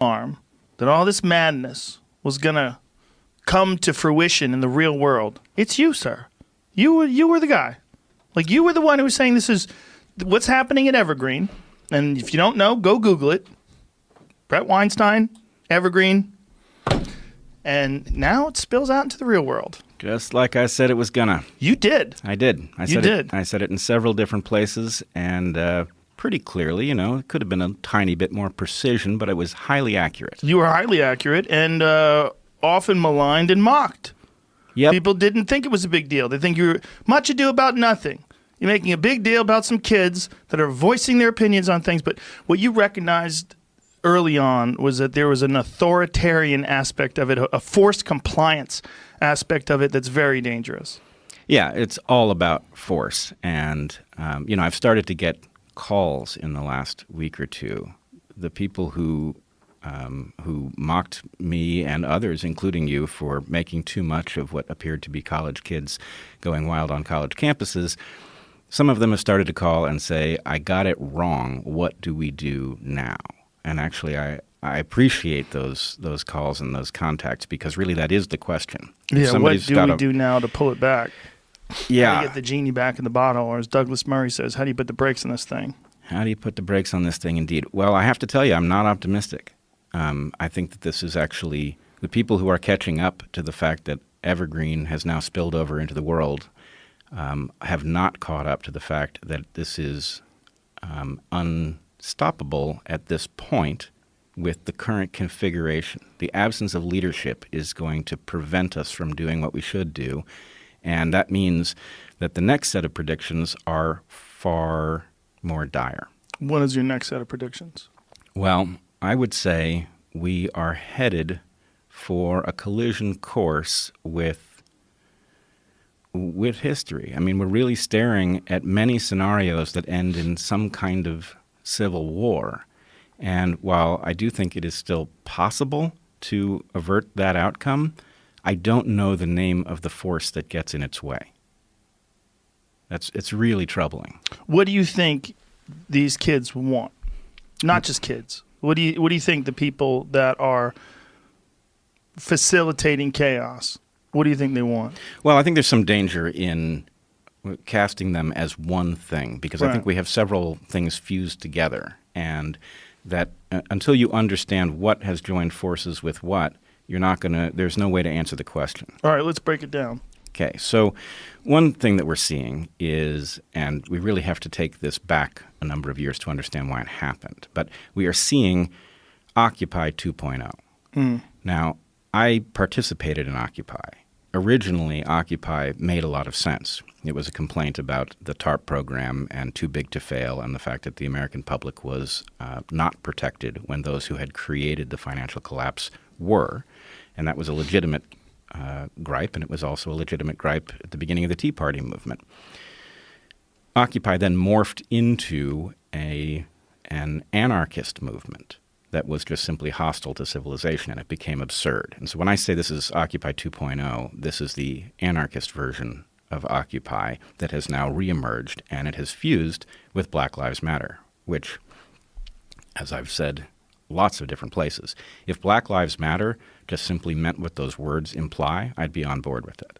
arm that all this madness was going to come to fruition in the real world, it's you, sir. You were the guy. Like, you were the one who was saying this is what's happening at Evergreen. And if you don't know, go Google it. Bret Weinstein, Evergreen. And now it spills out into the real world. Just like I said it was gonna. You did. I did. I said it. I said it in several different places, and pretty clearly, you know, it could have been a tiny bit more precision, but it was highly accurate. You were highly accurate and often maligned and mocked. Yep. People didn't think it was a big deal. They think you're much ado about nothing. You're making a big deal about some kids that are voicing their opinions on things. But what you recognized early on was that there was an authoritarian aspect of it, a forced compliance aspect of it that's very dangerous. Yeah, it's all about force. And, you know, I've started to get calls in the last week or two. The people who mocked me and others, including you, for making too much of what appeared to be college kids going wild on college campuses, some of them have started to call and say, I got it wrong. What do we do now? And actually, I appreciate those calls and those contacts because really that is the question. Yeah, what do we do now to pull it back? Yeah. How do you get the genie back in the bottle? Or as Douglas Murray says, how do you put the brakes on this thing? How do you put the brakes on this thing, indeed? Well, I have to tell you, I'm not optimistic. I think that this is actually the people who are catching up to the fact that Evergreen has now spilled over into the world have not caught up to the fact that this is unstoppable at this point with the current configuration. The absence of leadership is going to prevent us from doing what we should do, and that means that the next set of predictions are far more dire. What is your next set of predictions? Well, I would say we are headed for a collision course with history. I mean, we're really staring at many scenarios that end in some kind of civil war. And while I do think it is still possible to avert that outcome, I don't know the name of the force that gets in its way. It's really troubling. What do you think these kids want? Not just kids. What do you think the people that are facilitating chaos, what do you think they want? Well, I think there's some danger in casting them as one thing because I think we have several things fused together, and that until you understand what has joined forces with what, there's no way to answer the question. All right, let's break it down. Okay, so one thing that we're seeing is, and we really have to take this back a number of years to understand why it happened, but we are seeing Occupy 2.0. Now, I participated in Occupy. Originally, Occupy made a lot of sense. It was a complaint about the TARP program and too big to fail and the fact that the American public was not protected when those who had created the financial collapse were, and that was a legitimate gripe, and it was also a legitimate gripe at the beginning of the Tea Party movement. Occupy then morphed into an anarchist movement that was just simply hostile to civilization, and it became absurd. And so when I say this is Occupy 2.0, this is the anarchist version of Occupy that has now reemerged, and it has fused with Black Lives Matter, which, as I've said lots of different places, if Black Lives Matter just simply meant what those words imply, I'd be on board with it.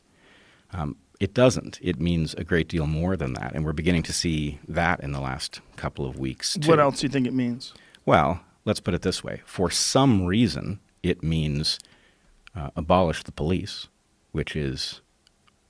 It doesn't. It means a great deal more than that, and we're beginning to see that in the last couple of weeks, too. What else do you think it means? Well, let's put it this way. For some reason, it means abolish the police, which is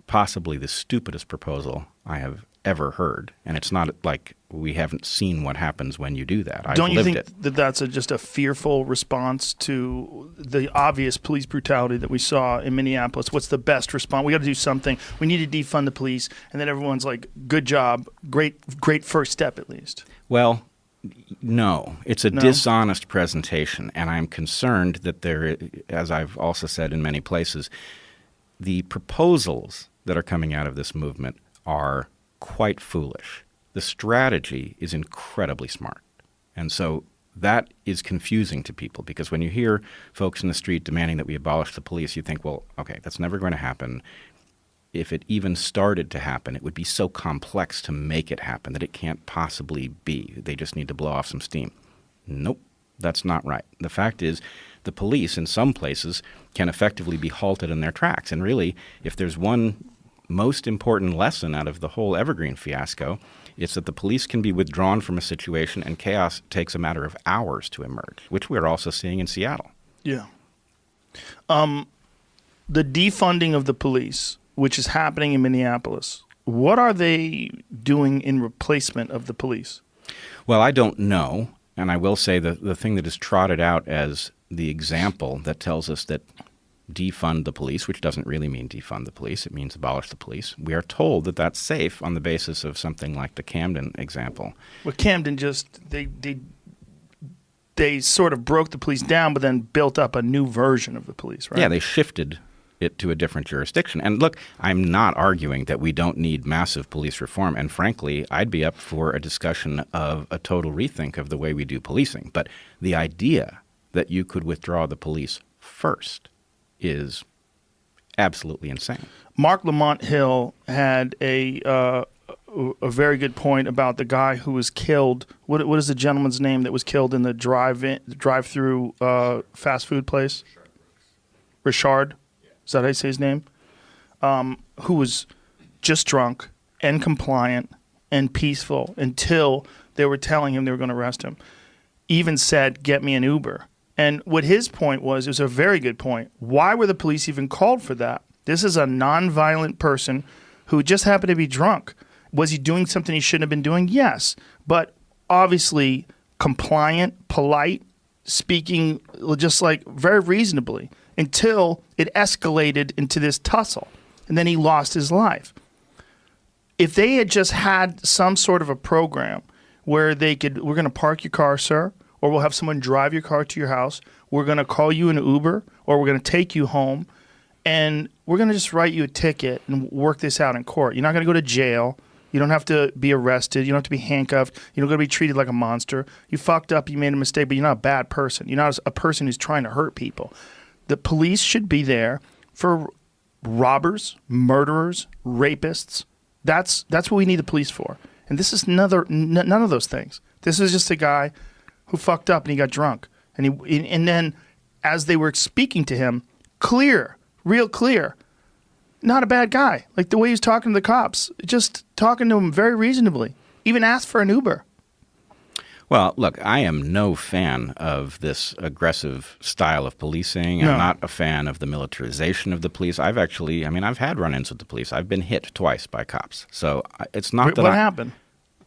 possibly the stupidest proposal I have ever heard. And it's not like we haven't seen what happens when you do that. Don't you think that that's just a fearful response to the obvious police brutality that we saw in Minneapolis? What's the best response? We got to do something. We need to defund the police. And then everyone's like, good job. Great first step, at least. Well, no. It's a dishonest presentation. And I'm concerned that there, as I've also said in many places, the proposals that are coming out of this movement are quite foolish. The strategy is incredibly smart. And so that is confusing to people because when you hear folks in the street demanding that we abolish the police, you think, well, okay, that's never going to happen. If it even started to happen, it would be so complex to make it happen that it can't possibly be. They just need to blow off some steam. Nope. That's not right. The fact is the police in some places can effectively be halted in their tracks. And really, if there's one most important lesson out of the whole Evergreen fiasco, it's that the police can be withdrawn from a situation and chaos takes a matter of hours to emerge, which we're also seeing in Seattle. Yeah. The defunding of the police, which is happening in Minneapolis, what are they doing in replacement of the police? Well, I don't know. And I will say that the thing that is trotted out as the example that tells us that defund the police, which doesn't really mean defund the police, it means abolish the police. We are told that that's safe on the basis of something like the Camden example. Well, Camden just, they sort of broke the police down, but then built up a new version of the police, right? Yeah, they shifted it to a different jurisdiction. And look, I'm not arguing that we don't need massive police reform. And frankly, I'd be up for a discussion of a total rethink of the way we do policing. But the idea that you could withdraw the police first is absolutely insane. Mark Lamont Hill had a very good point about the guy who was killed. What is the gentleman's name that was killed in the drive-through fast food place? Richard. Is that how you say his name? Who was just drunk and compliant and peaceful until they were telling him they were going to arrest him. Even said, "Get me an Uber." And what his point was, it was a very good point. Why were the police even called for that? This is a nonviolent person who just happened to be drunk. Was he doing something he shouldn't have been doing? Yes. But obviously compliant, polite, speaking just like very reasonably until it escalated into this tussle. And then he lost his life. If they had just had some sort of a program where they could, we're going to park your car, sir, or we'll have someone drive your car to your house. We're going to call you an Uber, or we're going to take you home, and we're going to just write you a ticket and work this out in court. You're not going to go to jail. You don't have to be arrested. You don't have to be handcuffed. You don't got to be treated like a monster. You fucked up. You made a mistake, but you're not a bad person. You're not a person who's trying to hurt people. The police should be there for robbers, murderers, rapists. That's what we need the police for. And this is none of those things. This is just a guy who fucked up and he got drunk. And then as they were speaking to him, clear, real clear, not a bad guy. Like the way he was talking to the cops, just talking to him very reasonably. Even asked for an Uber. Well, look, I am no fan of this aggressive style of policing. No. I'm not a fan of the militarization of the police. I've had run-ins with the police. I've been hit twice by cops. So it's not that What happened?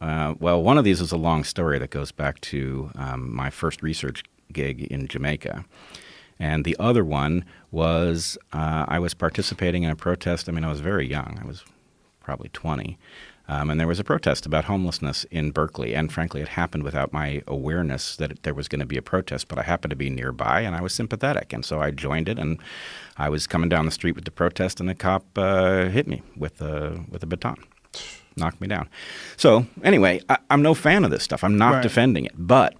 Well, one of these is a long story that goes back to my first research gig in Jamaica. And the other one was I was participating in a protest. I mean, I was very young. I was probably 20. And there was a protest about homelessness in Berkeley. And frankly, it happened without my awareness that there was going to be a protest. But I happened to be nearby, and I was sympathetic. And so I joined it, and I was coming down the street with the protest, and the cop hit me with a baton. Knocked me down. So anyway, I'm no fan of this stuff. I'm not defending it. But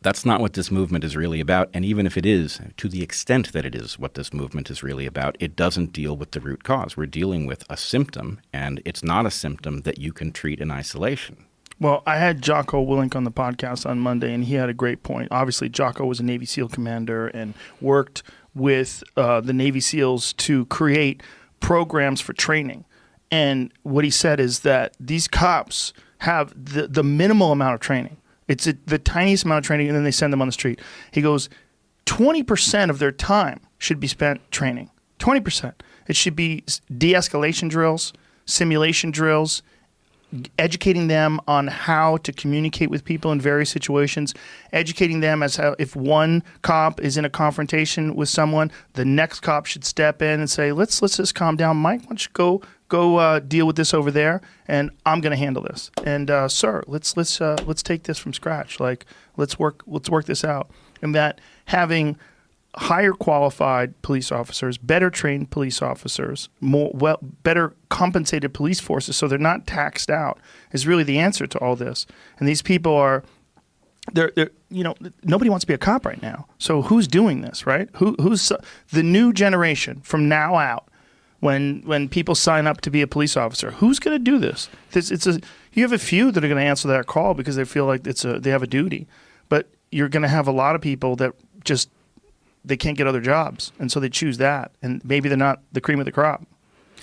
that's not what this movement is really about. And even if it is, to the extent that it is what this movement is really about, it doesn't deal with the root cause. We're dealing with a symptom, and it's not a symptom that you can treat in isolation. Well, I had Jocko Willink on the podcast on Monday, and he had a great point. Obviously, Jocko was a Navy SEAL commander and worked with the Navy SEALs to create programs for training. And what he said is that these cops have the minimal amount of training. It's the tiniest amount of training, and then they send them on the street. He goes, 20% of their time should be spent training. 20%. It should be de-escalation drills, simulation drills, educating them on how to communicate with people in various situations, educating them as how if one cop is in a confrontation with someone, the next cop should step in and say, let's just calm down. Mike, why don't you go deal with this over there, and I'm going to handle this. And sir, let's take this from scratch. Like let's work this out. And that having higher qualified police officers, better trained police officers, better compensated police forces, so they're not taxed out, is really the answer to all this. And these people are, they're nobody wants to be a cop right now. So who's doing this, right? Who's the new generation from now out? When people sign up to be a police officer, who's going to do this? You have a few that are going to answer that call because they feel like they have a duty. But you're going to have a lot of people that just, they can't get other jobs. And so they choose that. And maybe they're not the cream of the crop.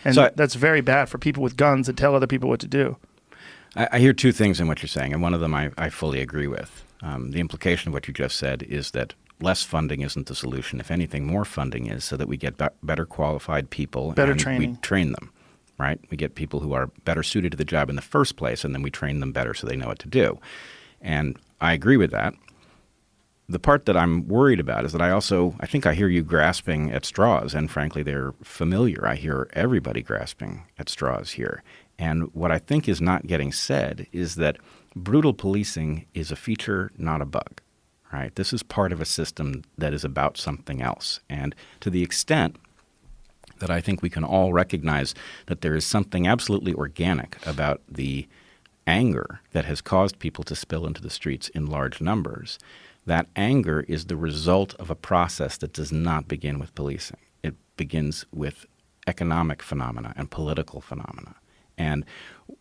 And So that's very bad for people with guns that tell other people what to do. I hear two things in what you're saying, and one of them I fully agree with. The implication of what you just said is that less funding isn't the solution. If anything, more funding is, so that we get better qualified people. Better and training. We train them, right? We get people who are better suited to the job in the first place, and then we train them better so they know what to do. And I agree with that. The part that I'm worried about is that I think I hear you grasping at straws, and frankly, they're familiar. I hear everybody grasping at straws here. And what I think is not getting said is that brutal policing is a feature, not a bug, right? This is part of a system that is about something else. And to the extent that I think we can all recognize that there is something absolutely organic about the anger that has caused people to spill into the streets in large numbers, that anger is the result of a process that does not begin with policing. It begins with economic phenomena and political phenomena. And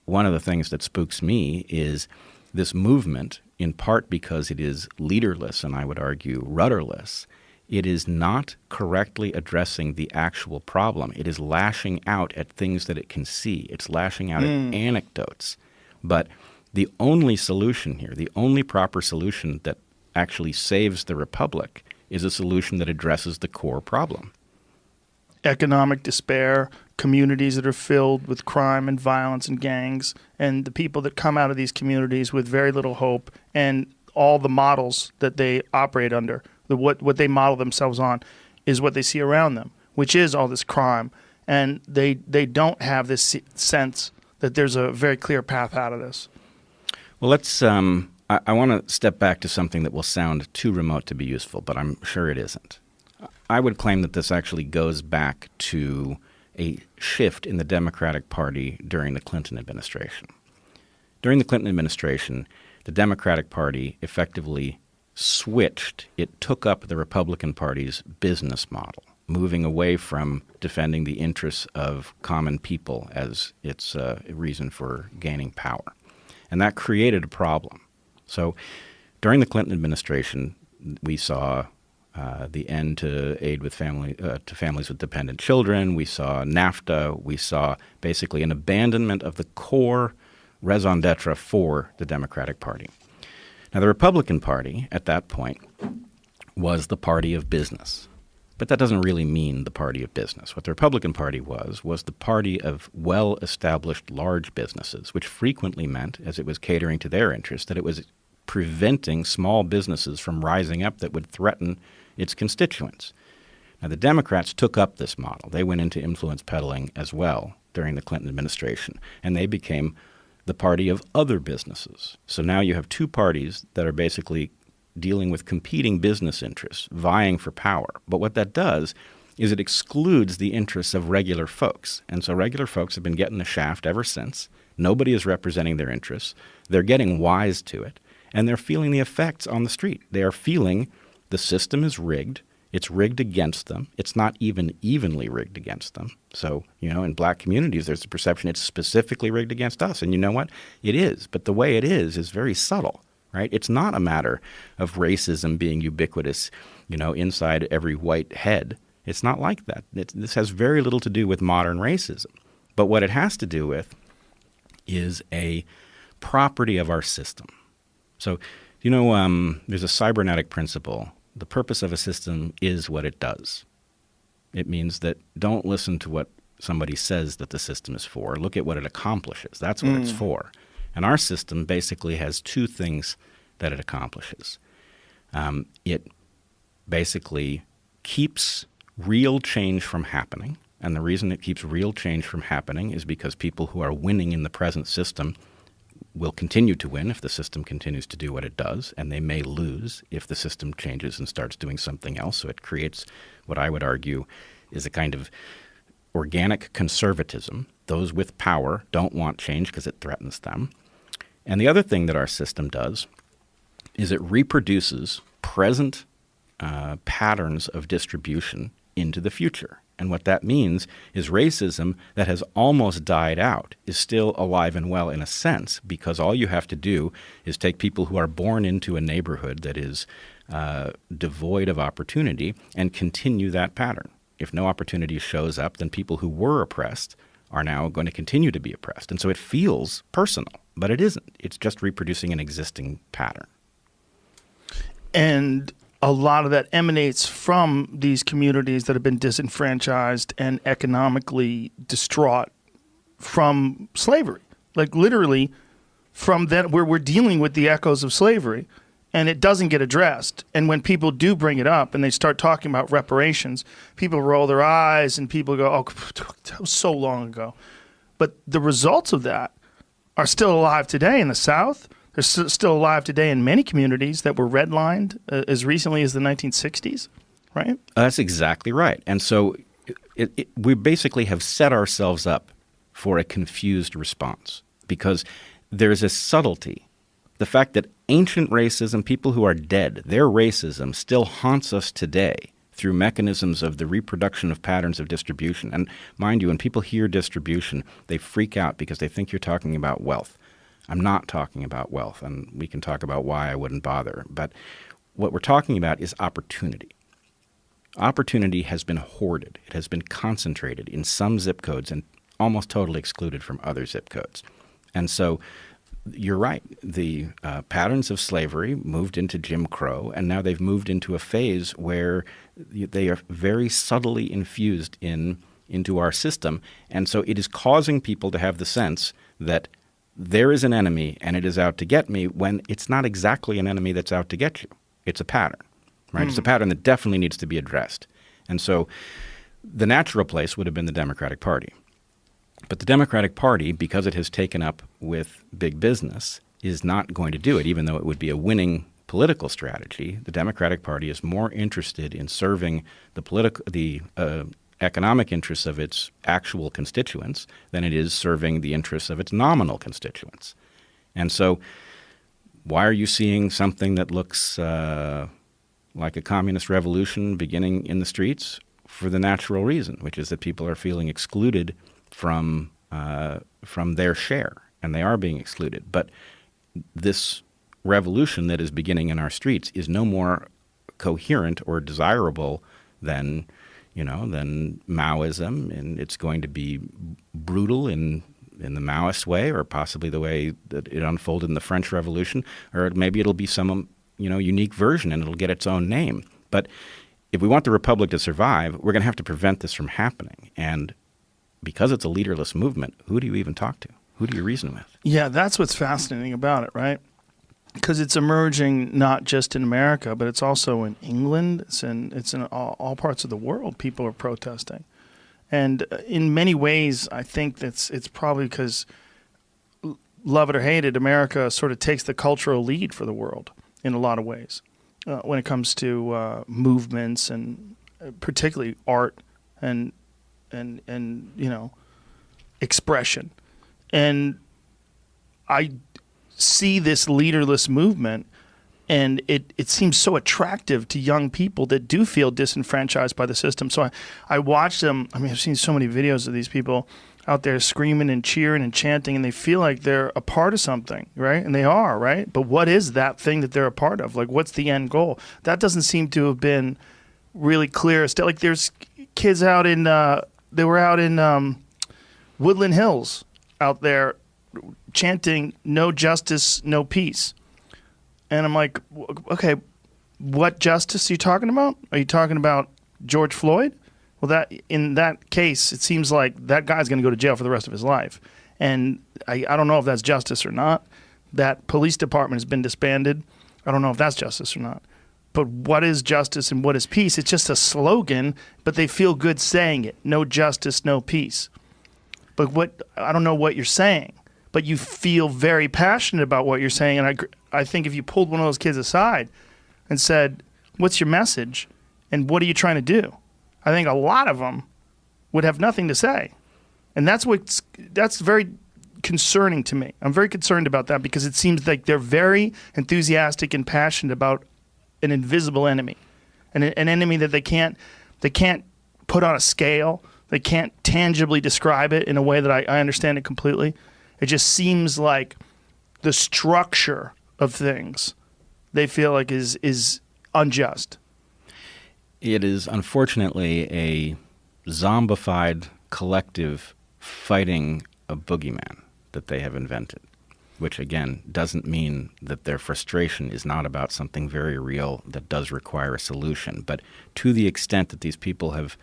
one of the things that spooks me is this movement, in part because it is leaderless and I would argue rudderless. It is not correctly addressing the actual problem. It is lashing out at things that it can see. It's lashing out at anecdotes. But the only solution here, the only proper solution that actually saves the republic, is a solution that addresses the core problem. Economic despair, communities that are filled with crime and violence and gangs, and the people that come out of these communities with very little hope, and all the models that they operate under, what they model themselves on, is what they see around them, which is all this crime. And they don't have this sense that there's a very clear path out of this. Well, let's. I want to step back to something that will sound too remote to be useful, but I'm sure it isn't. I would claim that this actually goes back to a shift in the Democratic Party during the Clinton administration. During the Clinton administration, the Democratic Party effectively switched. It took up the Republican Party's business model, moving away from defending the interests of common people as its reason for gaining power. And that created a problem. So during the Clinton administration, we saw the end to aid with to families with dependent children. We saw NAFTA. We saw basically an abandonment of the core raison d'etre for the Democratic Party. Now, the Republican Party at that point was the party of business. But that doesn't really mean the party of business. What the Republican Party was the party of well-established large businesses, which frequently meant, as it was catering to their interests, that it was preventing small businesses from rising up that would threaten its constituents. Now, the Democrats took up this model. They went into influence peddling as well during the Clinton administration, and they became the party of other businesses. So now you have two parties that are basically dealing with competing business interests, vying for power. But what that does is it excludes the interests of regular folks. And so regular folks have been getting the shaft ever since. Nobody is representing their interests. They're getting wise to it, and they're feeling the effects on the street. They are feeling the system is rigged. It's rigged against them. It's not even evenly rigged against them. So, in black communities, there's a perception it's specifically rigged against us. And you know what? It is. But the way it is very subtle, right? It's not a matter of racism being ubiquitous, inside every white head. It's not like that. This has very little to do with modern racism. But what it has to do with is a property of our system. So, there's a cybernetic principle. The purpose of a system is what it does. It means that don't listen to what somebody says that the system is for. Look at what it accomplishes. That's what it's for. And our system basically has two things that it accomplishes. It basically keeps real change from happening. And the reason it keeps real change from happening is because people who are winning in the present system will continue to win if the system continues to do what it does, and they may lose if the system changes and starts doing something else. So it creates what I would argue is a kind of organic conservatism. Those with power don't want change because it threatens them. And the other thing that our system does is it reproduces present patterns of distribution into the future. And what that means is racism that has almost died out is still alive and well in a sense, because all you have to do is take people who are born into a neighborhood that is devoid of opportunity and continue that pattern. If no opportunity shows up, then people who were oppressed are now going to continue to be oppressed. And so it feels personal, but it isn't. It's just reproducing an existing pattern. And a lot of that emanates from these communities that have been disenfranchised and economically distraught from slavery. Like literally from that, where we're dealing with the echoes of slavery, and it doesn't get addressed. And when people do bring it up and they start talking about reparations, people roll their eyes and people go, oh, that was so long ago. But the results of that are still alive today in the South. They're still alive today in many communities that were redlined as recently as the 1960s, right? That's exactly right. And so we basically have set ourselves up for a confused response because there's a subtlety. The fact that ancient racism, people who are dead, their racism still haunts us today through mechanisms of the reproduction of patterns of distribution. And mind you, when people hear distribution, they freak out because they think you're talking about wealth. I'm not talking about wealth, and we can talk about why I wouldn't bother. But what we're talking about is opportunity. Opportunity has been hoarded. It has been concentrated in some zip codes and almost totally excluded from other zip codes. And so you're right. The patterns of slavery moved into Jim Crow, and now they've moved into a phase where they are very subtly infused into our system. And so it is causing people to have the sense that there is an enemy and it is out to get me when it's not exactly an enemy that's out to get you. It's a pattern, right? It's a pattern that definitely needs to be addressed. And so the natural place would have been the Democratic Party. But the Democratic Party, because it has taken up with big business, is not going to do it, even though it would be a winning political strategy. The Democratic Party is more interested in serving the economic interests of its actual constituents than it is serving the interests of its nominal constituents. And so why are you seeing something that looks like a communist revolution beginning in the streets? For the natural reason, which is that people are feeling excluded from their share, and they are being excluded. But this revolution that is beginning in our streets is no more coherent or desirable than Maoism, and it's going to be brutal in the Maoist way, or possibly the way that it unfolded in the French Revolution, or maybe it'll be some unique version and it'll get its own name. But if we want the Republic to survive, we're going to have to prevent this from happening. And because it's a leaderless movement, who do you even talk to? Who do you reason with? Yeah, that's what's fascinating about it, right? Because it's emerging not just in America, but it's also in England. It's in all parts of the world. People are protesting, and in many ways, I think it's probably because, love it or hate it, America sort of takes the cultural lead for the world in a lot of ways when it comes to movements and particularly art and expression, and I see this leaderless movement, and it seems so attractive to young people that do feel disenfranchised by the system. So I watch them. I mean, I've seen so many videos of these people out there screaming and cheering and chanting, and they feel like they're a part of something, right? And they are, right? But what is that thing that they're a part of? Like, what's the end goal? That doesn't seem to have been really clear. Still, like, there's kids out in they were out in Woodland Hills out there chanting "No justice, no peace," and I'm like, okay, what justice are you talking about? Are you talking about George Floyd? Well, that in that case, it seems like that guy's going to go to jail for the rest of his life, and I don't know if that's justice or not. That police department has been disbanded. I don't know if that's justice or not. But what is justice and what is peace? It's just a slogan, but they feel good saying it. No justice, no peace. But I don't know what you're saying, but you feel very passionate about what you're saying. And I think if you pulled one of those kids aside and said, what's your message and what are you trying to do? I think a lot of them would have nothing to say. And that's very concerning to me. I'm very concerned about that because it seems like they're very enthusiastic and passionate about an invisible enemy, an enemy that they can't put on a scale. They can't tangibly describe it in a way that I understand it completely. It just seems like the structure of things they feel like is unjust. It is unfortunately a zombified collective fighting a boogeyman that they have invented, which again doesn't mean that their frustration is not about something very real that does require a solution. But to the extent that these people have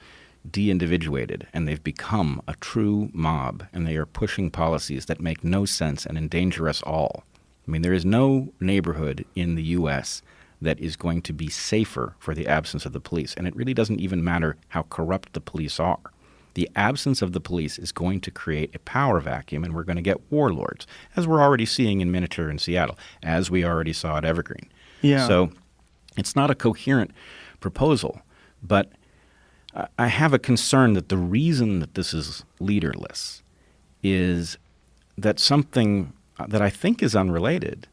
de-individuated and they've become a true mob and they are pushing policies that make no sense and endanger us all. I mean, there is no neighborhood in the U.S. that is going to be safer for the absence of the police. And it really doesn't even matter how corrupt the police are. The absence of the police is going to create a power vacuum, and we're going to get warlords, as we're already seeing in miniature in Seattle, as we already saw at Evergreen. Yeah. So it's not a coherent proposal, but I have a concern that the reason that this is leaderless is that something that I think is unrelated.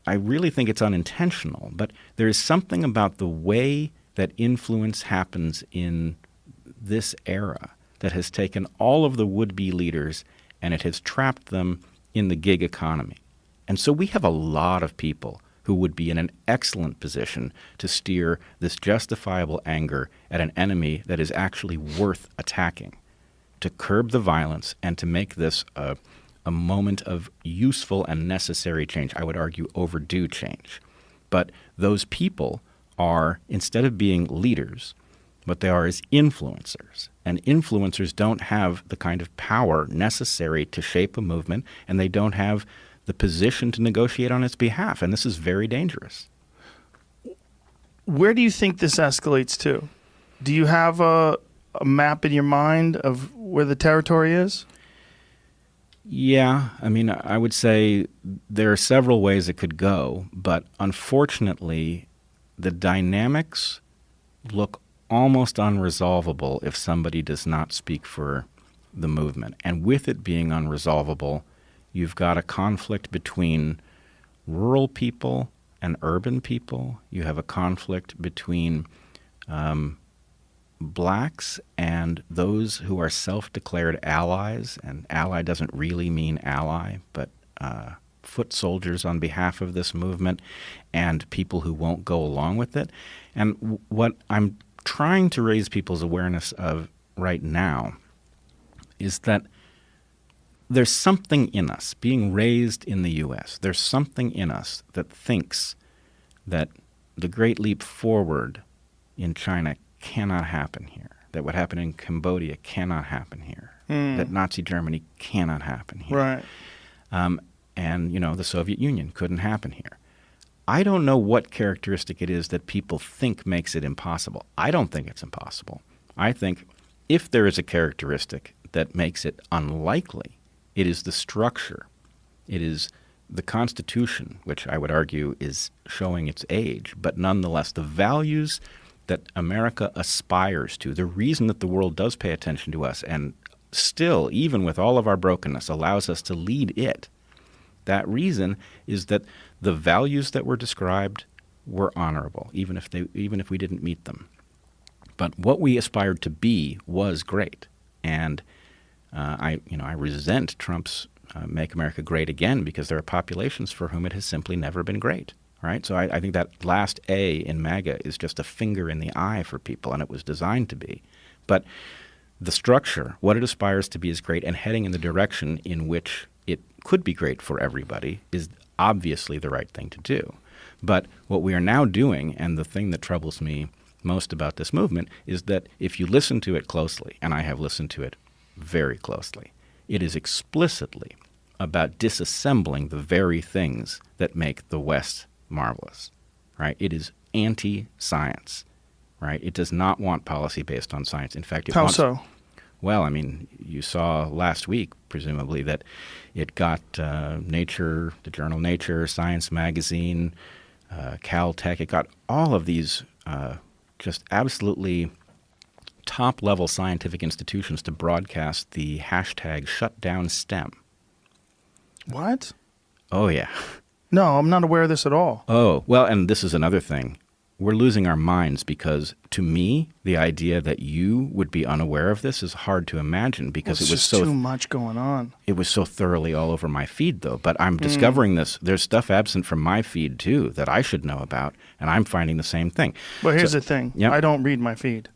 I really think it's unintentional, but there is something about the way that influence happens in this era that has taken all of the would-be leaders and it has trapped them in the gig economy. And so we have a lot of people who would be in an excellent position to steer this justifiable anger at an enemy that is actually worth attacking, to curb the violence and to make this a moment of useful and necessary change. I would argue overdue change. But those people are, instead of being leaders, what they are is influencers. And influencers don't have the kind of power necessary to shape a movement, and they don't have the position to negotiate on its behalf. And this is very dangerous. Where do you think this escalates to? Do you have a map in your mind of where the territory is? Yeah, I mean, I would say there are several ways it could go, but unfortunately, the dynamics look almost unresolvable if somebody does not speak for the movement. And with it being unresolvable, you've got a conflict between rural people and urban people. You have a conflict between blacks and those who are self-declared allies, and ally doesn't really mean ally, but foot soldiers on behalf of this movement, and people who won't go along with it. And what I'm trying to raise people's awareness of right now is that there's something in us, being raised in the U.S., there's something in us that thinks that the great leap forward in China cannot happen here, that what happened in Cambodia cannot happen here, that Nazi Germany cannot happen here. Right. And, you know, the Soviet Union couldn't happen here. I don't know what characteristic it is that people think makes it impossible. I don't think it's impossible. I think if there is a characteristic that makes it unlikely, it is the structure. It is the Constitution, which I would argue is showing its age, but nonetheless the values that America aspires to, the reason that the world does pay attention to us and still, even with all of our brokenness, allows us to lead it. That reason is that the values that were described were honorable, even if we didn't meet them. But what we aspired to be was great, and I resent Trump's "Make America Great Again" because there are populations for whom it has simply never been great. Right? So I think that last A in MAGA is just a finger in the eye for people, and it was designed to be. But the structure, what it aspires to be is great, and heading in the direction in which it could be great for everybody is obviously the right thing to do. But what we are now doing, and the thing that troubles me most about this movement, is that if you listen to it closely, and I have listened to it very closely, it is explicitly about disassembling the very things that make the West marvelous, right? It is anti-science, right? It does not want policy based on science. In fact, How so? Well, I mean, you saw last week, presumably, that it got Nature, the journal Nature, Science Magazine, Caltech. It got all of these just absolutely top-level scientific institutions to broadcast the hashtag #ShutDownSTEM. What? Oh, yeah. No, I'm not aware of this at all. Oh, well, and this is another thing. we're losing our minds because, to me, the idea that you would be unaware of this is hard to imagine because It's it was just so too much going on. it was so thoroughly all over my feed, though. But I'm discovering this. There's stuff absent from my feed, too, that I should know about, and I'm finding the same thing. But here's the thing. Yep. I don't read my feed.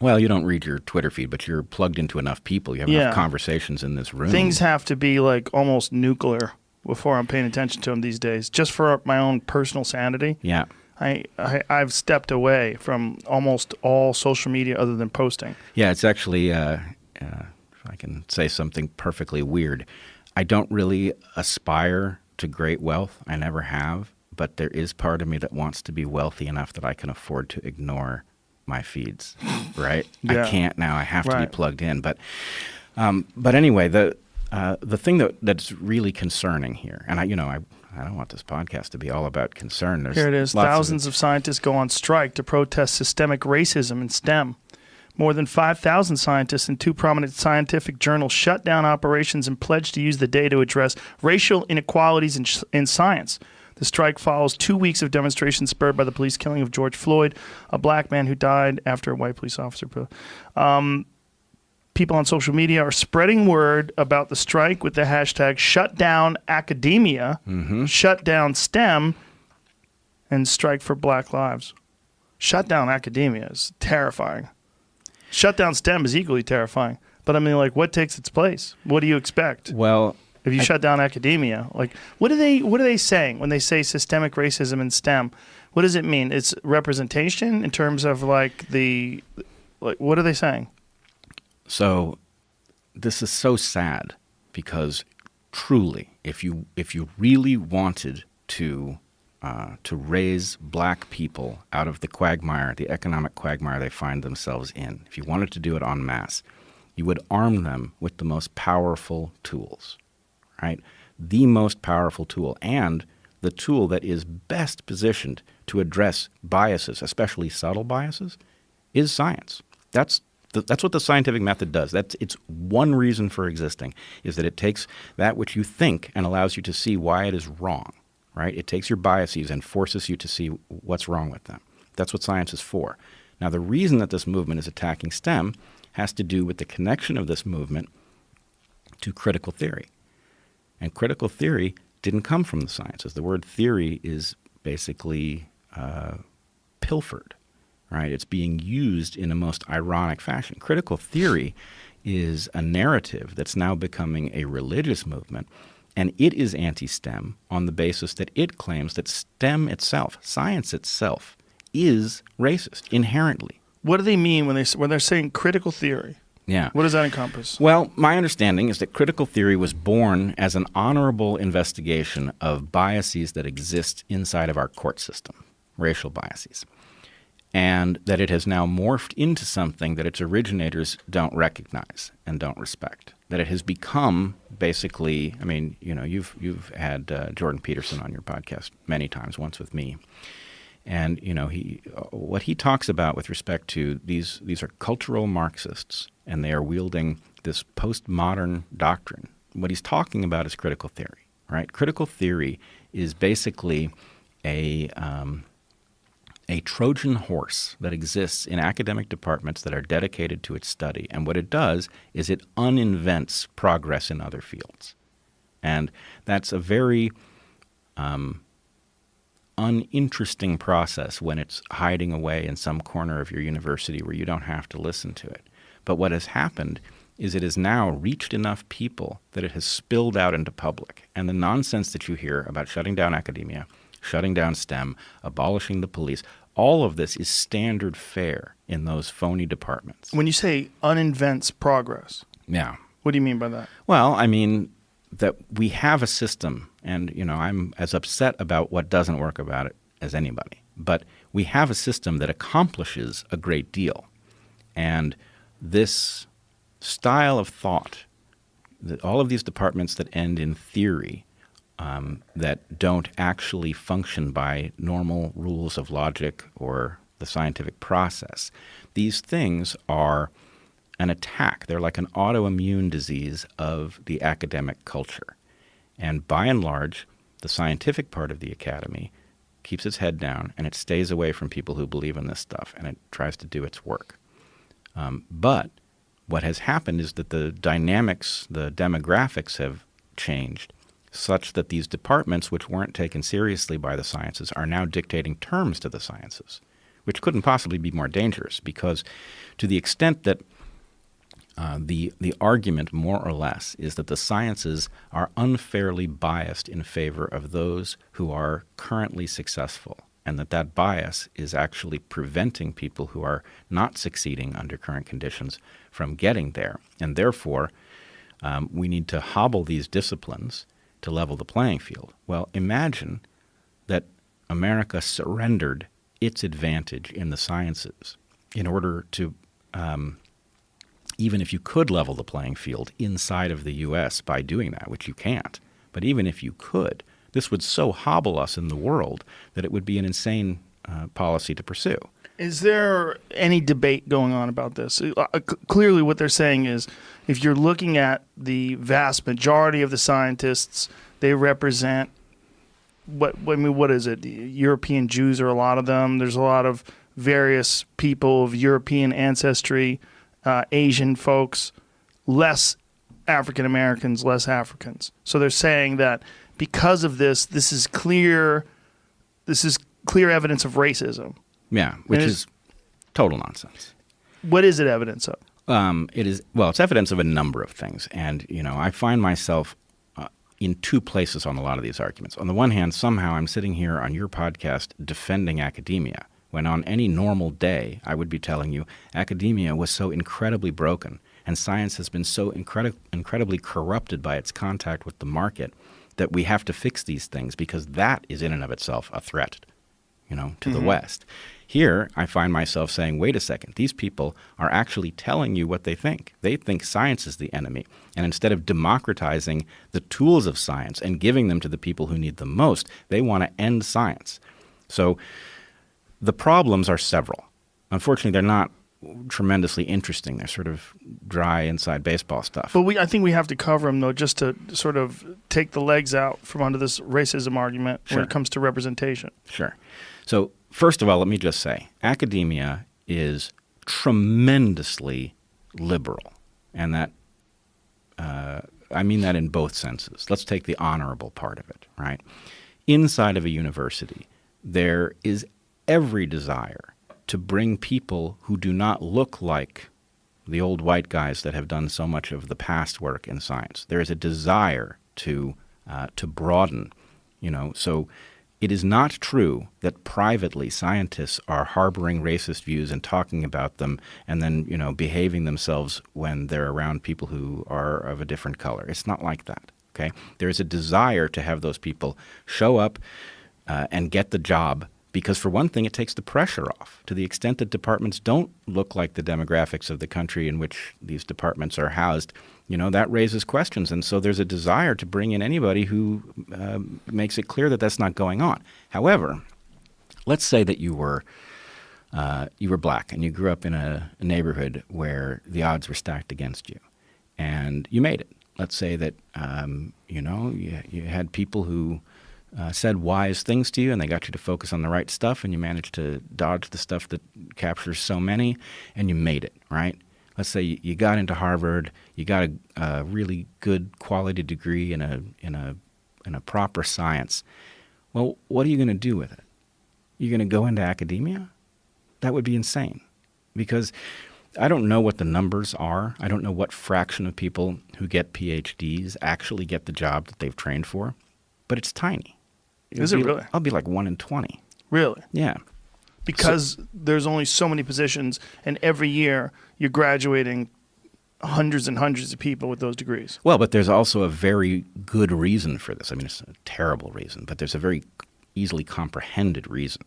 Well, you don't read your Twitter feed, but you're plugged into enough people. You have enough conversations in this room. Things have to be like almost nuclear before I'm paying attention to them these days, just for my own personal sanity. Yeah. I've stepped away from almost all social media other than posting. Yeah, it's actually, if I can say something perfectly weird, I don't really aspire to great wealth. I never have. But there is part of me that wants to be wealthy enough that I can afford to ignore my feeds, right? Yeah. I can't now. I have to be plugged in. But anyway, the thing that's really concerning here, and I don't want this podcast to be all about concern. Here it is. Thousands of scientists go on strike to protest systemic racism in STEM. More than 5,000 scientists in 2 prominent scientific journals shut down operations and pledged to use the day to address racial inequalities in science. The strike follows 2 weeks of demonstrations spurred by the police killing of George Floyd, a black man who died after a white police officer. People on social media are spreading word about the strike with the hashtag #ShutDownAcademia, #ShutDownSTEM, and Strike for Black Lives. Shut down academia is terrifying. Shut down STEM is equally terrifying. But I mean, like, what takes its place? What do you expect? Well, if you shut down academia, like, what are they saying when they say systemic racism in STEM? What does it mean? It's representation in terms of what are they saying? So this is so sad because truly, if you really wanted to raise black people out of the quagmire, the economic quagmire they find themselves in, if you wanted to do it en masse, you would arm them with the most powerful tools, right? The most powerful tool, and the tool that is best positioned to address biases, especially subtle biases, is science. That's what the scientific method does. It's one reason for existing, is that it takes that which you think and allows you to see why it is wrong, right? It takes your biases and forces you to see what's wrong with them. That's what science is for. Now, the reason that this movement is attacking STEM has to do with the connection of this movement to critical theory. And critical theory didn't come from the sciences. The word theory is basically pilfered. Right? It's being used in a most ironic fashion. Critical theory is a narrative that's now becoming a religious movement, and it is anti-STEM on the basis that it claims that STEM itself, science itself, is racist inherently. What do they mean when they're saying critical theory? Yeah. What does that encompass? Well, my understanding is that critical theory was born as an honorable investigation of biases that exist inside of our court system, racial biases. And that it has now morphed into something that its originators don't recognize and don't respect. That it has become basically, I mean, you've had Jordan Peterson on your podcast many times, once with me. And, what he talks about with respect to these are cultural Marxists, and they are wielding this postmodern doctrine. What he's talking about is critical theory, right? Critical theory is basically a Trojan horse that exists in academic departments that are dedicated to its study. And what it does is it uninvents progress in other fields. And that's a very uninteresting process when it's hiding away in some corner of your university where you don't have to listen to it. But what has happened is it has now reached enough people that it has spilled out into public. And the nonsense that you hear about shutting down academia, shutting down STEM, abolishing the police, all of this is standard fare in those phony departments. When you say uninvents progress, yeah. What do you mean by that? Well, I mean that we have a system, and I'm as upset about what doesn't work about it as anybody, but we have a system that accomplishes a great deal. And this style of thought, that all of these departments that end in theory, that don't actually function by normal rules of logic or the scientific process. These things are an attack. They're like an autoimmune disease of the academic culture. And by and large, the scientific part of the academy keeps its head down, and it stays away from people who believe in this stuff, and it tries to do its work. But what has happened is that the dynamics, the demographics have changed such that these departments, which weren't taken seriously by the sciences, are now dictating terms to the sciences, which couldn't possibly be more dangerous, because to the extent that the argument, more or less, is that the sciences are unfairly biased in favor of those who are currently successful, and that bias is actually preventing people who are not succeeding under current conditions from getting there. And therefore, we need to hobble these disciplines to level the playing field. Well, imagine that America surrendered its advantage in the sciences in order to, even if you could level the playing field inside of the U.S. by doing that, which you can't, but even if you could, this would so hobble us in the world that it would be an insane policy to pursue. Is there any debate going on about this? Clearly what they're saying is if you're looking at the vast majority of the scientists, they represent what is it? European Jews are a lot of them. There's a lot of various people of European ancestry, Asian folks, less African Americans, less Africans. So they're saying that because of this, this is clear evidence of racism. Yeah, which is total nonsense. What is it evidence of? It's evidence of a number of things. And, I find myself in two places on a lot of these arguments. On the one hand, somehow I'm sitting here on your podcast defending academia, when on any normal day I would be telling you academia was so incredibly broken and science has been so incredibly corrupted by its contact with the market that we have to fix these things because that is in and of itself a threat, to the West. Here, I find myself saying, wait a second, these people are actually telling you what they think. They think science is the enemy. And instead of democratizing the tools of science and giving them to the people who need them most, they want to end science. So the problems are several. Unfortunately, they're not tremendously interesting. They're sort of dry inside baseball stuff. But I think we have to cover them, though, just to sort of take the legs out from under this racism argument when it comes to representation. Sure. So first of all, let me just say, academia is tremendously liberal, and that I mean that in both senses. Let's take the honorable part of it, right? Inside of a university, there is every desire to bring people who do not look like the old white guys that have done so much of the past work in science. There is a desire to broaden, so it is not true that privately scientists are harboring racist views and talking about them and then, behaving themselves when they're around people who are of a different color. It's not like that, okay? There is a desire to have those people show up and get the job because, for one thing, it takes the pressure off. To the extent that departments don't look like the demographics of the country in which these departments are housed, that raises questions. And so there's a desire to bring in anybody who makes it clear that that's not going on. However, let's say that you were black and you grew up in a neighborhood where the odds were stacked against you, and you made it. Let's say that you had people who said wise things to you, and they got you to focus on the right stuff, and you managed to dodge the stuff that captures so many, and you made it, right? Let's say you got into Harvard, you got a really good quality degree in a proper science. Well, what are you going to do with it? You're going to go into academia? That would be insane, because I don't know what the numbers are. I don't know what fraction of people who get PhDs actually get the job that they've trained for, but it's tiny. Is it really? I'll be like 1 in 20. Really? Yeah. Because there's only so many positions, and every year you're graduating hundreds and hundreds of people with those degrees. Well, but there's also a very good reason for this. I mean, it's a terrible reason, but there's a very easily comprehended reason.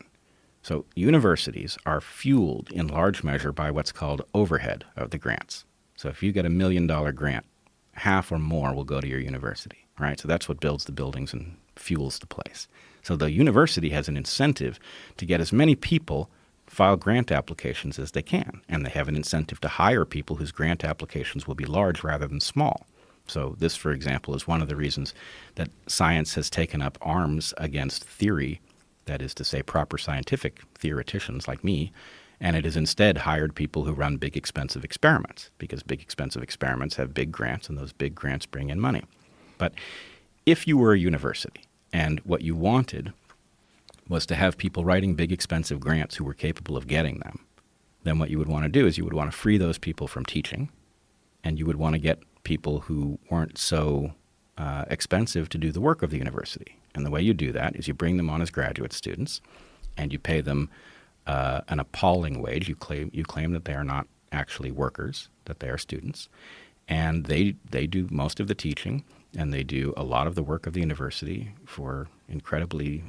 So universities are fueled in large measure by what's called overhead of the grants. So if you get $1 million grant, half or more will go to your university, right? So that's what builds the buildings and fuels the place. So the university has an incentive to get as many people file grant applications as they can, and they have an incentive to hire people whose grant applications will be large rather than small. So this, for example, is one of the reasons that science has taken up arms against theory that is to say proper scientific theoreticians like me, and it has instead hired people who run big expensive experiments, because big expensive experiments have big grants, and those big grants bring in money. But if you were a university and what you wanted was to have people writing big expensive grants who were capable of getting them, then what you would want to do is you would want to free those people from teaching, and you would want to get people who weren't so expensive to do the work of the university. And the way you do that is you bring them on as graduate students, and you pay them an appalling wage. You claim that they are not actually workers, that they are students, and they do most of the teaching, and they do a lot of the work of the university for incredibly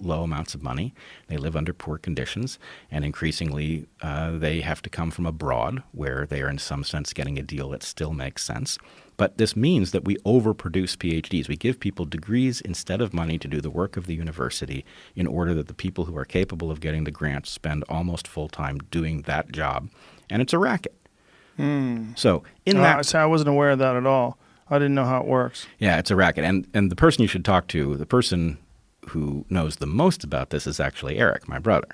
low amounts of money. They live under poor conditions, and increasingly they have to come from abroad, where they are in some sense getting a deal that still makes sense. But this means that we overproduce PhDs. We give people degrees instead of money to do the work of the university, in order that the people who are capable of getting the grants spend almost full time doing that job. And it's a racket. So I wasn't aware of that at all. I didn't know how it works. Yeah, it's a racket. And the person you should talk to, the person who knows the most about this, is actually Eric, my brother.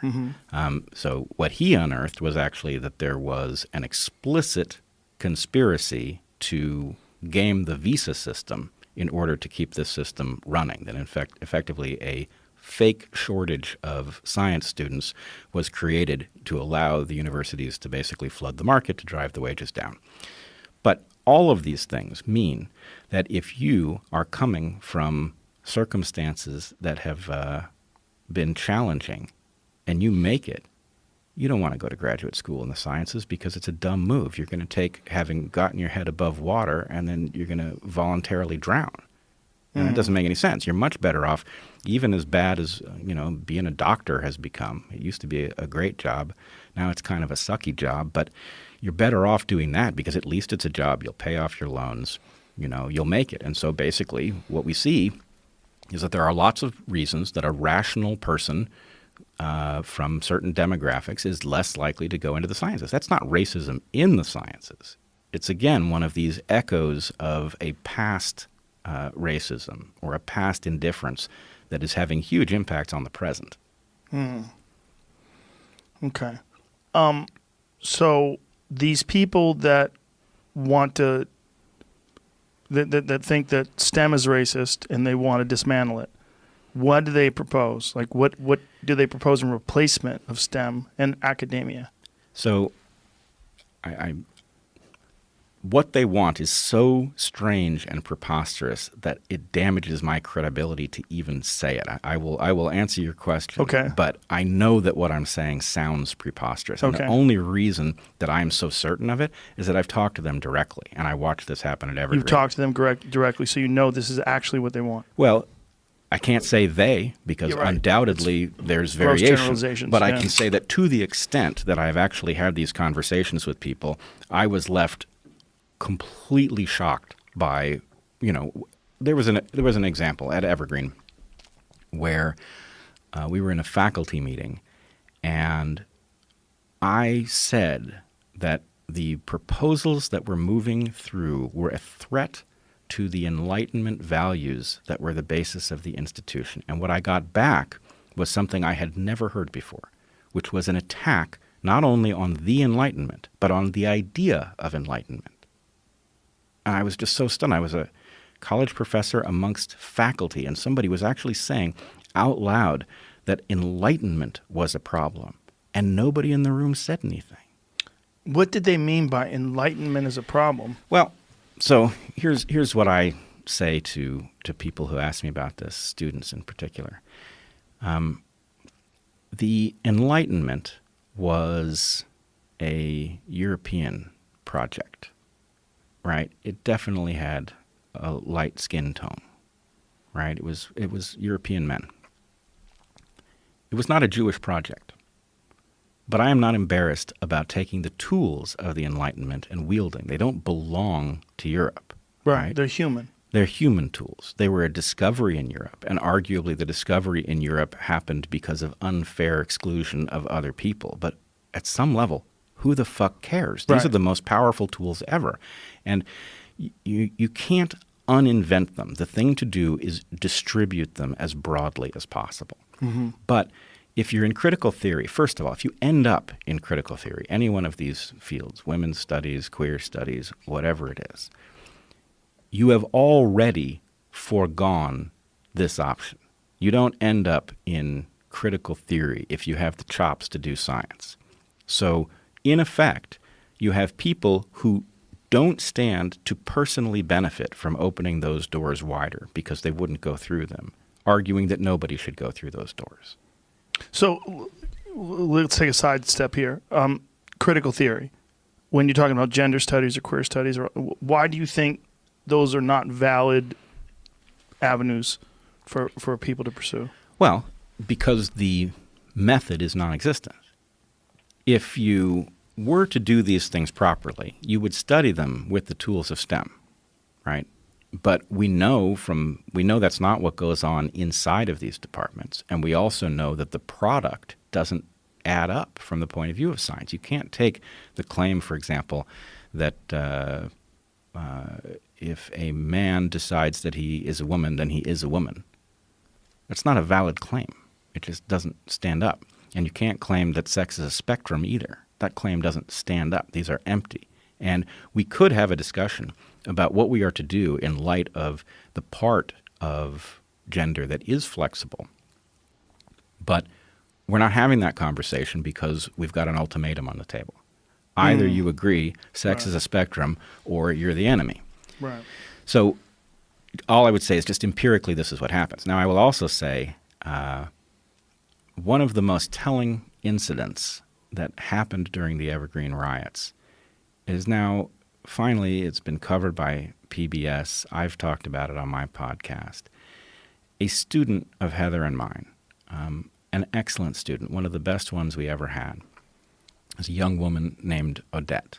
So what he unearthed was actually that there was an explicit conspiracy to game the visa system in order to keep this system running. That in fact, effectively a fake shortage of science students was created to allow the universities to basically flood the market to drive the wages down. But all of these things mean that if you are coming from circumstances that have been challenging and you make it, you don't want to go to graduate school in the sciences, because it's a dumb move. You're going to take having gotten your head above water, and then you're going to voluntarily drown. And it doesn't make any sense. You're much better off, even as bad as being a doctor has become. It used to be a great job. Now it's kind of a sucky job, but you're better off doing that, because at least it's a job. You'll pay off your loans. You'll make it. And so basically what we see is that there are lots of reasons that a rational person from certain demographics is less likely to go into the sciences. That's not racism in the sciences. It's, again, one of these echoes of a past racism or a past indifference that is having huge impacts on the present. Okay. So these people that want to that think that STEM is racist and they want to dismantle it, what do they propose? Like, what do they propose in replacement of STEM and academia? So what they want is so strange and preposterous that it damages my credibility to even say it. I will answer your question, okay, but I know that what I'm saying sounds preposterous. And the only reason that I'm so certain of it is that I've talked to them directly, and I watch this happen at Evergreen. You've talked to them directly, so you know this is actually what they want. Well, I can't say they, because undoubtedly there's variation, but I can say that to the extent that I've actually had these conversations with people, I was left completely shocked by, there was an example at Evergreen where we were in a faculty meeting, and I said that the proposals that were moving through were a threat to the Enlightenment values that were the basis of the institution. And what I got back was something I had never heard before, which was an attack not only on the Enlightenment, but on the idea of enlightenment. And I was just so stunned. I was a college professor amongst faculty, and somebody was actually saying out loud that enlightenment was a problem, and nobody in the room said anything. What did they mean by enlightenment is a problem? Well, so here's what I say to people who ask me about this, students in particular. The Enlightenment was a European project, right? It definitely had a light skin tone, right? It was European men. It was not a Jewish project. But I am not embarrassed about taking the tools of the Enlightenment and wielding. They don't belong to Europe. Right. They're human. They're human tools. They were a discovery in Europe, and arguably the discovery in Europe happened because of unfair exclusion of other people. But at some level, who the fuck cares? These are the most powerful tools ever. And you can't uninvent them. The thing to do is distribute them as broadly as possible. But if you're in critical theory, first of all, if you end up in critical theory, any one of these fields, women's studies, queer studies, whatever it is, you have already foregone this option. You don't end up in critical theory if you have the chops to do science. So, in effect, you have people who don't stand to personally benefit from opening those doors wider because they wouldn't go through them, arguing that nobody should go through those doors. So let's take a side step here. Critical theory. When you're talking about gender studies or queer studies, why do you think those are not valid avenues for people to pursue? Well, because the method is non-existent. If you were to do these things properly, you would study them with the tools of STEM, right? But we know that's not what goes on inside of these departments, and we also know that the product doesn't add up from the point of view of science. You can't take the claim, for example, that if a man decides that he is a woman, then he is a woman. That's not a valid claim. It just doesn't stand up. And you can't claim that sex is a spectrum either. That claim doesn't stand up. These are empty. And we could have a discussion about what we are to do in light of the part of gender that is flexible. But we're not having that conversation because we've got an ultimatum on the table. Either you agree sex is a spectrum or you're the enemy. Right. So all I would say is just empirically this is what happens. Now I will also say one of the most telling incidents that happened during the Evergreen riots is now finally it's been covered by PBS. I've talked about it on my podcast. A student of Heather and mine, an excellent student, one of the best ones we ever had, is a young woman named Odette.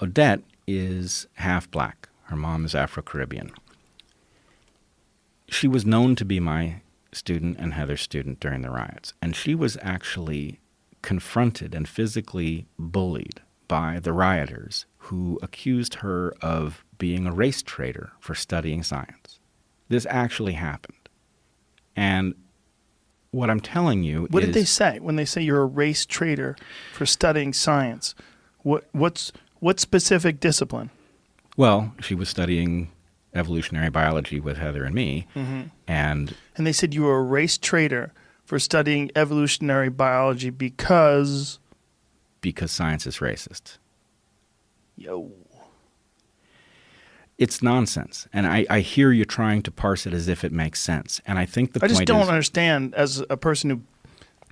Odette is half black. Her mom is Afro-Caribbean. She was known to be my student and Heather's student during the riots, and she was actually confronted and physically bullied by the rioters who accused her of being a race traitor for studying science. This actually happened. And what I'm telling you What did they say when they say you're a race traitor for studying science? What specific discipline? Well, she was studying evolutionary biology with Heather and me, and they said you were a race traitor for studying evolutionary biology because science is racist. Yo. It's nonsense. And I hear you trying to parse it as if it makes sense. And I think the point is... I just don't understand, as a person who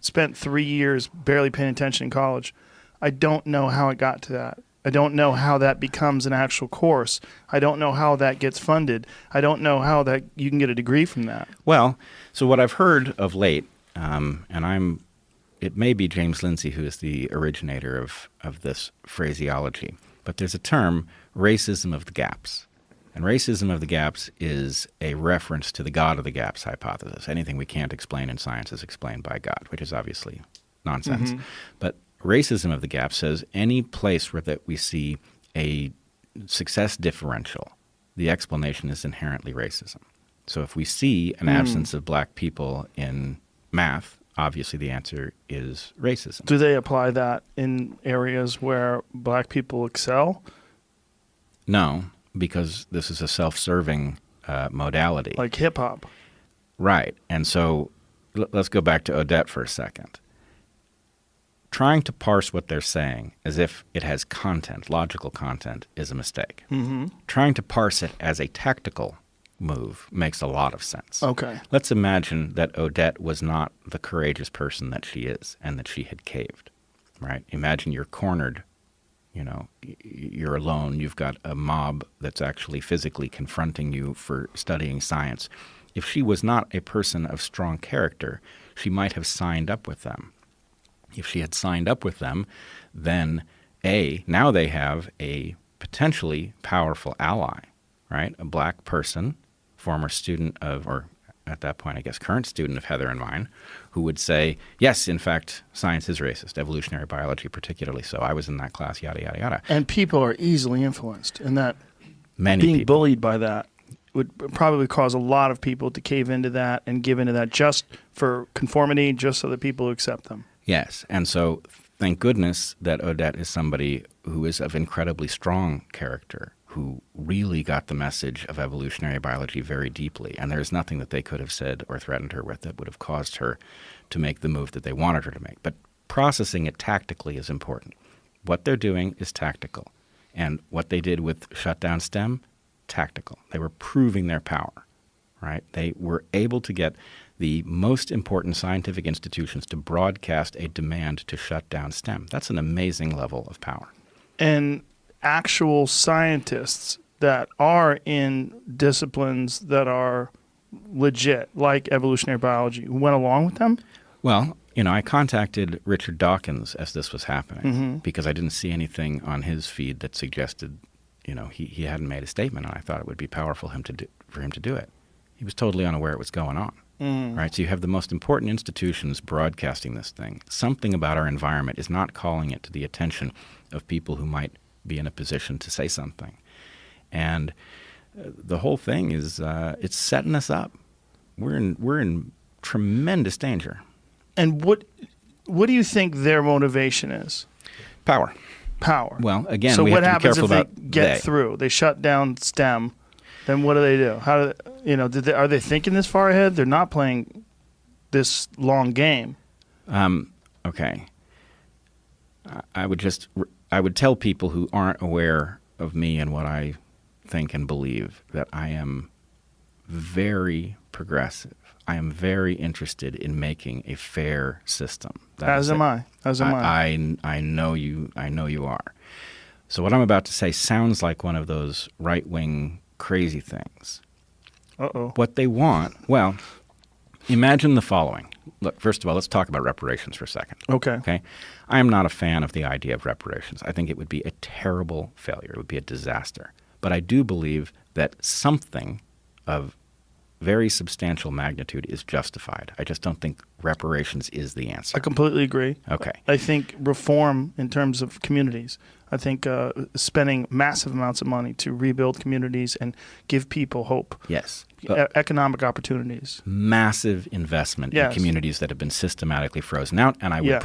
spent 3 years barely paying attention in college, I don't know how it got to that. I don't know how that becomes an actual course. I don't know how that gets funded. I don't know how that you can get a degree from that. Well, so what I've heard of late, it may be James Lindsay who is the originator of this phraseology, but there's a term, racism of the gaps. And racism of the gaps is a reference to the God of the gaps hypothesis. Anything we can't explain in science is explained by God, which is obviously nonsense. But racism of the gap says any place where that we see a success differential, the explanation is inherently racism. So if we see an absence of black people in math, obviously the answer is racism. Do they apply that in areas where black people excel? No, because this is a self-serving modality. Like hip-hop. Right. And so let's go back to Odette for a second. Trying to parse what they're saying as if it has content, logical content, is a mistake. Trying to parse it as a tactical move makes a lot of sense. Okay. Let's imagine that Odette was not the courageous person that she is and that she had caved, right? Imagine you're cornered, you're alone, you've got a mob that's actually physically confronting you for studying science. If she was not a person of strong character, she might have signed up with them. If she had signed up with them, then now they have a potentially powerful ally, right? A black person, former student of, or at that point, I guess, current student of Heather and mine, who would say, yes, in fact, science is racist, evolutionary biology particularly so. I was in that class, yada, yada, yada. And people are easily influenced in that, Many being people. bullied by that. would probably cause a lot of people to cave into that and give into that just for conformity, just so that people accept them. Yes. And so thank goodness that Odette is somebody who is of incredibly strong character, who really got the message of evolutionary biology very deeply. And there's nothing that they could have said or threatened her with that would have caused her to make the move that they wanted her to make. But processing it tactically is important. What they're doing is tactical. And what they did with shutdown STEM, tactical. They were proving their power, right? They were able to get the most important scientific institutions to broadcast a demand to shut down STEM. That's an amazing level of power. And actual scientists that are in disciplines that are legit, like evolutionary biology, who went along with them? Well, I contacted Richard Dawkins as this was happening because I didn't see anything on his feed that suggested, he hadn't made a statement, and I thought it would be powerful for him to do it. He was totally unaware it was going on. Right? So you have the most important institutions broadcasting this thing. Something about our environment is not calling it to the attention of people who might be in a position to say something. And the whole thing is it's setting us up. We're in tremendous danger. And what do you think their motivation is? Power. Well, again, so we what have to be happens careful if about they get through? They shut down STEM. Then what do? How do are they thinking this far ahead? They're not playing this long game. Okay. I would tell people who aren't aware of me and what I think and believe that I am very progressive. I am very interested in making a fair system. As am I. I know you are. So what I'm about to say sounds like one of those right-wing crazy things. Uh-oh. What they want, well, imagine the following. Look, first of all, let's talk about reparations for a second. Okay. I am not a fan of the idea of reparations. I think it would be a terrible failure. It would be a disaster. But I do believe that something of very substantial magnitude is justified. I just don't think reparations is the answer. I completely agree. Okay. I think reform in terms of communities. I think spending massive amounts of money to rebuild communities and give people hope. Yes. Economic opportunities. Massive investment in communities that have been systematically frozen out, and I would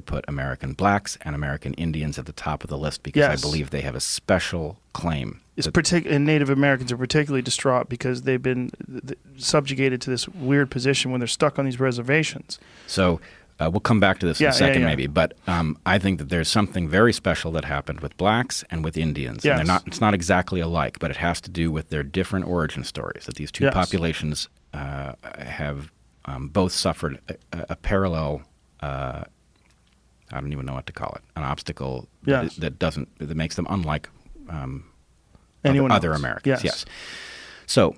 put American blacks and American Indians at the top of the list because I believe they have a special claim. And Native Americans are particularly distraught because they've been subjugated to this weird position when they're stuck on these reservations. So we'll come back to this in a second maybe, but I think that there's something very special that happened with blacks and with Indians. Yes. And it's not exactly alike, but it has to do with their different origin stories, that these two populations have both suffered a parallel, I don't even know what to call it, an obstacle that makes them unlike other Americans. Yes. So,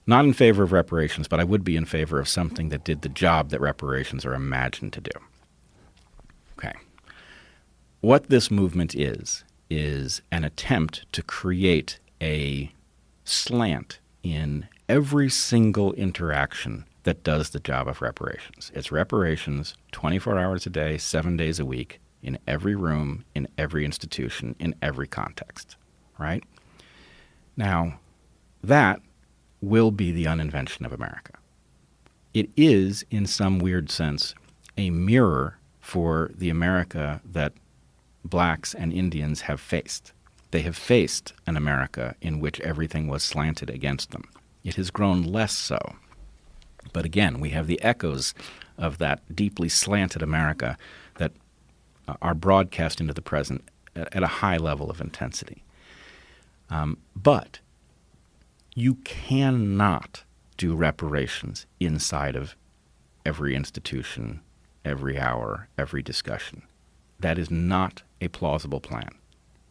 not in favor of reparations, but I would be in favor of something that did the job that reparations are imagined to do. Okay. What this movement is an attempt to create a slant in every single interaction that does the job of reparations. It's reparations 24 hours a day, 7 days a week, in every room, in every institution, in every context. Right? Now, that will be the uninvention of America. It is, in some weird sense, a mirror for the America that blacks and Indians have faced. They have faced an America in which everything was slanted against them. It has grown less so. But again, we have the echoes of that deeply slanted America that are broadcast into the present at a high level of intensity. But you cannot do reparations inside of every institution, every hour, every discussion. That is not a plausible plan.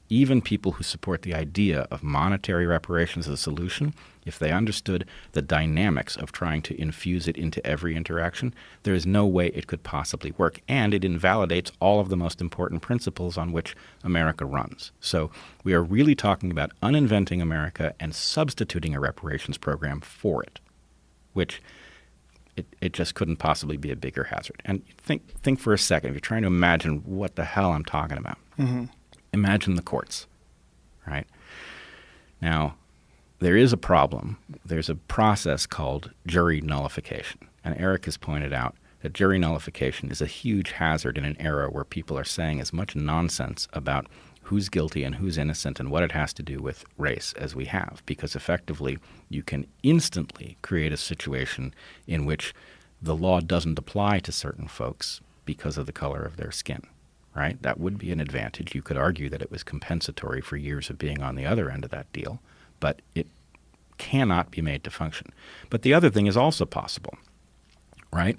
Even people who support the idea of monetary reparations as a solution, if they understood the dynamics of trying to infuse it into every interaction, there is no way it could possibly work. And it invalidates all of the most important principles on which America runs. So we are really talking about uninventing America and substituting a reparations program for it, which it just couldn't possibly be a bigger hazard. And think for a second, if you're trying to imagine what the hell I'm talking about. Mm-hmm. Imagine the courts, right? Now, there is a problem. There's a process called jury nullification. And Eric has pointed out that jury nullification is a huge hazard in an era where people are saying as much nonsense about who's guilty and who's innocent and what it has to do with race as we have, because effectively you can instantly create a situation in which the law doesn't apply to certain folks because of the color of their skin, right? That would be an advantage. You could argue that it was compensatory for years of being on the other end of that deal, but it cannot be made to function. But the other thing is also possible, right?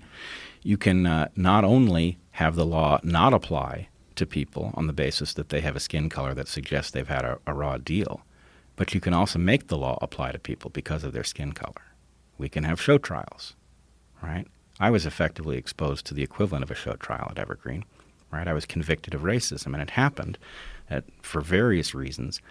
You can not only have the law not apply to people on the basis that they have a skin color that suggests they've had a raw deal, but you can also make the law apply to people because of their skin color. We can have show trials, right? I was effectively exposed to the equivalent of a show trial at Evergreen, right? I was convicted of racism, and it happened for various reasons.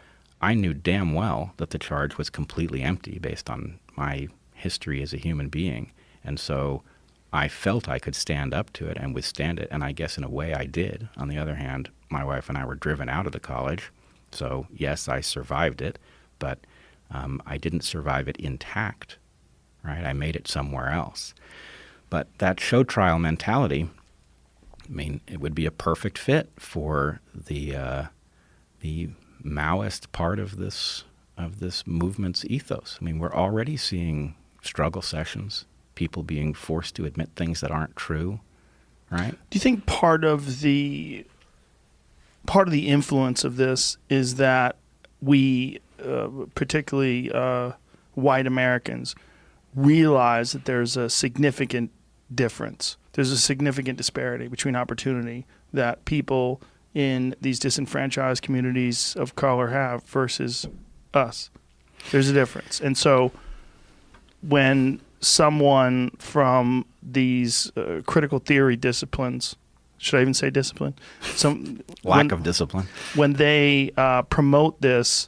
I knew damn well that the charge was completely empty based on my history as a human being, and so I felt I could stand up to it and withstand it, and I guess in a way I did. On the other hand, my wife and I were driven out of the college, so yes, I survived it, but I didn't survive it intact, right? I made it somewhere else. But that show trial mentality, I mean, it would be a perfect fit for the Maoist part of this movement's ethos. I mean, we're already seeing struggle sessions, people being forced to admit things that aren't true, right? Do you think part of the influence of this is that we, particularly white Americans, realize that there's a significant difference. There's a significant disparity between opportunity that people in these disenfranchised communities of color have versus us. There's a difference. And so when someone from these critical theory disciplines, should I even say discipline? Lack of discipline. When they promote this,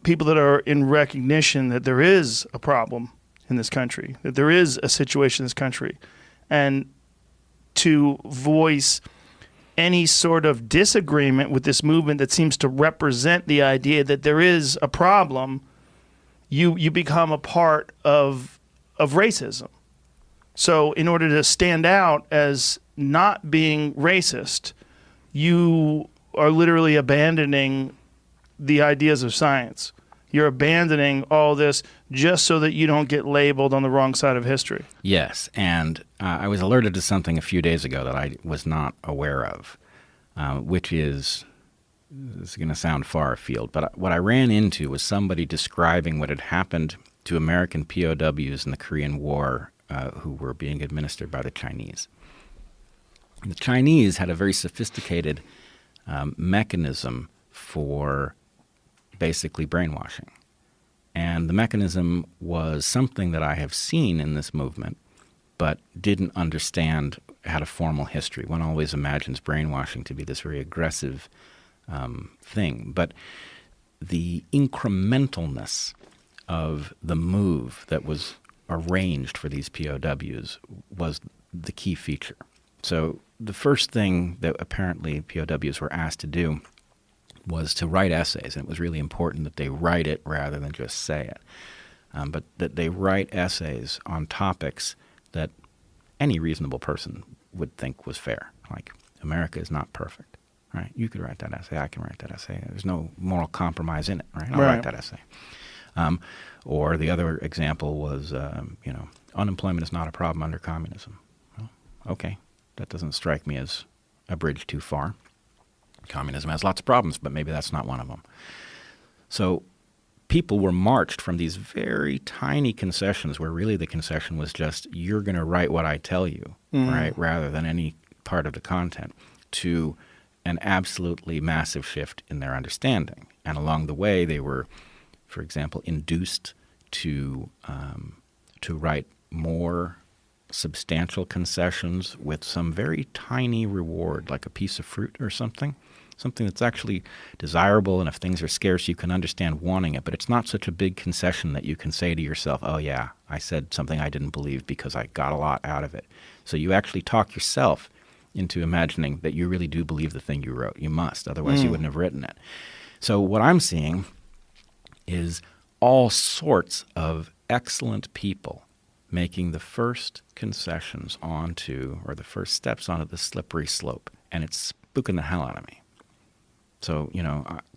people that are in recognition that there is a problem in this country, that there is a situation in this country, and to voice any sort of disagreement with this movement that seems to represent the idea that there is a problem, you become a part of racism. So in order to stand out as not being racist, you are literally abandoning the ideas of science. You're abandoning all this just so that you don't get labeled on the wrong side of history. Yes, and I was alerted to something a few days ago that I was not aware of, which is, this is going to sound far afield, but what I ran into was somebody describing what had happened to American POWs in the Korean War who were being administered by the Chinese. The Chinese had a very sophisticated mechanism for basically brainwashing. And the mechanism was something that I have seen in this movement, but didn't understand had a formal history. One always imagines brainwashing to be this very aggressive thing. But the incrementalness of the move that was arranged for these POWs was the key feature. So the first thing that apparently POWs were asked to do was to write essays, and it was really important that they write it rather than just say it, but that they write essays on topics that any reasonable person would think was fair, like America is not perfect, right? You could write that essay, I can write that essay. There's no moral compromise in it, right? I'll write that essay. Or the other example was, unemployment is not a problem under communism. Well, okay, that doesn't strike me as a bridge too far. Communism has lots of problems, but maybe that's not one of them. So people were marched from these very tiny concessions where really the concession was just, you're going to write what I tell you, right, rather than any part of the content, to an absolutely massive shift in their understanding. And along the way, they were, for example, induced to write more substantial concessions with some very tiny reward, like a piece of fruit or something that's actually desirable, and if things are scarce, you can understand wanting it, but it's not such a big concession that you can say to yourself, oh yeah, I said something I didn't believe because I got a lot out of it. So you actually talk yourself into imagining that you really do believe the thing you wrote. You must, otherwise you wouldn't have written it. So what I'm seeing is all sorts of excellent people making the first concessions onto, or the first steps onto the slippery slope, and it's spooking the hell out of me. So,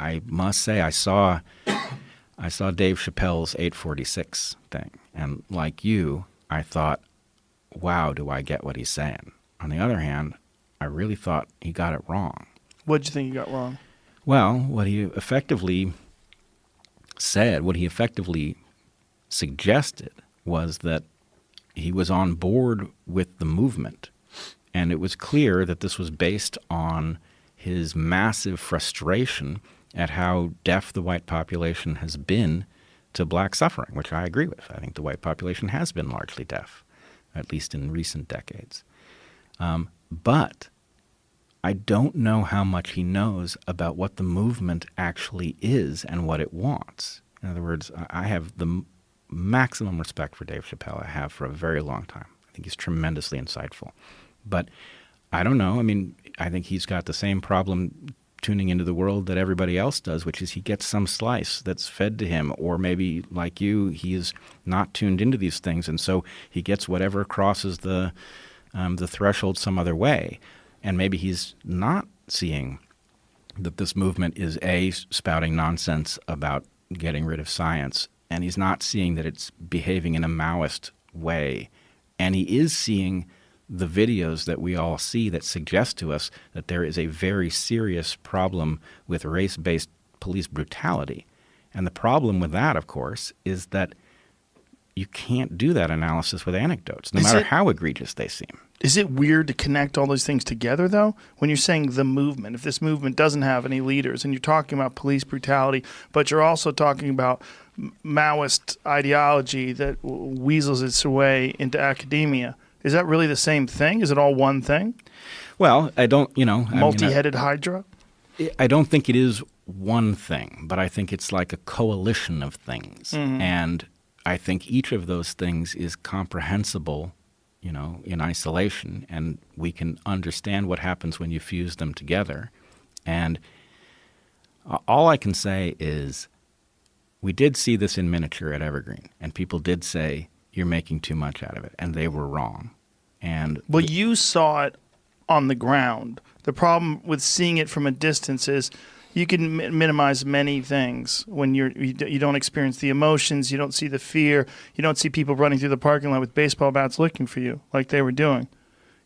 I must say I saw Dave Chappelle's 846 thing, and like you, I thought, wow, do I get what he's saying? On the other hand, I really thought he got it wrong. What did you think he got wrong? Well, what he effectively said, what he effectively suggested was that he was on board with the movement, and it was clear that this was based on his massive frustration at how deaf the white population has been to black suffering, which I agree with. I think the white population has been largely deaf, at least in recent decades. But I don't know how much he knows about what the movement actually is and what it wants. In other words, I have the maximum respect for Dave Chappelle. I have for a very long time. I think he's tremendously insightful. But I don't know. I mean, I think he's got the same problem tuning into the world that everybody else does, which is he gets some slice that's fed to him, or maybe like you, he is not tuned into these things, and so he gets whatever crosses the threshold some other way. And maybe he's not seeing that this movement is spouting nonsense about getting rid of science, and he's not seeing that it's behaving in a Maoist way, and he is seeing the videos that we all see that suggest to us that there is a very serious problem with race-based police brutality. And the problem with that, of course, is that you can't do that analysis with anecdotes, no matter how egregious they seem. Is it weird to connect all those things together, though? When you're saying the movement, if this movement doesn't have any leaders, and you're talking about police brutality, but you're also talking about Maoist ideology that weasels its way into academia, is that really the same thing? Is it all one thing? Well, I don't, Multi-headed hydra? I don't think it is one thing, but I think it's like a coalition of things. Mm-hmm. And I think each of those things is comprehensible, in isolation, and we can understand what happens when you fuse them together. And all I can say is we did see this in miniature at Evergreen, and people did say, you're making too much out of it, and they were wrong. And well, you saw it on the ground. The problem with seeing it from a distance is you can minimize many things when you don't experience the emotions, you don't see the fear, you don't see people running through the parking lot with baseball bats looking for you like they were doing.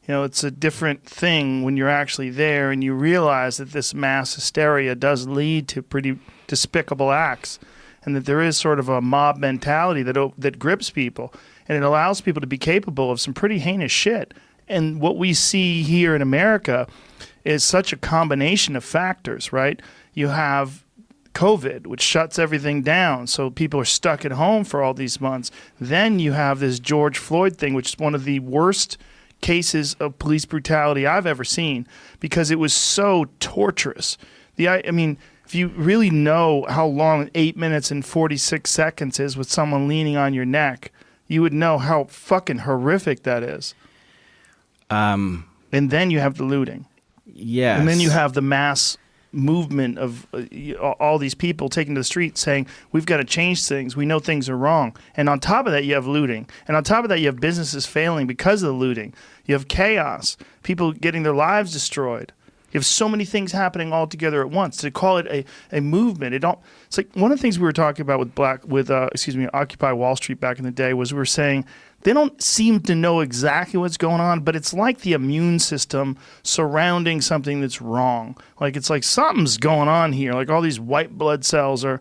It's a different thing when you're actually there and you realize that this mass hysteria does lead to pretty despicable acts, and that there is sort of a mob mentality that grips people, and it allows people to be capable of some pretty heinous shit. And what we see here in America is such a combination of factors, right? You have COVID, which shuts everything down, so people are stuck at home for all these months. Then you have this George Floyd thing, which is one of the worst cases of police brutality I've ever seen, because it was so torturous. If you really know how long 8 minutes and 46 seconds is with someone leaning on your neck, you would know how fucking horrific that is. And then you have the looting. Yes. And then you have the mass movement of all these people taking to the street saying, we've got to change things. We know things are wrong. And on top of that, you have looting. And on top of that, you have businesses failing because of the looting. You have chaos, people getting their lives destroyed. You have so many things happening all together at once. To call it a movement, it's like one of the things we were talking about with Occupy Wall Street back in the day was we were saying they don't seem to know exactly what's going on, but it's like the immune system surrounding something that's wrong. Like it's like something's going on here. Like all these white blood cells are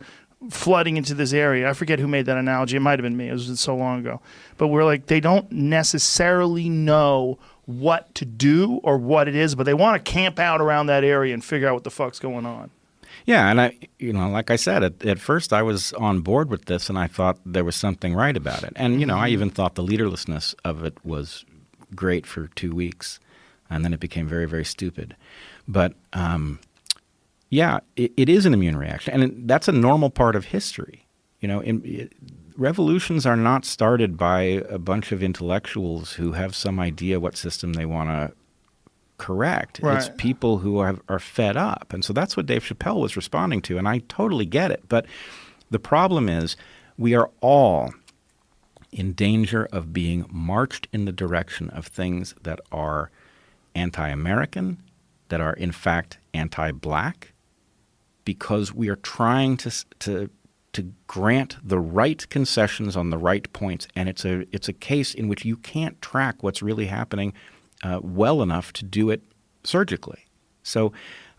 flooding into this area. I forget who made that analogy. It might have been me. It was so long ago. But we're like, they don't necessarily know what to do or what it is, but they want to camp out around that area and figure out what the fuck's going on. Yeah, and I, like I said, at first I was on board with this, and I thought there was something right about it. And, I even thought the leaderlessness of it was great for 2 weeks, and then it became very, very stupid. But, it is an immune reaction, and that's a normal part of history. Revolutions are not started by a bunch of intellectuals who have some idea what system they want to correct. Right. It's people who are fed up. And so that's what Dave Chappelle was responding to, and I totally get it. But the problem is we are all in danger of being marched in the direction of things that are anti-American, that are in fact anti-black, because we are trying to grant the right concessions on the right points, and it's a case in which you can't track what's really happening well enough to do it surgically. So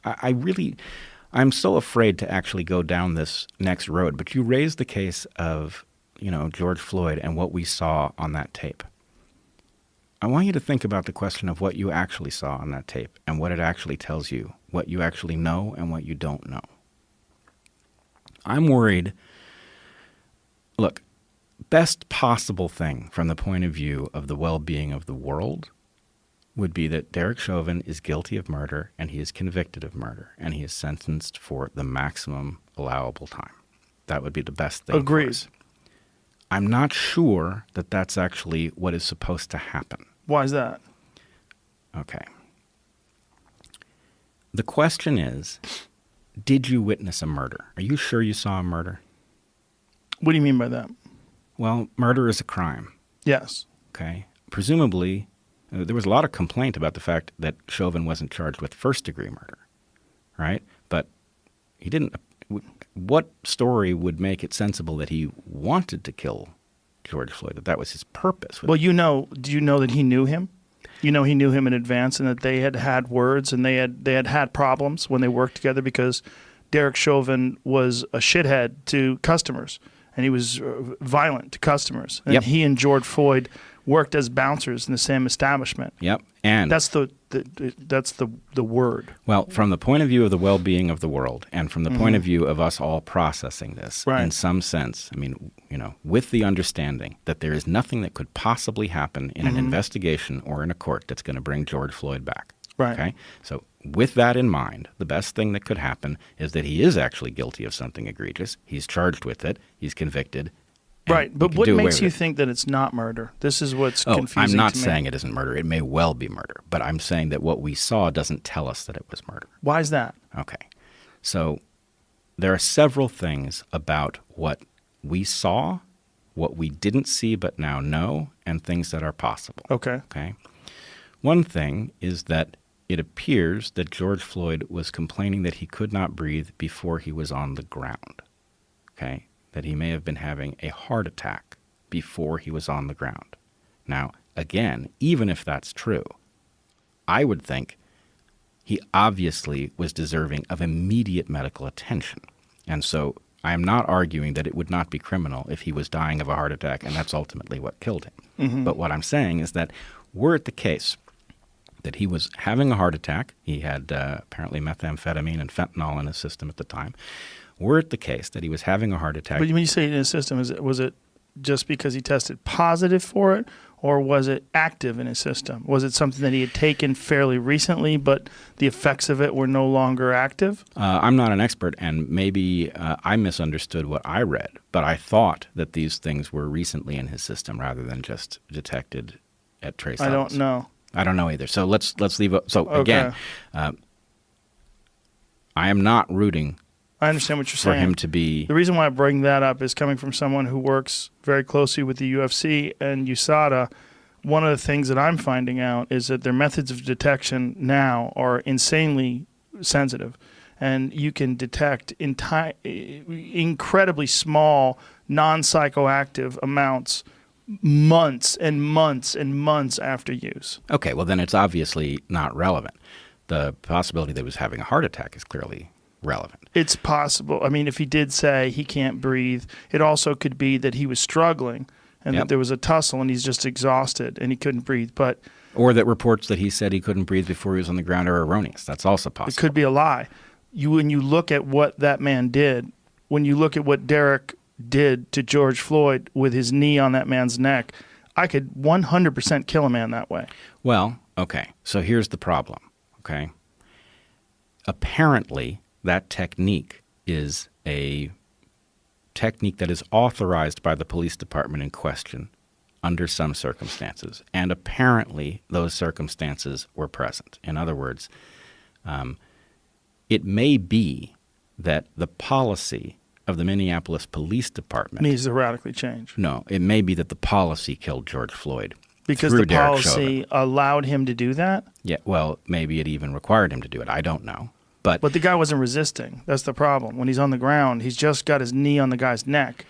I'm so afraid to actually go down this next road. But you raised the case of, George Floyd and what we saw on that tape. I want you to think about the question of what you actually saw on that tape and what it actually tells you, what you actually know and what you don't know. I'm worried. Look, best possible thing from the point of view of the well-being of the world would be that Derek Chauvin is guilty of murder and he is convicted of murder and he is sentenced for the maximum allowable time. That would be the best thing. Agreed. For us. I'm not sure that that's actually what is supposed to happen. Why is that? Okay. The question is, did you witness a murder? Are you sure you saw a murder? What do you mean by that? Well, murder is a crime. Yes. Okay. Presumably, there was a lot of complaint about the fact that Chauvin wasn't charged with first-degree murder, right? But he didn't. What story would make it sensible that he wanted to kill George Floyd, that was his purpose? Well, do you know that he knew him? He knew him in advance and that they had words and they had problems when they worked together because Derek Chauvin was a shithead to customers and he was violent to customers. And Yep. he and George Floyd worked as bouncers in the same establishment. Yep. And that's the word. Well, from the point of view of the well-being of the world and from the point of view of us all processing this, Right. in some sense, I mean, with the understanding that there is nothing that could possibly happen in an investigation or in a court that's going to bring George Floyd back. Right. Okay? So with that in mind, the best thing that could happen is that he is actually guilty of something egregious. He's charged with it. He's convicted. and Right. we But can what do away makes with you it. think that it's not murder? This is what's confusing I'm not to me. saying it isn't murder. It may well be murder. But I'm saying that what we saw doesn't tell us that it was murder. Why is that? Okay. So there are several things about what we saw, what we didn't see but now know, and things that are possible. Okay. Okay. One thing is that it appears that George Floyd was complaining that he could not breathe before he was on the ground. Okay. That he may have been having a heart attack before he was on the ground. Now, again, even if that's true, I would think he obviously was deserving of immediate medical attention. And so I am not arguing that it would not be criminal if he was dying of a heart attack, and that's ultimately what killed him. But what I'm saying is that were it the case that he was having a heart attack, he had apparently methamphetamine and fentanyl in his system at the time, were it the case that he was having a heart attack. But when you say in his system, was it just because he tested positive for it, or was it active in his system? Was it something that he had taken fairly recently, but the effects of it were no longer active? I'm not an expert, and maybe I misunderstood what I read, but I thought that these things were recently in his system rather than just detected at trace I levels. don't know. I don't know either. So let's leave it. So Okay. again, I am not rooting I understand what you're for saying. him to be. The reason why I bring that up is coming from someone who works very closely with the UFC and USADA. One of the things that I'm finding out is that their methods of detection now are insanely sensitive, and you can detect incredibly small, non-psychoactive amounts months and months and months after use. Okay, well then it's obviously not relevant. The possibility that he was having a heart attack is clearly relevant. It's possible. I mean, if he did say he can't breathe, it also could be that he was struggling and Yep. that there was a tussle and he's just exhausted and he couldn't breathe. But Or that reports that he said he couldn't breathe before he was on the ground are erroneous. That's also it possible. could be a lie. When you look at what that man did, when you look at what Derek did to George Floyd with his knee on that man's neck, I could 100% kill a man that way. Well, okay. So here's the problem, okay? Apparently, that technique is a technique that is authorized by the police department in question under some circumstances. And apparently, those circumstances were present. In other words, it may be that the policy of the Minneapolis Police Department Needs to radically change. No, it may be that the policy killed George Floyd. Because through the Derek policy Chauvin. allowed him to do that? Yeah, well, maybe it even required him to do it. I don't know. But the guy wasn't resisting. That's the problem. When he's on the ground, he's just got his knee on the guy's neck.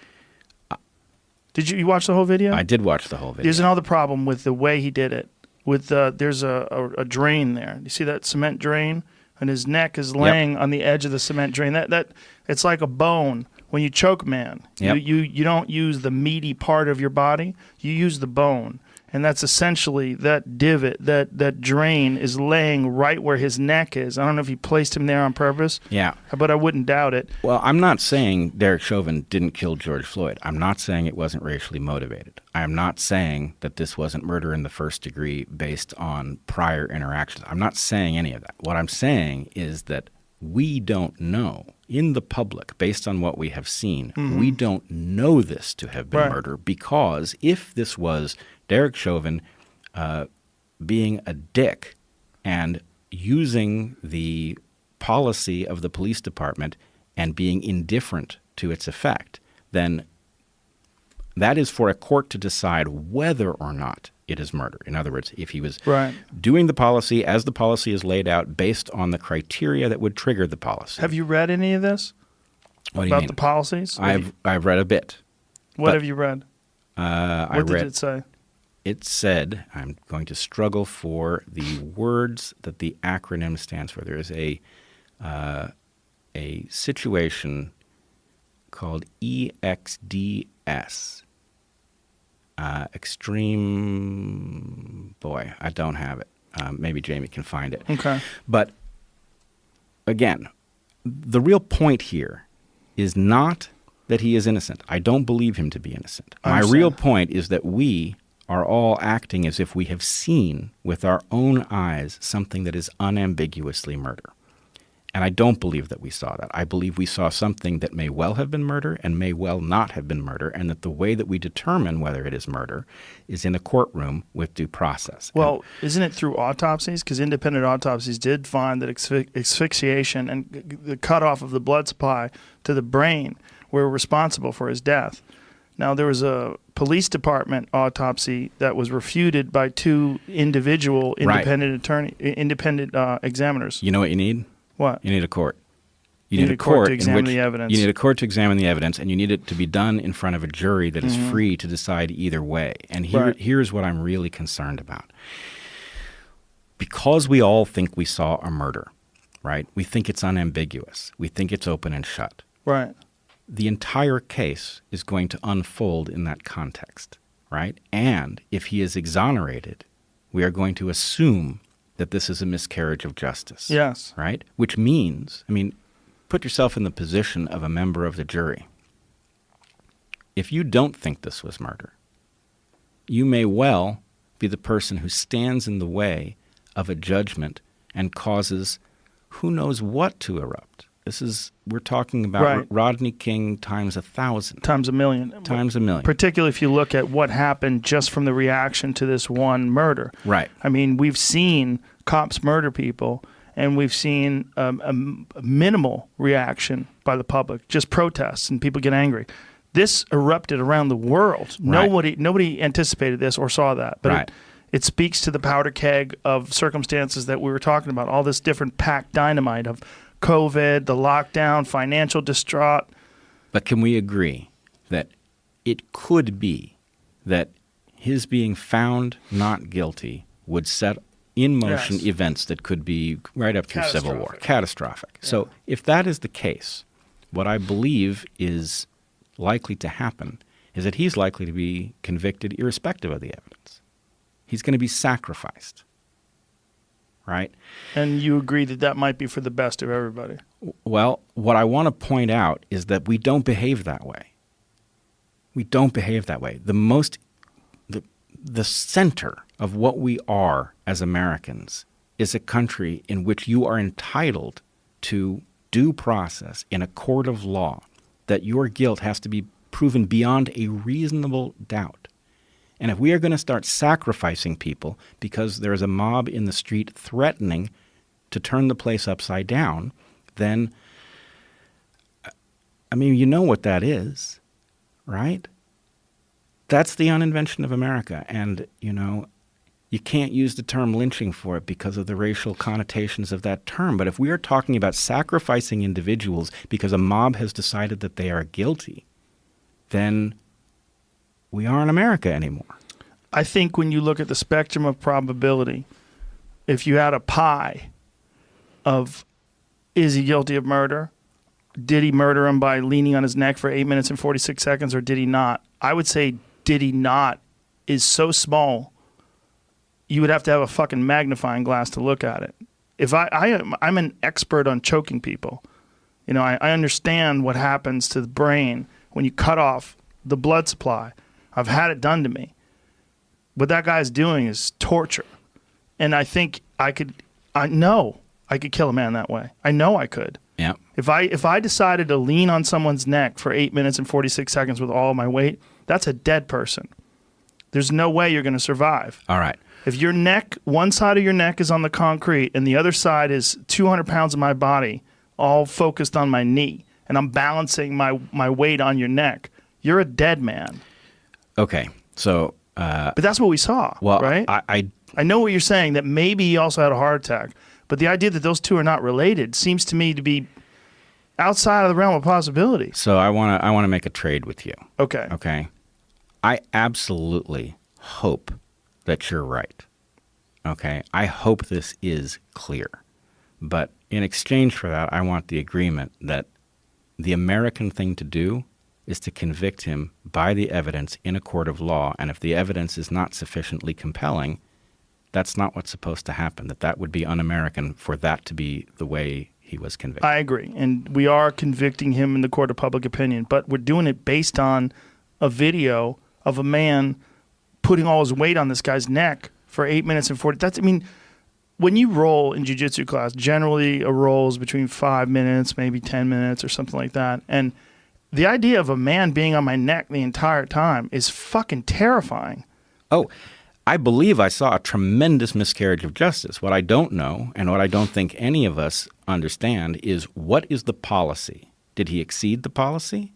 Did you watch the whole video? I did watch the whole video. There's another problem with the way he did it. There's a drain there. You see that cement drain? And his neck is laying on the edge of the cement drain. That it's like a bone. When you choke man, you don't use the meaty part of your body. You use the bone. And that's essentially that divot, that drain is laying right where his neck is. I don't know if he placed him there on purpose. Yeah. But I wouldn't doubt it. Well, I'm not saying Derek Chauvin didn't kill George Floyd. I'm not saying it wasn't racially motivated. I am not saying that this wasn't murder in the first degree based on prior interactions. I'm not saying any of that. What I'm saying is that we don't know in the public, based on what we have seen, we don't know this to have been murder, because if this was Derek Chauvin being a dick and using the policy of the police department and being indifferent to its effect, then that is for a court to decide whether or not it is murder. In other words, if he was doing the policy as the policy is laid out based on the criteria that would trigger the policy. Have you read any of this? What do you about mean? The policies? I've read a bit. What have you read? What did it say? It said, I'm going to struggle for the words that the acronym stands for. There is a situation called EXDS. Extreme, boy, I don't have it. Maybe Jamie can find it. Okay. But again, the real point here is not that he is innocent. I don't believe him to be innocent. My real point is that we are all acting as if we have seen with our own eyes something that is unambiguously murder. And I don't believe that we saw that. I believe we saw something that may well have been murder and may well not have been murder, and that the way that we determine whether it is murder is in a courtroom with due process. Well, isn't it through autopsies? Because independent autopsies did find that asphyxiation and the cutoff of the blood supply to the brain were responsible for his death. Now, there was a police department autopsy that was refuted by two individual independent examiners. You know what you need? What? You need a court. You need a court to examine the evidence. You need a court to examine the evidence, and you need it to be done in front of a jury that is free to decide either way. And here's what I'm really concerned about. Because we all think we saw a murder, right? We think it's unambiguous. We think it's open and shut. Right. The entire case is going to unfold in that context, right? And if he is exonerated, we are going to assume that this is a miscarriage of justice. Yes. Right? Which means, put yourself in the position of a member of the jury. If you don't think this was murder, you may well be the person who stands in the way of a judgment and causes who knows what to erupt. We're talking about Rodney King times 1,000. Times a million. Times a million. Particularly if you look at what happened just from the reaction to this one murder. Right. We've seen cops murder people, and we've seen a minimal reaction by the public, just protests, and people get angry. This erupted around the world. Right. Nobody anticipated this or saw that. But it speaks to the powder keg of circumstances that we were talking about, all this different packed dynamite of COVID, the lockdown, financial distraught. But can we agree that it could be that his being found not guilty would set in motion events that could be right up through civil war? Catastrophic. Yeah. So if that is the case, what I believe is likely to happen is that he's likely to be convicted irrespective of the evidence. He's going to be sacrificed. Right? And you agree that that might be for the best of everybody? Well, what I want to point out is that we don't behave that way. We don't behave that way. The center of what we are as Americans is a country in which you are entitled to due process in a court of law, that your guilt has to be proven beyond a reasonable doubt. And if we are going to start sacrificing people because there is a mob in the street threatening to turn the place upside down, then I mean, you know what that is, right? That's the uninvention of America. And, you know, you can't use the term lynching for it because of the racial connotations of that term. But if we are talking about sacrificing individuals because a mob has decided that they are guilty, then we aren't America anymore. I think when you look at the spectrum of probability, if you had a pie of is he guilty of murder? Did he murder him by leaning on his neck for 8 minutes and 46 seconds, or did he not? I would say did he not is so small, you would have to have a fucking magnifying glass to look at it. If I'm an expert on choking people. You know, I understand what happens to the brain when you cut off the blood supply. I've had it done to me. What that guy's doing is torture. And I think I know I could kill a man that way. I know I could. Yeah. If I decided to lean on someone's neck for 8 minutes and 46 seconds with all my weight, that's a dead person. There's no way you're going to survive. All right. If your neck, one side of your neck is on the concrete and the other side is 200 pounds of my body all focused on my knee, and I'm balancing my weight on your neck, you're a dead man. Okay. So... but that's what we saw, well, right? I know what you're saying, that maybe he also had a heart attack. But the idea that those two are not related seems to me to be outside of the realm of possibility. So I want to make a trade with you. Okay. Okay. I absolutely hope that you're right. Okay. I hope this is clear. But in exchange for that, I want the agreement that the American thing to do is to convict him by the evidence in a court of law. And if the evidence is not sufficiently compelling, that's not what's supposed to happen. That would be un-American for that to be the way he was convicted. I agree. And we are convicting him in the court of public opinion, but we're doing it based on a video of a man putting all his weight on this guy's neck for 8 minutes and 40. I mean, when you roll in jiu-jitsu class, generally a roll is between 5 minutes, maybe 10 minutes or something like that. And the idea of a man being on my neck the entire time is fucking terrifying. Oh, I believe I saw a tremendous miscarriage of justice. What I don't know, and what I don't think any of us understand, is what is the policy? Did he exceed the policy?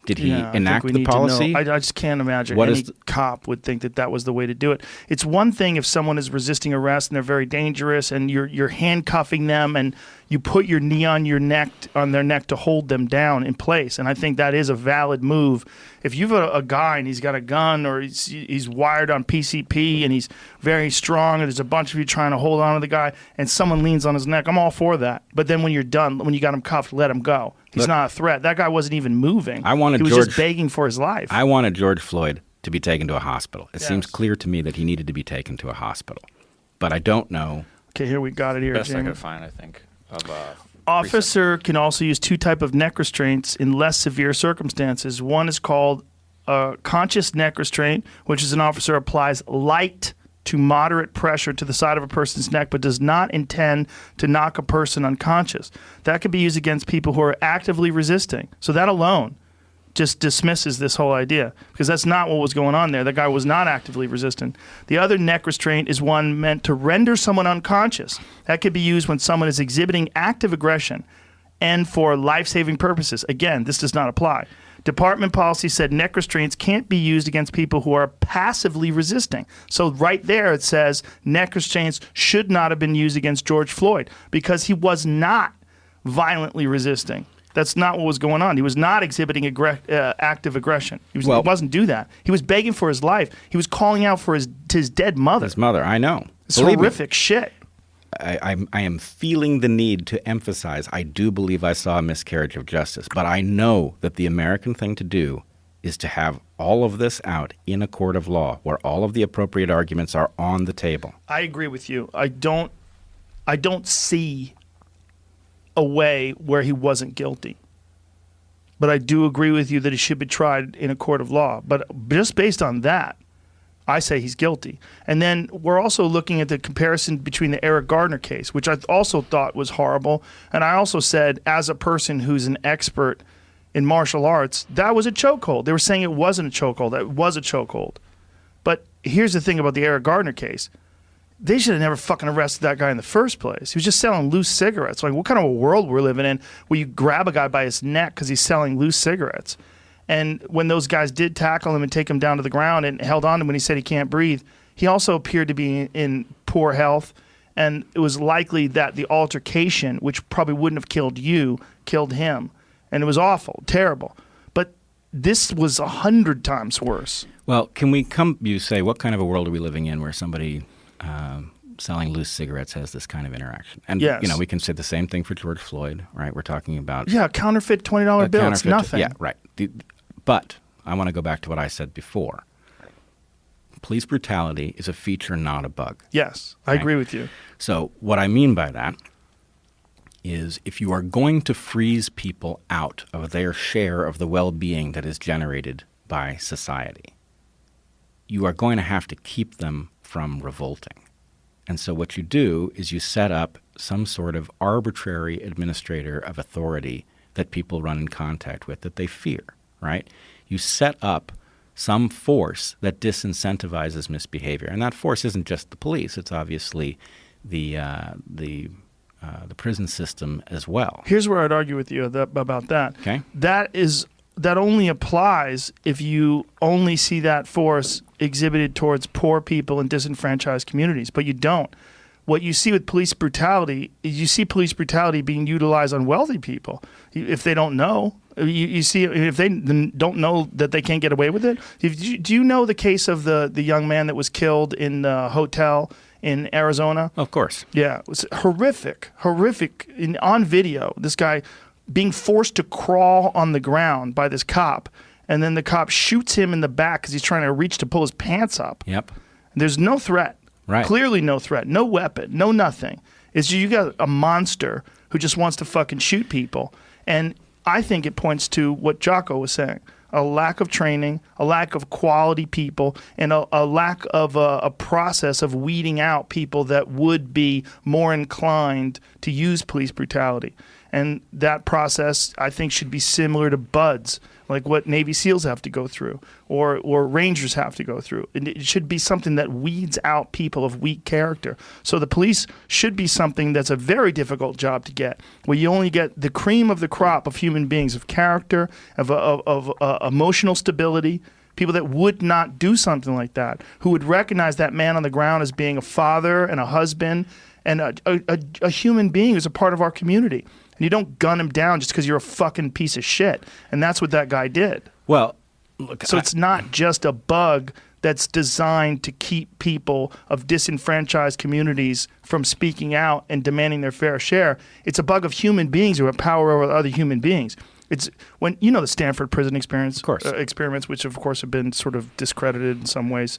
Did he enact the policy? I just can't imagine any cop would think that was the way to do it. It's one thing if someone is resisting arrest and they're very dangerous and you're handcuffing them and you put your knee on their neck to hold them down in place. And I think that is a valid move. If you've a guy and he's got a gun or he's wired on PCP and he's very strong and there's a bunch of you trying to hold on to the guy and someone leans on his neck, I'm all for that. But then when you're done, when you got him cuffed, let him go. He's not a threat. That guy wasn't even moving. He was just begging for his life. I wanted George Floyd to be taken to a hospital. It seems clear to me that he needed to be taken to a hospital. But I don't know. Okay, here we got it here. Best Jamie. I could find, I think. Officer can also use two types of neck restraints in less severe circumstances. One is called conscious neck restraint, which is an officer applies light to moderate pressure to the side of a person's neck but does not intend to knock a person unconscious. That could be used against people who are actively resisting. So that alone just dismisses this whole idea because that's not what was going on there. That guy was not actively resisting. The other neck restraint is one meant to render someone unconscious. That could be used when someone is exhibiting active aggression and for life-saving purposes. Again, this does not apply. Department policy said neck restraints can't be used against people who are passively resisting. So right there it says neck restraints should not have been used against George Floyd because he was not violently resisting. That's not what was going on. He was not exhibiting active aggression. He wasn't do that. He was begging for his life. He was calling out for his dead mother. His mother, I know. It's horrific shit. I am feeling the need to emphasize I do believe I saw a miscarriage of justice, but I know that the American thing to do is to have all of this out in a court of law where all of the appropriate arguments are on the table. I agree with you. I don't see a way where he wasn't guilty. But I do agree with you that he should be tried in a court of law. But just based on that, I say he's guilty. And then we're also looking at the comparison between the Eric Gardner case, which I also thought was horrible. And I also said, as a person who's an expert in martial arts, that was a chokehold. They were saying it wasn't a chokehold. It was a chokehold. But here's the thing about the Eric Gardner case. they should have never fucking arrested that guy in the first place. He was just selling loose cigarettes. Like, what kind of a world we're living in where you grab a guy by his neck because he's selling loose cigarettes? And when those guys did tackle him and take him down to the ground and held on to him when he said he can't breathe, he also appeared to be in poor health. And it was likely that the altercation, which probably wouldn't have killed you, killed him. And it was awful, terrible. But this was 100 times worse. Well, you say, what kind of a world are we living in where somebody selling loose cigarettes has this kind of interaction? And, Yes. we can say the same thing for George Floyd, right? We're talking about... Yeah, counterfeit $20 bill. It's nothing. Yeah, right. But I want to go back to what I said before. Police brutality is a feature, not a bug. Yes, I agree with you. So what I mean by that is if you are going to freeze people out of their share of the well-being that is generated by society, you are going to have to keep them from revolting. And so what you do is you set up some sort of arbitrary administrator of authority that people run in contact with that they fear, right? You set up some force that disincentivizes misbehavior. And that force isn't just the police. It's obviously the prison system as well. Here's where I'd argue with you about that. Okay. That only applies if you only see that force exhibited towards poor people in disenfranchised communities, but you don't. What you see with police brutality is you see police brutality being utilized on wealthy people. If they don't know, you see if they don't know that they can't get away with it. Do you know the case of the young man that was killed in the hotel in Arizona? Of course. Yeah, it was horrific. On video, this guy being forced to crawl on the ground by this cop, and then the cop shoots him in the back because he's trying to reach to pull his pants up. Yep. There's no threat. Right. Clearly no threat. No weapon. No nothing. It's you got a monster who just wants to fucking shoot people. And I think it points to what Jocko was saying. A lack of training, a lack of quality people, and a lack of a process of weeding out people that would be more inclined to use police brutality. And that process, I think, should be similar to BUDS, like what Navy SEALs have to go through or Rangers have to go through. And it should be something that weeds out people of weak character. So the police should be something that's a very difficult job to get, where you only get the cream of the crop of human beings, of character, of emotional stability, people that would not do something like that, who would recognize that man on the ground as being a father and a husband and a human being who's a part of our community. And you don't gun him down just because you're a fucking piece of shit. And that's what that guy did. Well, look, so it's not just a bug that's designed to keep people of disenfranchised communities from speaking out and demanding their fair share. It's a bug of human beings who have power over other human beings. It's when the Stanford prison experience, of course. Experiments, which of course have been sort of discredited in some ways,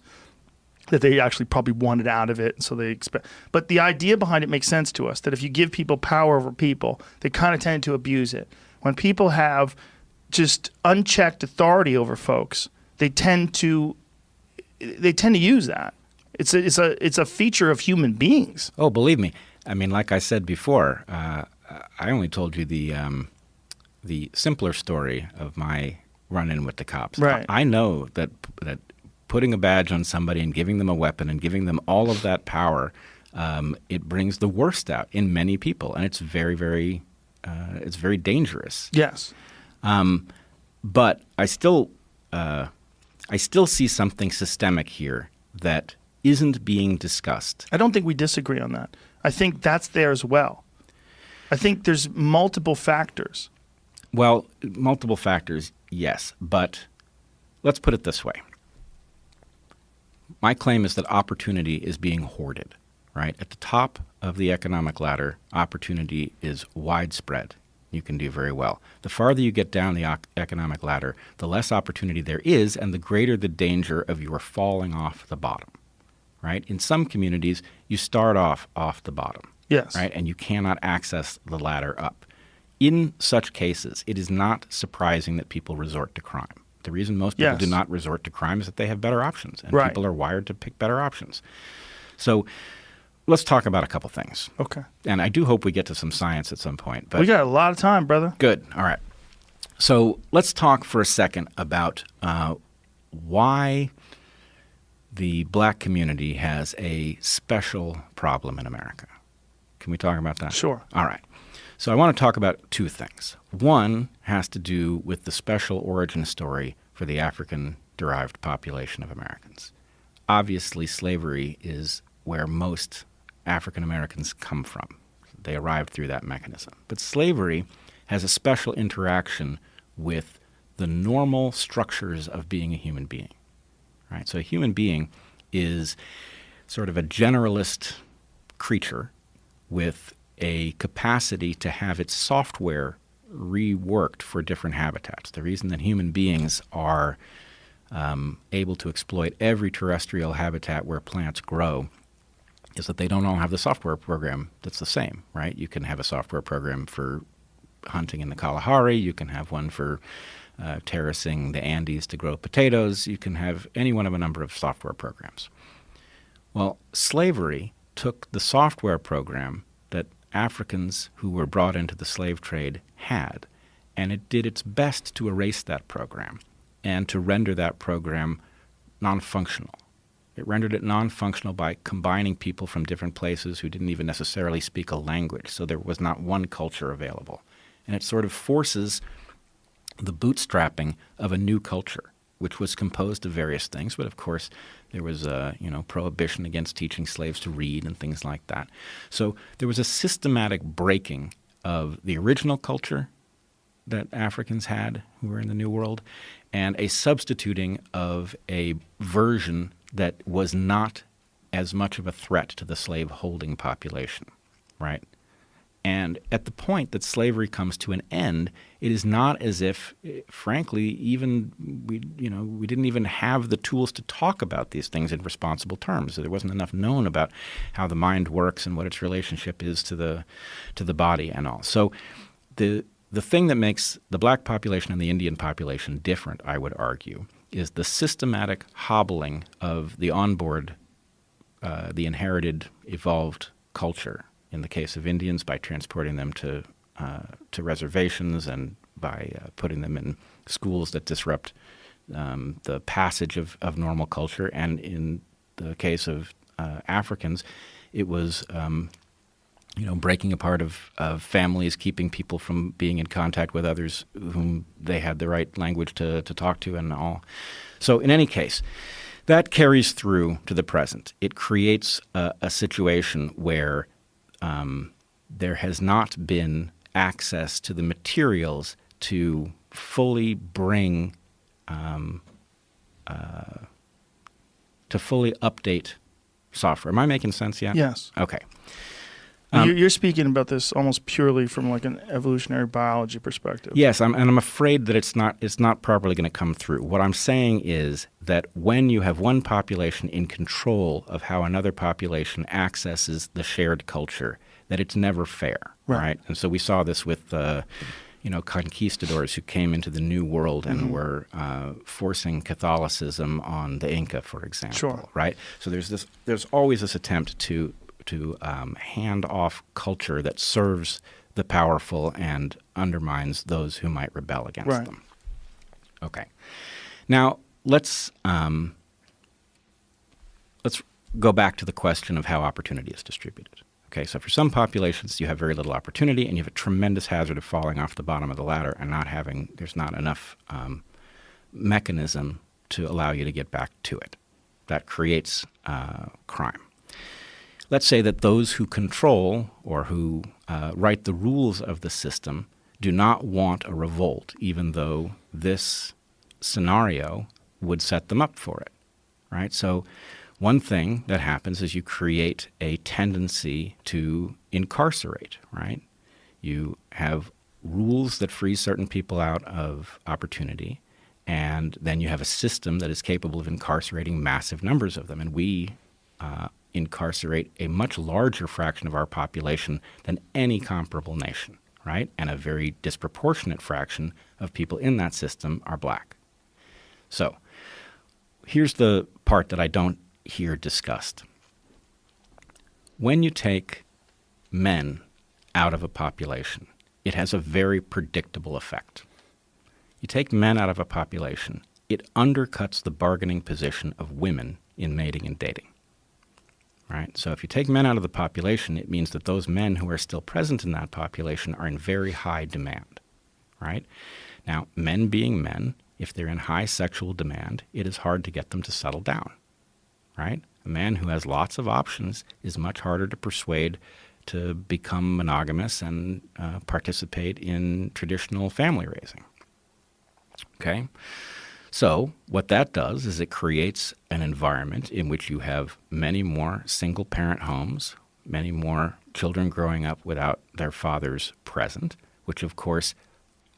that they actually probably wanted out of it, so they expect. But the idea behind it makes sense to us, that if you give people power over people, they kind of tend to abuse it. When people have just unchecked authority over folks, they tend to use that. It's a feature of human beings. Oh, believe me. I mean, like I said before, I only told you the simpler story of my run-in with the cops. Right. I know that putting a badge on somebody and giving them a weapon and giving them all of that power, it brings the worst out in many people, and it's very, very, it's very dangerous. Yes. But I still see something systemic here that isn't being discussed. I don't think we disagree on that. I think that's there as well. I think there's multiple factors. Well, multiple factors, yes, but let's put it this way. My claim is that opportunity is being hoarded, right? At the top of the economic ladder, opportunity is widespread. You can do very well. The farther you get down the economic ladder, the less opportunity there is and the greater the danger of your falling off the bottom, right? In some communities, you start off the bottom, Yes. right? And you cannot access the ladder up. In such cases, it is not surprising that people resort to crime. The reason most people do not resort to crime is that they have better options, and people are wired to pick better options. So let's talk about a couple things. Okay. And I do hope we get to some science at some point. But we got a lot of time, brother. Good. All right. So let's talk for a second about why the black community has a special problem in America. Can we talk about that? Sure. All right. So I want to talk about two things. One has to do with the special origin story for the African-derived population of Americans. Obviously, slavery is where most African Americans come from. They arrived through that mechanism. But slavery has a special interaction with the normal structures of being a human being. Right? So a human being is sort of a generalist creature with a capacity to have its software reworked for different habitats. The reason that human beings are able to exploit every terrestrial habitat where plants grow is that they don't all have the software program that's the same, right? You can have a software program for hunting in the Kalahari. You can have one for terracing the Andes to grow potatoes. You can have any one of a number of software programs. Well, slavery took the software program that Africans who were brought into the slave trade had, and it did its best to erase that program and to render that program non-functional. It rendered it non-functional by combining people from different places who didn't even necessarily speak a language, so there was not one culture available. And it sort of forces the bootstrapping of a new culture, which was composed of various things, but of course there was prohibition against teaching slaves to read and things like that. So there was a systematic breaking of the original culture that Africans had who were in the New World and a substituting of a version that was not as much of a threat to the slave-holding population, right? And at the point that slavery comes to an end, it is not as if, frankly, even we didn't even have the tools to talk about these things in responsible terms. There wasn't enough known about how the mind works and what its relationship is to the body and all. So the thing that makes the black population and the Indian population different, I would argue, is the systematic hobbling of the onboard, the inherited, evolved culture. In the case of Indians, by transporting them to reservations and by putting them in schools that disrupt the passage of normal culture. And in the case of Africans, it was breaking apart of families, keeping people from being in contact with others whom they had the right language to talk to and all. So in any case, that carries through to the present. It creates a situation where there has not been access to the materials to fully bring, to fully update software. Am I making sense yet? Yes. Okay. You're speaking about this almost purely from like an evolutionary biology perspective. Yes, I'm afraid that it's not properly going to come through. What I'm saying is that when you have one population in control of how another population accesses the shared culture, that it's never fair, right? And so we saw this with conquistadors who came into the New World and were forcing Catholicism on the Inca, for example, right? So there's always this attempt to hand off culture that serves the powerful and undermines those who might rebel against them. Okay. Now, let's go back to the question of how opportunity is distributed. Okay, so for some populations, you have very little opportunity and you have a tremendous hazard of falling off the bottom of the ladder and there's not enough mechanism to allow you to get back to it. That creates crime. Let's say that those who control or who write the rules of the system do not want a revolt, even though this scenario would set them up for it, right? So one thing that happens is you create a tendency to incarcerate, right? You have rules that free certain people out of opportunity, and then you have a system that is capable of incarcerating massive numbers of them. And we incarcerate a much larger fraction of our population than any comparable nation, right? And a very disproportionate fraction of people in that system are black. So here's the part that I don't hear discussed. When you take men out of a population, it has a very predictable effect. You take men out of a population, it undercuts the bargaining position of women in mating and dating. Right? So if you take men out of the population, it means that those men who are still present in that population are in very high demand. Right? Now, men being men, if they're in high sexual demand, it is hard to get them to settle down. Right? A man who has lots of options is much harder to persuade to become monogamous and participate in traditional family raising. Okay? So what that does is it creates an environment in which you have many more single-parent homes, many more children growing up without their fathers present, which of course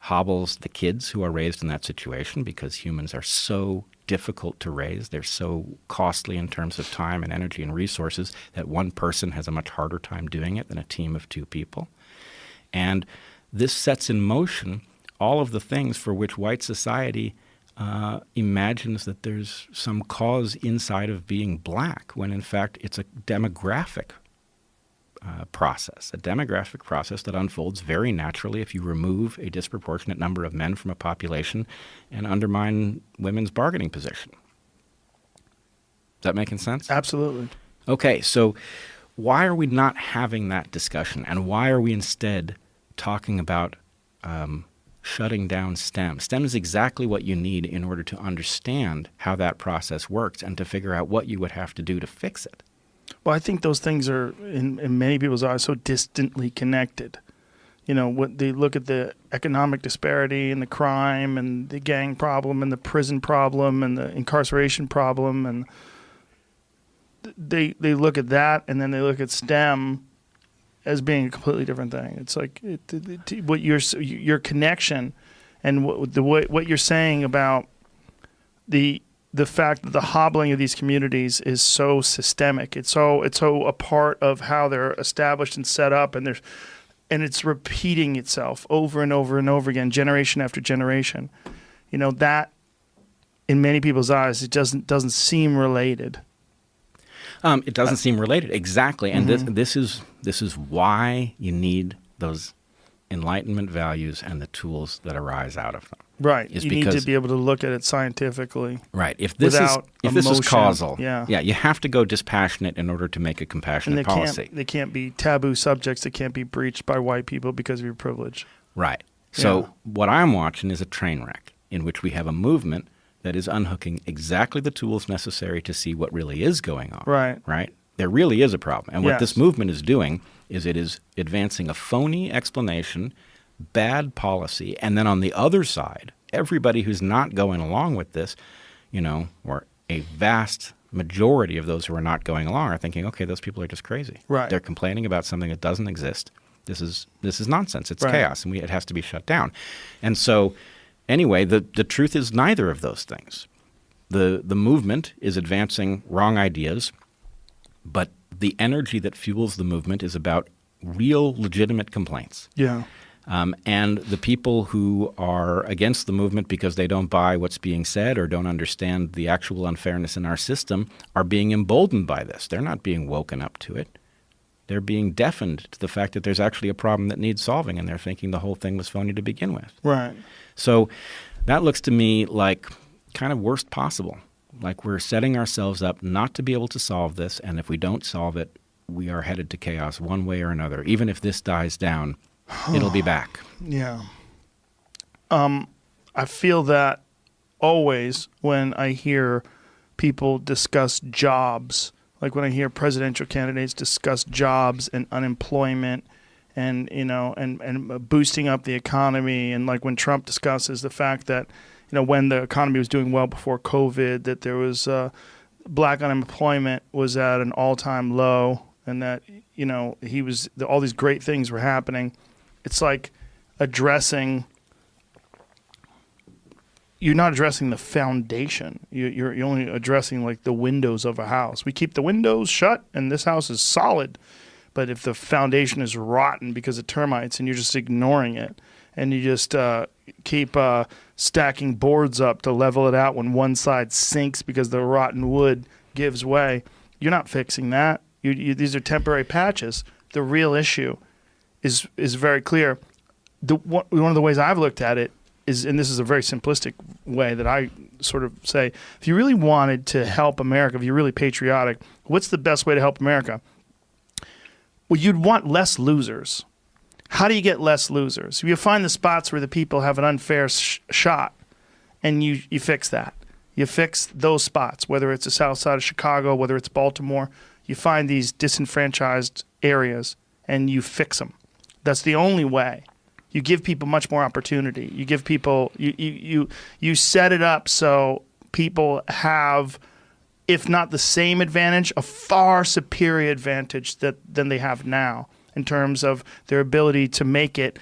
hobbles the kids who are raised in that situation because humans are so difficult to raise. They're so costly in terms of time and energy and resources that one person has a much harder time doing it than a team of two people. And this sets in motion all of the things for which white society imagines that there's some cause inside of being black, when in fact it's a demographic process that unfolds very naturally if you remove a disproportionate number of men from a population and undermine women's bargaining position. Is that making sense? Absolutely. Okay, so why are we not having that discussion, and why are we instead talking about shutting down STEM? STEM is exactly what you need in order to understand how that process works and to figure out what you would have to do to fix it. Well, I think those things are, in many people's eyes, so distantly connected. You know, what they look at the economic disparity and the crime and the gang problem and the prison problem and the incarceration problem, and they look at that, and then they look at STEM as being a completely different thing. It's like what your connection and what you're saying about the fact that the hobbling of these communities is so systemic. It's so a part of how they're established and set up, and it's repeating itself over and over and over again, generation after generation. You know, that in many people's eyes, it doesn't seem related. It doesn't seem related, exactly, and this is why you need those Enlightenment values and the tools that arise out of them. Right, you need to be able to look at it scientifically. Right, if this is causal, you have to go dispassionate in order to make a compassionate policy. They can't be taboo subjects that can't be breached by white people because of your privilege. Right. So what I'm watching is a train wreck in which we have a movement that is unhooking exactly the tools necessary to see what really is going on. Right. Right? There really is a problem. And what this movement is doing is it is advancing a phony explanation, bad policy, and then on the other side, everybody who's not going along with this, you know, or a vast majority of those who are not going along are thinking, okay, those people are just crazy. Right. They're complaining about something that doesn't exist. This is nonsense. It's chaos, and it has to be shut down. And so anyway, the truth is neither of those things. The movement is advancing wrong ideas, but the energy that fuels the movement is about real, legitimate complaints. Yeah. And the people who are against the movement because they don't buy what's being said or don't understand the actual unfairness in our system are being emboldened by this. They're not being woken up to it. They're being deafened to the fact that there's actually a problem that needs solving, and they're thinking the whole thing was phony to begin with. Right. So that looks to me like kind of worst possible. Like we're setting ourselves up not to be able to solve this, and if we don't solve it, we are headed to chaos one way or another. Even if this dies down, it'll be back. Yeah. I feel that always when I hear people discuss jobs, like when I hear presidential candidates discuss jobs and unemployment and, you know, and boosting up the economy, and like when Trump discusses the fact that, you know, when the economy was doing well before COVID, that there was black unemployment was at an all-time low, and that, you know, all these great things were happening. It's like you're not addressing the foundation. You're only addressing like the windows of a house. We keep the windows shut and this house is solid. But if the foundation is rotten because of termites and you're just ignoring it, and you just keep stacking boards up to level it out when one side sinks because the rotten wood gives way, you're not fixing that. These are temporary patches. The real issue is very clear. One of the ways I've looked at it is, and this is a very simplistic way that I sort of say, if you really wanted to help America, if you're really patriotic, what's the best way to help America? Well, you'd want less losers. How do you get less losers? You find the spots where the people have an unfair shot, and you fix that. You fix those spots, whether it's the south side of Chicago, whether it's Baltimore. You find these disenfranchised areas, and you fix them. That's the only way. You give people much more opportunity. You give people you set it up so people have, if not the same advantage, a far superior advantage than they have now in terms of their ability to make it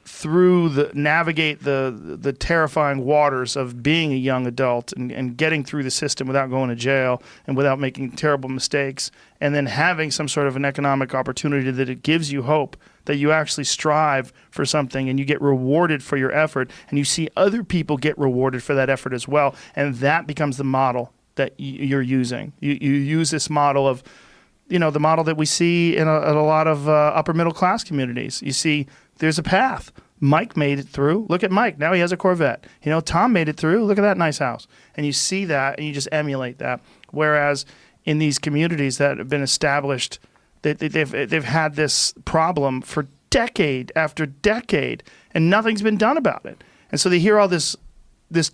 through navigate the terrifying waters of being a young adult and getting through the system without going to jail and without making terrible mistakes, and then having some sort of an economic opportunity that it gives you hope that you actually strive for something and you get rewarded for your effort, and you see other people get rewarded for that effort as well, and that becomes the model that you're using. You use this model of, the model that we see in a lot of upper middle class communities. You see there's a path. Mike made it through. Look at Mike. Now he has a Corvette. Tom made it through. Look at that nice house. And you see that and you just emulate that. Whereas in these communities that have been established, they've had this problem for decade after decade, and nothing's been done about it. And so they hear all this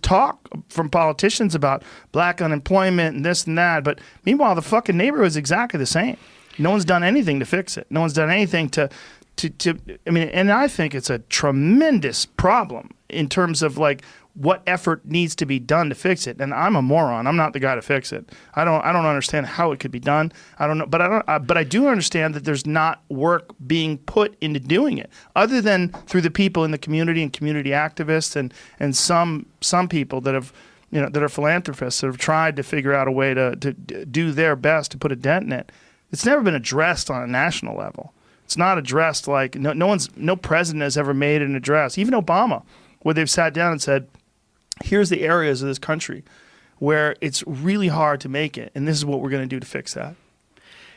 talk from politicians about black unemployment and this and that, but meanwhile the fucking neighborhood is exactly the same. No one's done anything to fix it. No one's done anything to and I think it's a tremendous problem in terms of like what effort needs to be done to fix it. And I'm a moron. I'm not the guy to fix it. I don't understand how it could be done. I don't know, but I do understand that there's not work being put into doing it, other than through the people in the community and community activists and some people that have that are philanthropists that have tried to figure out a way to do their best to put a dent in it. It's never been addressed on a national level. It's not addressed like no president has ever made an address, even Obama, where they've sat down and said, here's the areas of this country where it's really hard to make it, and this is what we're going to do to fix that.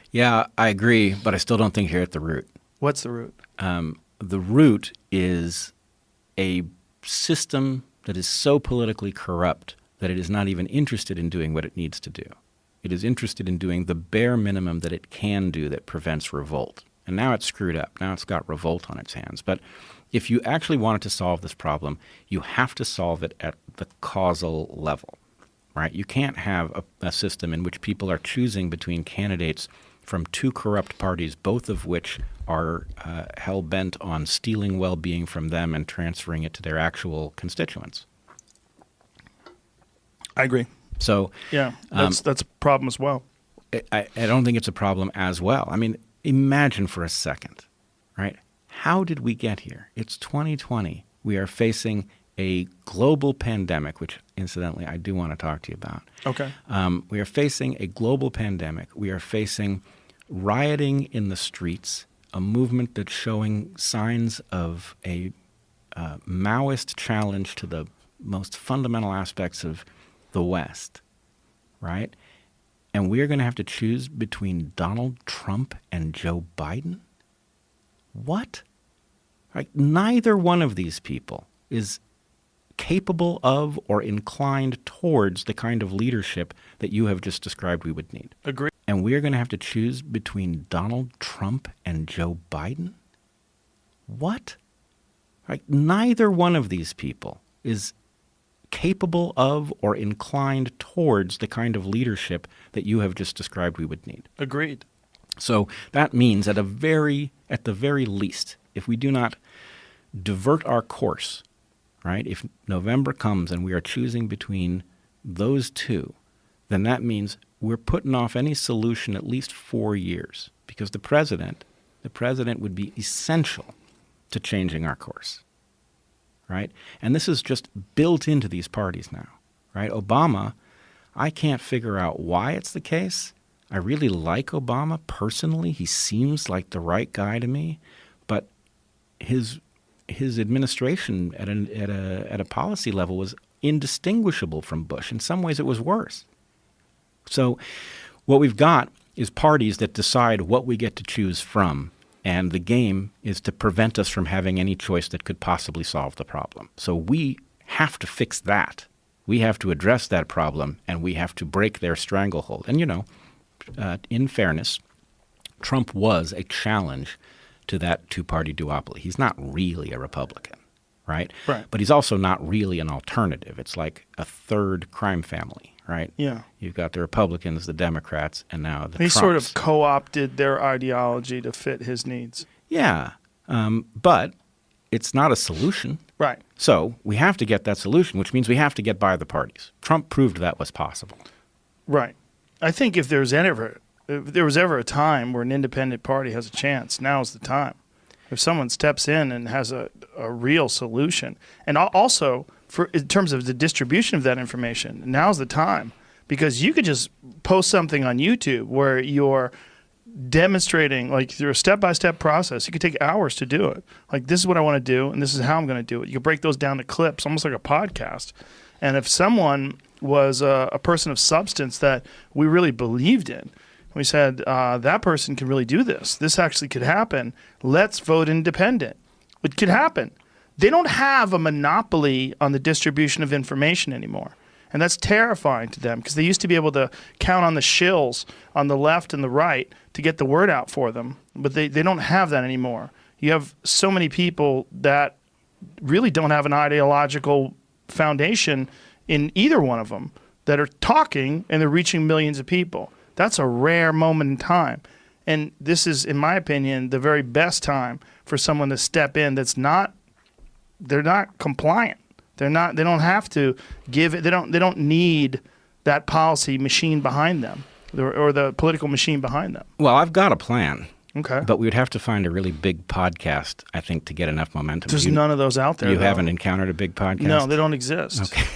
Yeah, I agree, but I still don't think you're at the root. What's the root? The root is a system that is so politically corrupt that it is not even interested in doing what it needs to do. It is interested in doing the bare minimum that it can do that prevents revolt. And now it's screwed up. Now it's got revolt on its hands. But if you actually wanted to solve this problem, you have to solve it at the causal level, right? You can't have a system in which people are choosing between candidates from two corrupt parties, both of which are hell-bent on stealing well-being from them and transferring it to their actual constituents. I agree. So yeah, that's a problem as well. I don't think it's a problem as well. I mean, imagine for a second, right? How did we get here? It's 2020. We are facing a global pandemic, which incidentally I do want to talk to you about. Okay. We are facing a global pandemic. We are facing rioting in the streets, a movement that's showing signs of a Maoist challenge to the most fundamental aspects of the West, right? And we're going to have to choose between Donald Trump and Joe Biden? What? Like, neither one of these people is capable of or inclined towards the kind of leadership that you have just described we would need. Agree. And we're going to have to choose between Donald Trump and Joe Biden? What? Like, neither one of these people is capable of or inclined towards the kind of leadership that you have just described we would need. Agreed. So that means at the very least, if we do not divert our course, right, if November comes and we are choosing between those two, then that means we're putting off any solution at least 4 years, because the president would be essential to changing our course. Right? And this is just built into these parties now, right? Obama, I can't figure out why it's the case. I really like Obama personally. He seems like the right guy to me, but his administration at a policy level was indistinguishable from Bush. In some ways, it was worse. So what we've got is parties that decide what we get to choose from. And the game is to prevent us from having any choice that could possibly solve the problem. So we have to fix that We have to address that problem, and we have to break their stranglehold. And, in fairness, Trump was a challenge to that two-party duopoly. He's not really a Republican, right? Right. But he's also not really an alternative. It's like a third crime family, right? Yeah. You've got the Republicans, the Democrats, and now the He Trumps. sort of co-opted their ideology to fit his needs. Yeah, but it's not a solution. Right. So we have to get that solution, which means we have to get by the parties. Trump proved that was possible. Right. I think if there was ever a time where an independent party has a chance, now's the time. If someone steps in and has a real solution, and also in terms of the distribution of that information, now's the time, because you could just post something on YouTube where you're demonstrating, like, through a step-by-step process. You could take hours to do it. Like, this is what I want to do, and this is how I'm going to do it. You could break those down to clips, almost like a podcast. And if someone was a person of substance that we really believed in, we said, that person can really do this. This actually could happen. Let's vote independent. It could happen. They don't have a monopoly on the distribution of information anymore. And that's terrifying to them, because they used to be able to count on the shills on the left and the right to get the word out for them. But they don't have that anymore. You have so many people that really don't have an ideological foundation in either one of them that are talking, and they're reaching millions of people. That's a rare moment in time. And this is, in my opinion, the very best time for someone to step in they're not compliant. They don't have to give it. They don't need that policy machine behind them, or the political machine behind them. Well, I've got a plan. Okay. But we would have to find a really big podcast, I think, to get enough momentum. There's none of those out there. You haven't encountered a big podcast? No, they don't exist. Okay.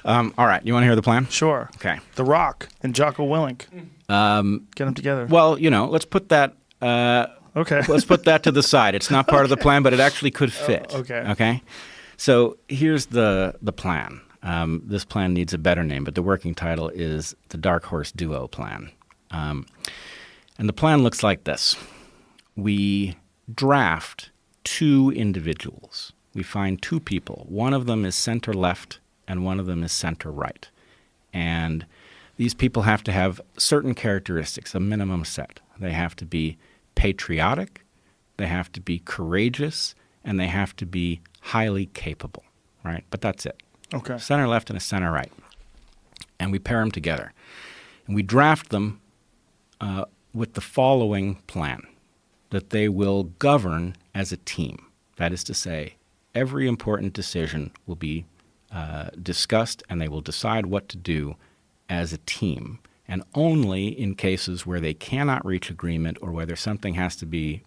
All right. You want to hear the plan? Sure. Okay. The Rock and Jocko Willink. Get them together. Well, let's put that. Okay. Let's put that to the side. It's not part of the plan, but it actually could fit. Okay. Okay. So here's the plan. This plan needs a better name, but the working title is the Dark Horse Duo Plan. And the plan looks like this. We draft two individuals. We find two people. One of them is center-left and one of them is center-right. And these people have to have certain characteristics, a minimum set. They have to be patriotic, they have to be courageous, and they have to be highly capable, right? But that's it. Okay. Center-left and a center-right. And we pair them together. And we draft them with the following plan, that they will govern as a team. That is to say, every important decision will be discussed, and they will decide what to do as a team. And only in cases where they cannot reach agreement, or whenever something has to be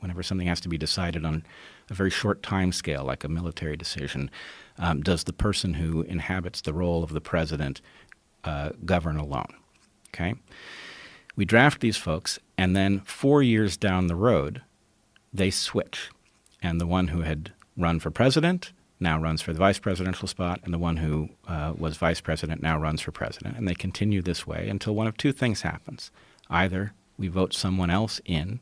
decided on a very short time scale, like a military decision, does the person who inhabits the role of the president govern alone. Okay? We draft these folks, and then 4 years down the road, they switch. And the one who had run for president now runs for the vice presidential spot, and the one who was vice president now runs for president. And they continue this way until one of two things happens. Either we vote someone else in,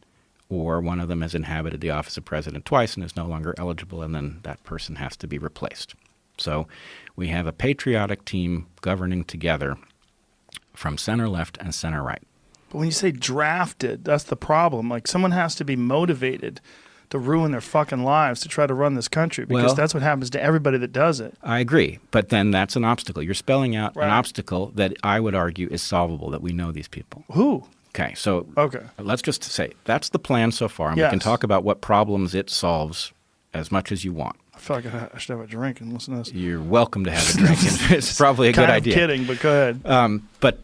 or one of them has inhabited the office of president twice and is no longer eligible, and then that person has to be replaced. So we have a patriotic team governing together from center-left and center-right. But when you say drafted, that's the problem. Like, someone has to be motivated to ruin their fucking lives to try to run this country, because that's what happens to everybody that does it. I agree. But then that's an obstacle. You're spelling out Right. an obstacle that I would argue is solvable, that we know these people. Who? Okay, so Okay. let's just say that's the plan so far. And Yes. we can talk about what problems it solves as much as you want. I feel like I should have a drink and listen to this. You're welcome to have a drink. It's probably a good idea. Kind of kidding, but go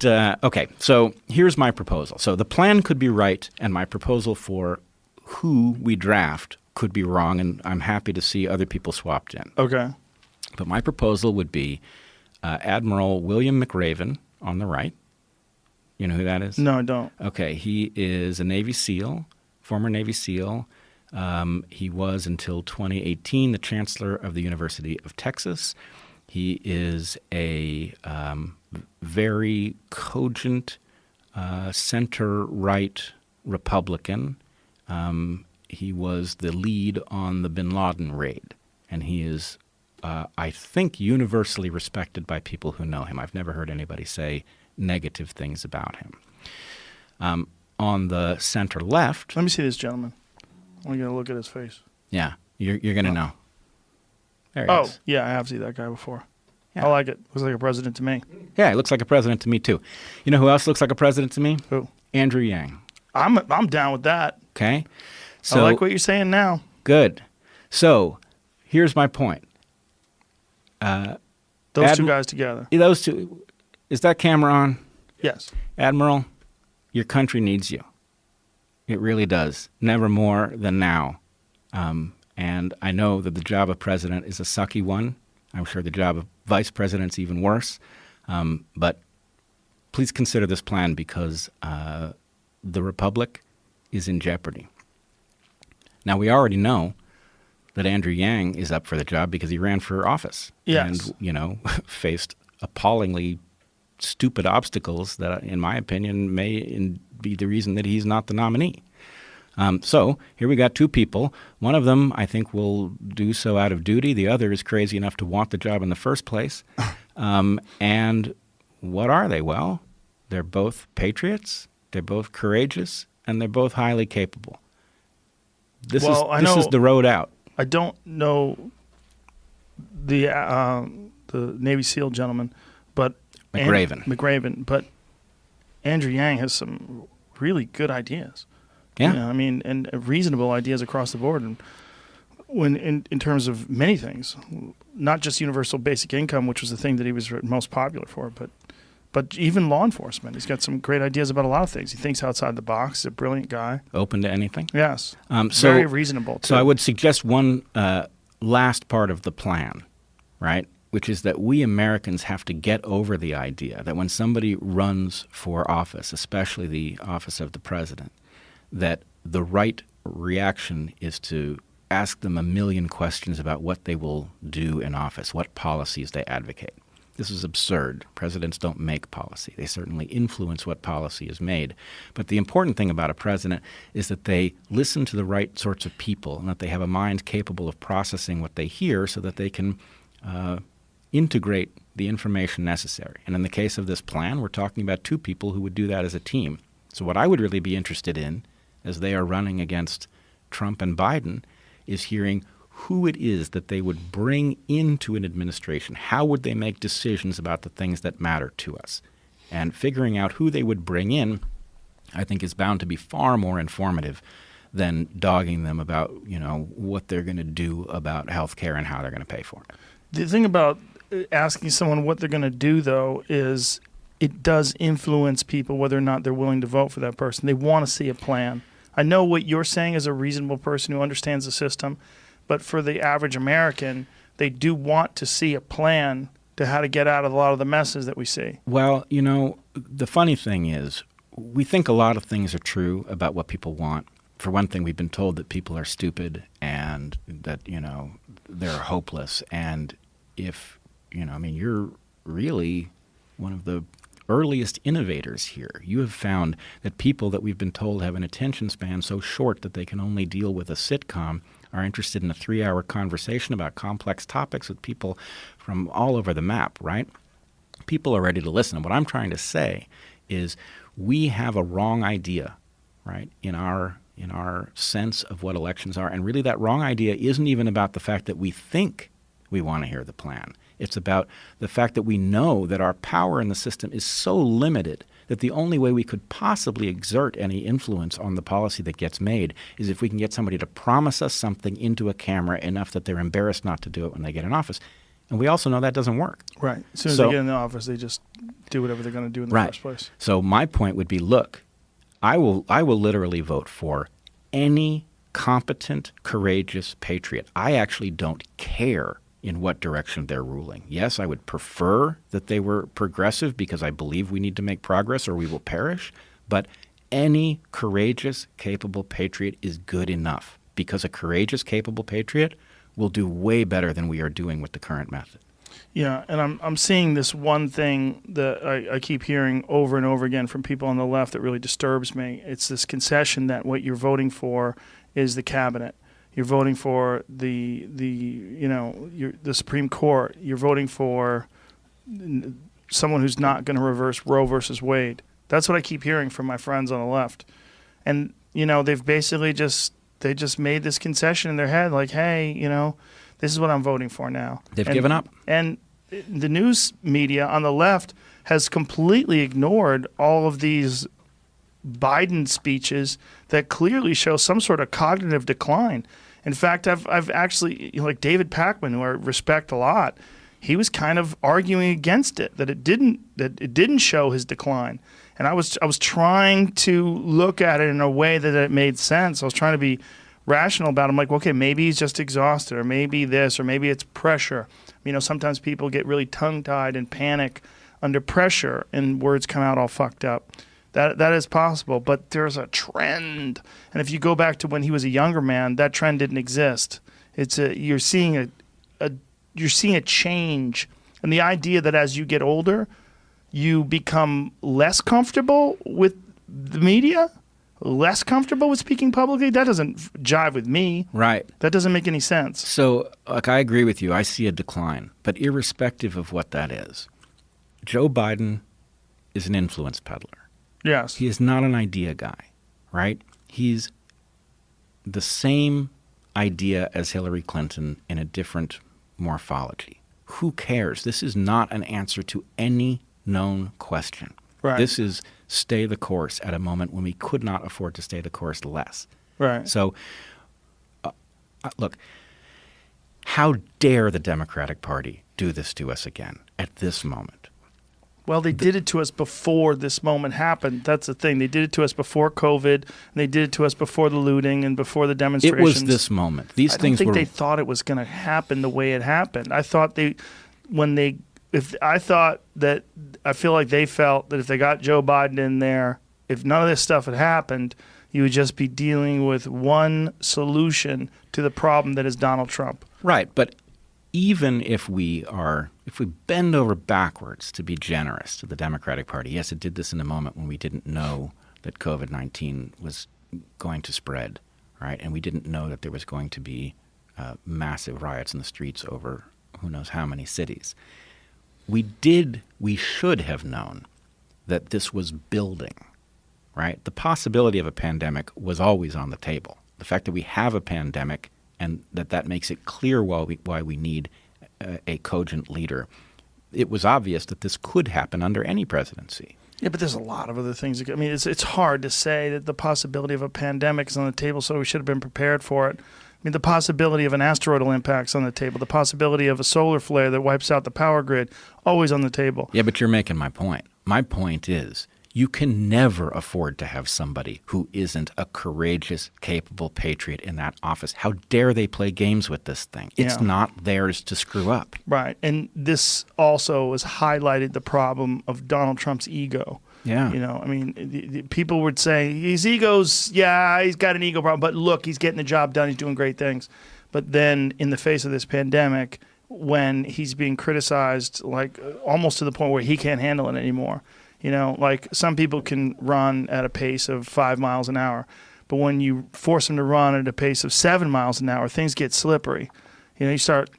ahead. Okay, so here's my proposal. So the plan could be right, and my proposal for who we draft could be wrong, and I'm happy to see other people swapped in. Okay. But my proposal would be Admiral William McRaven on the right. You know who that is? No, I don't. Okay, he is a Navy SEAL, former Navy SEAL. He was, until 2018, the Chancellor of the University of Texas. He is a very cogent center-right Republican. He was the lead on the bin Laden raid, and he is I think, universally respected by people who know him. I've never heard anybody say negative things about him. On the center left, Let me see this gentleman. I'm going to look at his face. yeah, you're going to know. There he Oh, is. yeah, I have seen that guy before. Yeah. I like it. Looks like a president to me. Yeah, he looks like a president to me too. You know who else looks like a president to me? Who? Andrew Yang. I'm down with that. Okay, I like what you're saying now. good. So here's my point. Those two guys together. Those two. Is that camera on? Yes. Admiral, your country needs you. It really does. Never more than now. And I know that the job of president is a sucky one. I'm sure the job of vice president's even worse. But please consider this plan because the republic is in jeopardy. Now, we already know that Andrew Yang is up for the job because he ran for office. Yes. And, faced appallingly stupid obstacles that, in my opinion, may be the reason that he's not the nominee. So here we got two people. One of them, I think, will do so out of duty. The other is crazy enough to want the job in the first place. And what are they? Well, they're both patriots, they're both courageous, and they're both highly capable. This is the road out. I don't know the Navy SEAL gentleman, but McRaven. But Andrew Yang has some really good ideas. Yeah. And reasonable ideas across the board, and when in terms of many things, not just universal basic income, which was the thing that he was most popular for, but even law enforcement. He's got some great ideas about a lot of things. He thinks outside the box. He's a brilliant guy. Open to anything. Yes. Very reasonable, too. So I would suggest one last part of the plan, right, which is that we Americans have to get over the idea that when somebody runs for office, especially the office of the president, that the right reaction is to ask them a million questions about what they will do in office, what policies they advocate. This is absurd. Presidents don't make policy. They certainly influence what policy is made. But the important thing about a president is that they listen to the right sorts of people and that they have a mind capable of processing what they hear so that they can integrate the information necessary. And in the case of this plan, we're talking about two people who would do that as a team. So what I would really be interested in, as they are running against Trump and Biden, is hearing who it is that they would bring into an administration. How would they make decisions about the things that matter to us? And figuring out who they would bring in, I think, is bound to be far more informative than dogging them about, what they're going to do about health care and how they're going to pay for it. The thing about asking someone what they're going to do, though, is it does influence people whether or not they're willing to vote for that person. They want to see a plan. I know what you're saying as a reasonable person who understands the system, but for the average American, they do want to see a plan to how to get out of a lot of the messes that we see. Well, the funny thing is we think a lot of things are true about what people want. For one thing, we've been told that people are stupid and that, they're hopeless. And if, you're really one of the earliest innovators here. You have found that people that we've been told have an attention span so short that they can only deal with a sitcom are interested in a 3-hour conversation about complex topics with people from all over the map, right? People are ready to listen. And what I'm trying to say is we have a wrong idea, right, in our sense of what elections are. And really that wrong idea isn't even about the fact that we think we want to hear the plan. It's about the fact that we know that our power in the system is so limited that the only way we could possibly exert any influence on the policy that gets made is if we can get somebody to promise us something into a camera enough that they're embarrassed not to do it when they get in office. And we also know that doesn't work. Right. As soon as they get in the office, they just do whatever they're going to do in the first place. So my point would be, look, I will literally vote for any competent, courageous patriot. I actually don't care in what direction they're ruling. Yes, I would prefer that they were progressive because I believe we need to make progress or we will perish, but any courageous, capable patriot is good enough because a courageous, capable patriot will do way better than we are doing with the current method. Yeah, and I'm seeing this one thing that I keep hearing over and over again from people on the left that really disturbs me. It's this concession that what you're voting for is the cabinet. You're voting for the Supreme Court. You're voting for someone who's not going to reverse Roe versus Wade. That's what I keep hearing from my friends on the left. And, they've basically just made this concession in their head, like, hey, this is what I'm voting for now. They've given up. And the news media on the left has completely ignored all of these Biden speeches that clearly show some sort of cognitive decline. In fact, I've actually, like David Pakman, who I respect a lot, he was kind of arguing against it, that it didn't show his decline. And I was trying to look at it in a way that it made sense. I was trying to be rational about it. I'm like, okay, maybe he's just exhausted, or maybe this, or maybe it's pressure. Sometimes people get really tongue-tied and panic under pressure, and words come out all fucked up. That is possible, but there's a trend. And if you go back to when he was a younger man, that trend didn't exist. You're seeing a change. And the idea that as you get older, you become less comfortable with the media, less comfortable with speaking publicly, that doesn't jive with me. Right. That doesn't make any sense. So, I agree with you. I see a decline. But irrespective of what that is, Joe Biden is an influence peddler. Yes. He is not an idea guy, right? He's the same idea as Hillary Clinton in a different morphology. Who cares? This is not an answer to any known question. Right. This is stay the course at a moment when we could not afford to stay the course less. Right. So, look, how dare the Democratic Party do this to us again at this moment? Well, they did it to us before this moment happened. That's the thing. They did it to us before COVID, and they did it to us before the looting and before the demonstrations. It was this moment. These things I don't were. think they thought it was going to happen the way it happened. I thought I feel like they felt that if they got Joe Biden in there, if none of this stuff had happened, you would just be dealing with one solution to the problem that is Donald Trump. Right, but even if we bend over backwards to be generous to the Democratic Party, yes, it did this in a moment when we didn't know that COVID-19 was going to spread, right? And we didn't know that there was going to be massive riots in the streets over who knows how many cities. We should have known that this was building, right? The possibility of a pandemic was always on the table. The fact that we have a pandemic and that makes it clear why we need a cogent leader. It was obvious that this could happen under any presidency. Yeah, but there's a lot of other things. I mean, it's hard to say that the possibility of a pandemic is on the table, so we should have been prepared for it. I mean, the possibility of an asteroidal impact is on the table. The possibility of a solar flare that wipes out the power grid, always on the table. Yeah, but you're making my point. My point is, you can never afford to have somebody who isn't a courageous, capable patriot in that office. How dare they play games with this thing? It's not theirs to screw up. Right. And this also has highlighted the problem of Donald Trump's ego. Yeah. I mean, the people would say his ego's, he's got an ego problem, but look, he's getting the job done. He's doing great things. But then in the face of this pandemic, when he's being criticized, like almost to the point where he can't handle it anymore. Like some people can run at a pace of 5 miles an hour, but when you force them to run at a pace of 7 miles an hour, things get slippery. You start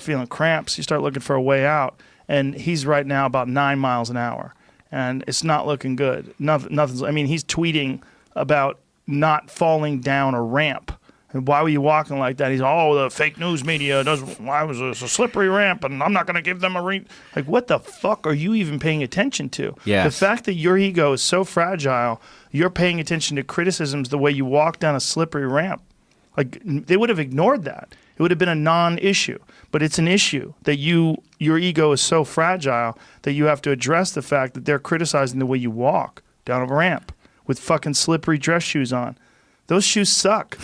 feeling cramps. You start looking for a way out, and he's right now about 9 miles an hour, and it's not looking good. Nothing's. I mean, he's tweeting about not falling down a ramp. And why were you walking like that? He's the fake news media why was this a slippery ramp and I'm not going to give them a ring. Like, what the fuck are you even paying attention to? Yes. The fact that your ego is so fragile, you're paying attention to criticisms the way you walk down a slippery ramp. Like, they would have ignored that. It would have been a non-issue. But it's an issue that your ego is so fragile that you have to address the fact that they're criticizing the way you walk down a ramp with fucking slippery dress shoes on. Those shoes suck.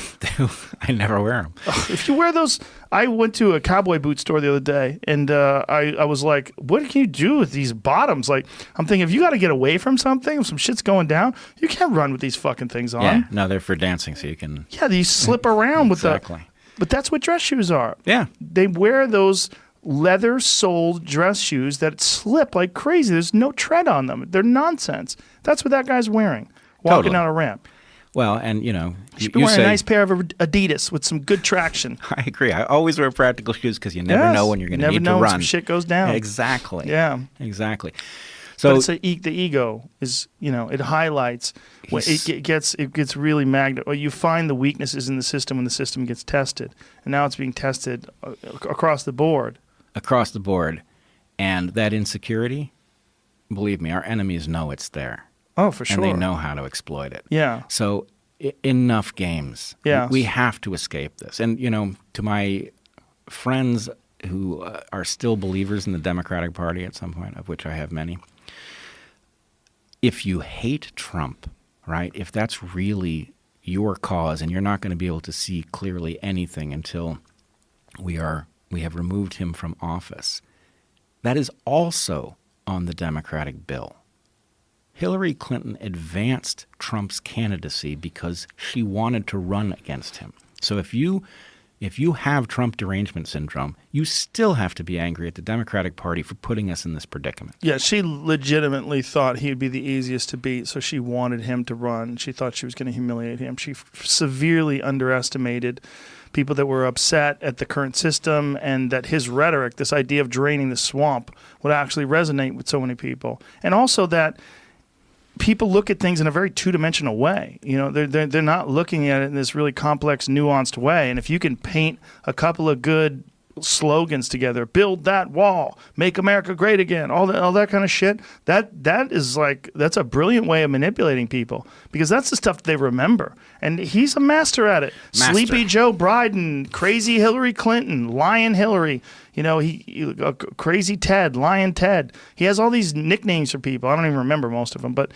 I never wear them. If you wear those, I went to a cowboy boot store the other day, and I was like, what can you do with these bottoms? Like, I'm thinking, if you got to get away from something, if some shit's going down, you can't run with these fucking things on. Yeah, no, they're for dancing, so you can... Yeah, you slip around with exactly. But that's what dress shoes are. Yeah. They wear those leather-soled dress shoes that slip like crazy. There's no tread on them. They're nonsense. That's what that guy's wearing, walking Totally. down a ramp. Well, and you Should be wearing a nice pair of Adidas with some good traction. I agree. I always wear practical shoes because you never know when you're going to need to run. Never know when some shit goes down. Exactly. Yeah. Exactly. So So but the ego is, it highlights when it gets really you find the weaknesses in the system when the system gets tested, and now it's being tested across the board. Across the board, and that insecurity, believe me, our enemies know it's there. Oh, for sure. And they know how to exploit it. Yeah. So enough games. Yes. We have to escape this. And to my friends who are still believers in the Democratic Party at some point, of which I have many. If you hate Trump, right, if that's really your cause and you're not going to be able to see clearly anything until we have removed him from office, that is also on the Democratic bill. Hillary Clinton advanced Trump's candidacy because she wanted to run against him. So if you have Trump derangement syndrome, you still have to be angry at the Democratic Party for putting us in this predicament. Yeah, she legitimately thought he'd be the easiest to beat, so she wanted him to run. She thought she was going to humiliate him. She severely underestimated people that were upset at the current system and that his rhetoric, this idea of draining the swamp, would actually resonate with so many people. And also that people look at things in a very two-dimensional way. They're not looking at it in this really complex, nuanced way. And if you can paint a couple of good slogans together, build that wall, make America great again, all that kind of shit, that's a brilliant way of manipulating people, because that's the stuff they remember. And he's a master at it. Sleepy Joe Biden, crazy Hillary Clinton, Lion Hillary, crazy Ted, Lion Ted. He has all these nicknames for people. I don't even remember most of them, but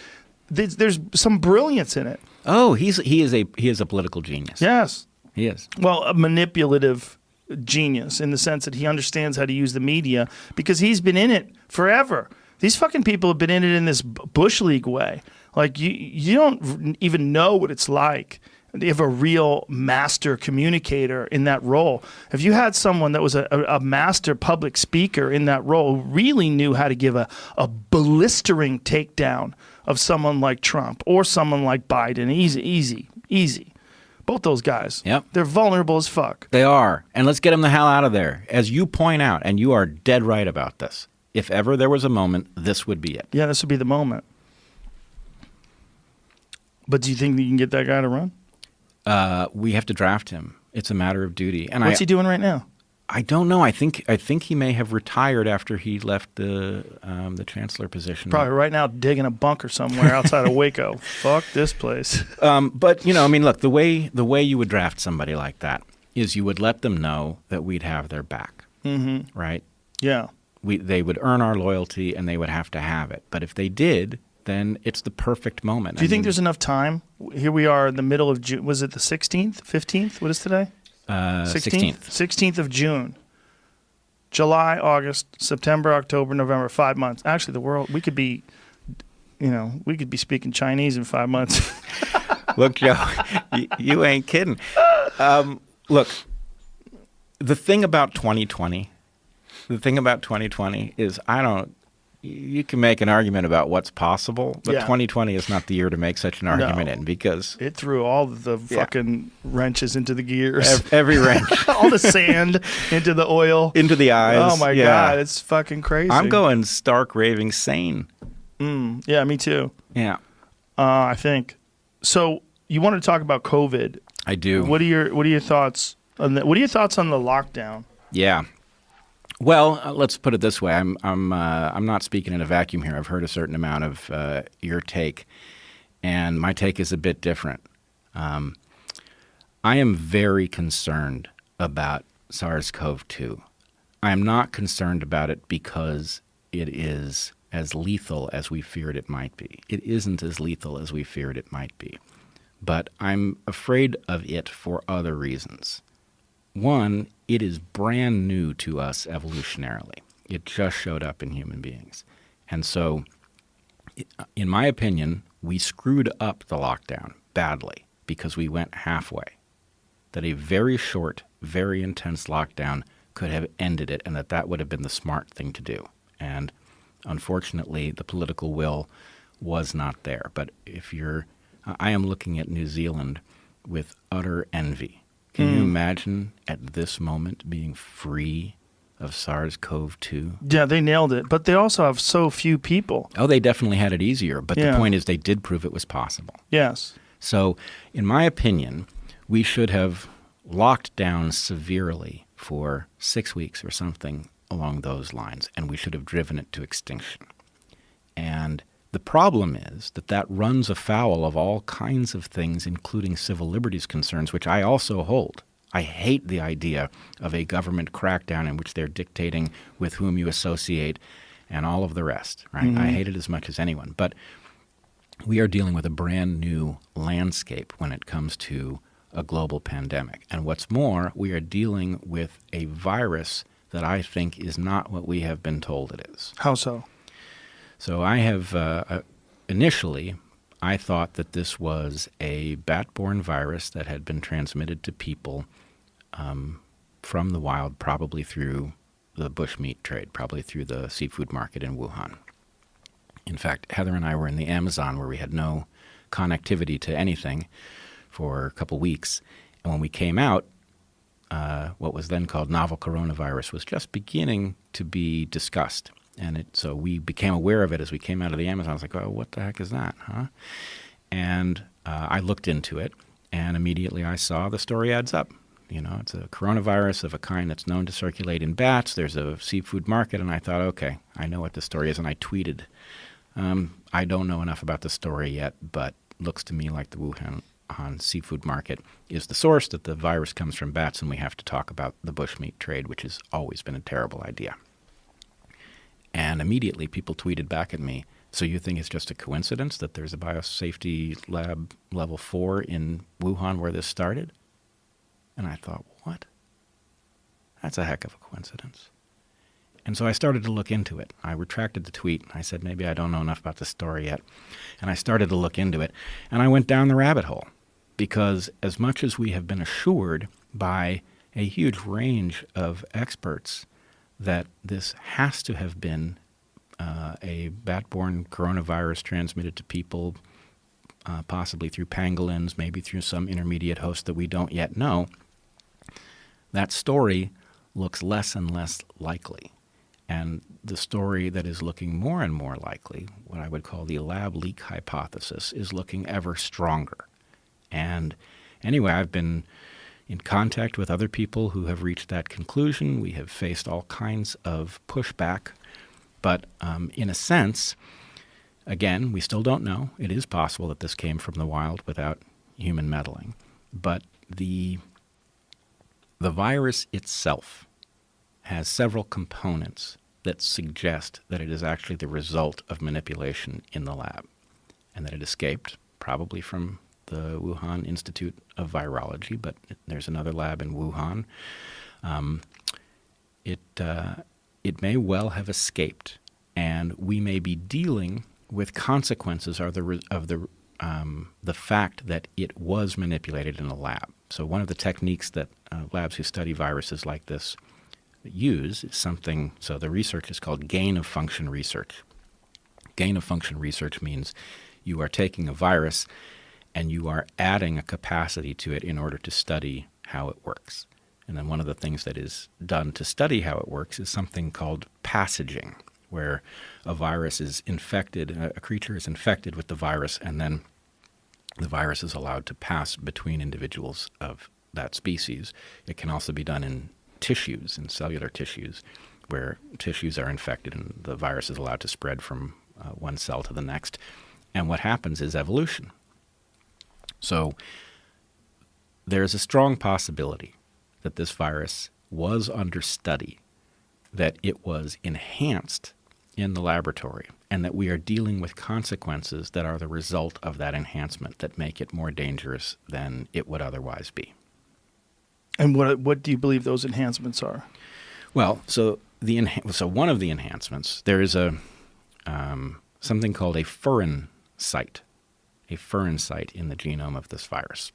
there's some brilliance in it. Oh, he is a political genius. Yes. He is. Well, a manipulative genius in the sense that he understands how to use the media because he's been in it forever. These fucking people have been in it in this Bush League way. Like you don't even know what it's like. You have a real master communicator in that role. If you had someone that was a master public speaker in that role who really knew how to give a blistering takedown of someone like Trump or someone like Biden, easy. Both those guys. Yep. They're vulnerable as fuck. They are. And let's get them the hell out of there. As you point out, and you are dead right about this, if ever there was a moment, this would be it. Yeah, this would be the moment. But do you think that you can get that guy to run? We have to draft him. It's a matter of duty. And what's he doing right now? I don't know. I think he may have retired after he left the chancellor position. Probably right now digging a bunker somewhere outside of Waco. Fuck this place. But look, the way you would draft somebody like that is you would let them know that we'd have their back. Mm-hmm. Right? Yeah. They would earn our loyalty and they would have to have it. But if they did, then it's the perfect moment. Do you think there's enough time? Here we are in the middle of June. Was it the 16th, 15th? What is today? 16th. 16th of June. July, August, September, October, November, 5 months. Actually, the world, we could be speaking Chinese in 5 months. Look, Joe, you ain't kidding. Look, the thing about 2020 is you can make an argument about what's possible, but 2020 is not the year to make such an argument in, because it threw all the fucking wrenches into the gears. Every wrench. All the sand into the oil. Into the eyes. Oh, my God. It's fucking crazy. I'm going stark raving sane. Yeah, me too. Yeah. I think. So you want to talk about COVID. I do. What are your thoughts on what are your thoughts on the lockdown? Yeah. Well, let's put it this way. I'm not speaking in a vacuum here. I've heard a certain amount of your take, and my take is a bit different. I am very concerned about SARS-CoV-2. I am not concerned about it because it is as lethal as we feared it might be. It isn't as lethal as we feared it might be. But I'm afraid of it for other reasons. One, it is brand new to us evolutionarily. It just showed up in human beings. And so, in my opinion, we screwed up the lockdown badly because we went halfway. That a very short, very intense lockdown could have ended it, and that would have been the smart thing to do. And unfortunately, the political will was not there. But if you're I am looking at New Zealand with utter envy. Can you imagine at this moment being free of SARS-CoV-2? Yeah, they nailed it. But they also have so few people. Oh, they definitely had it easier. But the point is they did prove it was possible. Yes. So, in my opinion, we should have locked down severely for 6 weeks or something along those lines, and we should have driven it to extinction. And the problem is that runs afoul of all kinds of things, including civil liberties concerns, which I also hold. I hate the idea of a government crackdown in which they're dictating with whom you associate and all of the rest, right? Mm-hmm. I hate it as much as anyone. But we are dealing with a brand new landscape when it comes to a global pandemic. And what's more, we are dealing with a virus that I think is not what we have been told it is. How so? So I have initially, I thought that this was a bat-borne virus that had been transmitted to people from the wild, probably through the bushmeat trade, probably through the seafood market in Wuhan. In fact, Heather and I were in the Amazon where we had no connectivity to anything for a couple weeks. And when we came out, what was then called novel coronavirus was just beginning to be discussed. And so we became aware of it as we came out of the Amazon. I was like, oh, what the heck is that, huh? And I looked into it, and immediately I saw the story adds up. You know, it's a coronavirus of a kind that's known to circulate in bats. There's a seafood market, and I thought, okay, I know what the story is. And I tweeted, I don't know enough about the story yet, but looks to me like the Wuhan seafood market is the source, that the virus comes from bats, and we have to talk about the bushmeat trade, which has always been a terrible idea. And immediately people tweeted back at me, so you think it's just a coincidence that there's a biosafety lab level 4 in Wuhan where this started? And I thought, what? That's a heck of a coincidence. And so I started to look into it. I retracted the tweet. I said, maybe I don't know enough about the story yet. And I started to look into it. And I went down the rabbit hole. Because as much as we have been assured by a huge range of experts that this has to have been a bat-borne coronavirus transmitted to people, possibly through pangolins, maybe through some intermediate host that we don't yet know, that story looks less and less likely. And the story that is looking more and more likely, what I would call the lab leak hypothesis, is looking ever stronger. And anyway, I've been in contact with other people who have reached that conclusion. We have faced all kinds of pushback. But in a sense, again, we still don't know. It is possible that this came from the wild without human meddling. But the virus itself has several components that suggest that it is actually the result of manipulation in the lab, and that it escaped probably from the Wuhan Institute of Virology, but there's another lab in Wuhan. It may well have escaped, and we may be dealing with consequences of the fact that it was manipulated in a lab. So one of the techniques that labs who study viruses like this use is something, so the research is called gain-of-function research. Gain-of-function research means you are taking a virus and you are adding a capacity to it in order to study how it works. And then one of the things that is done to study how it works is something called passaging, where a virus is infected, a creature is infected with the virus, and then the virus is allowed to pass between individuals of that species. It can also be done in tissues, in cellular tissues, where tissues are infected and the virus is allowed to spread from one cell to the next. And what happens is evolution. So there's a strong possibility that this virus was under study, that it was enhanced in the laboratory, and that we are dealing with consequences that are the result of that enhancement that make it more dangerous than it would otherwise be. And what do you believe those enhancements are? Well, so one of the enhancements, there is a something called a furin site in the genome of this virus.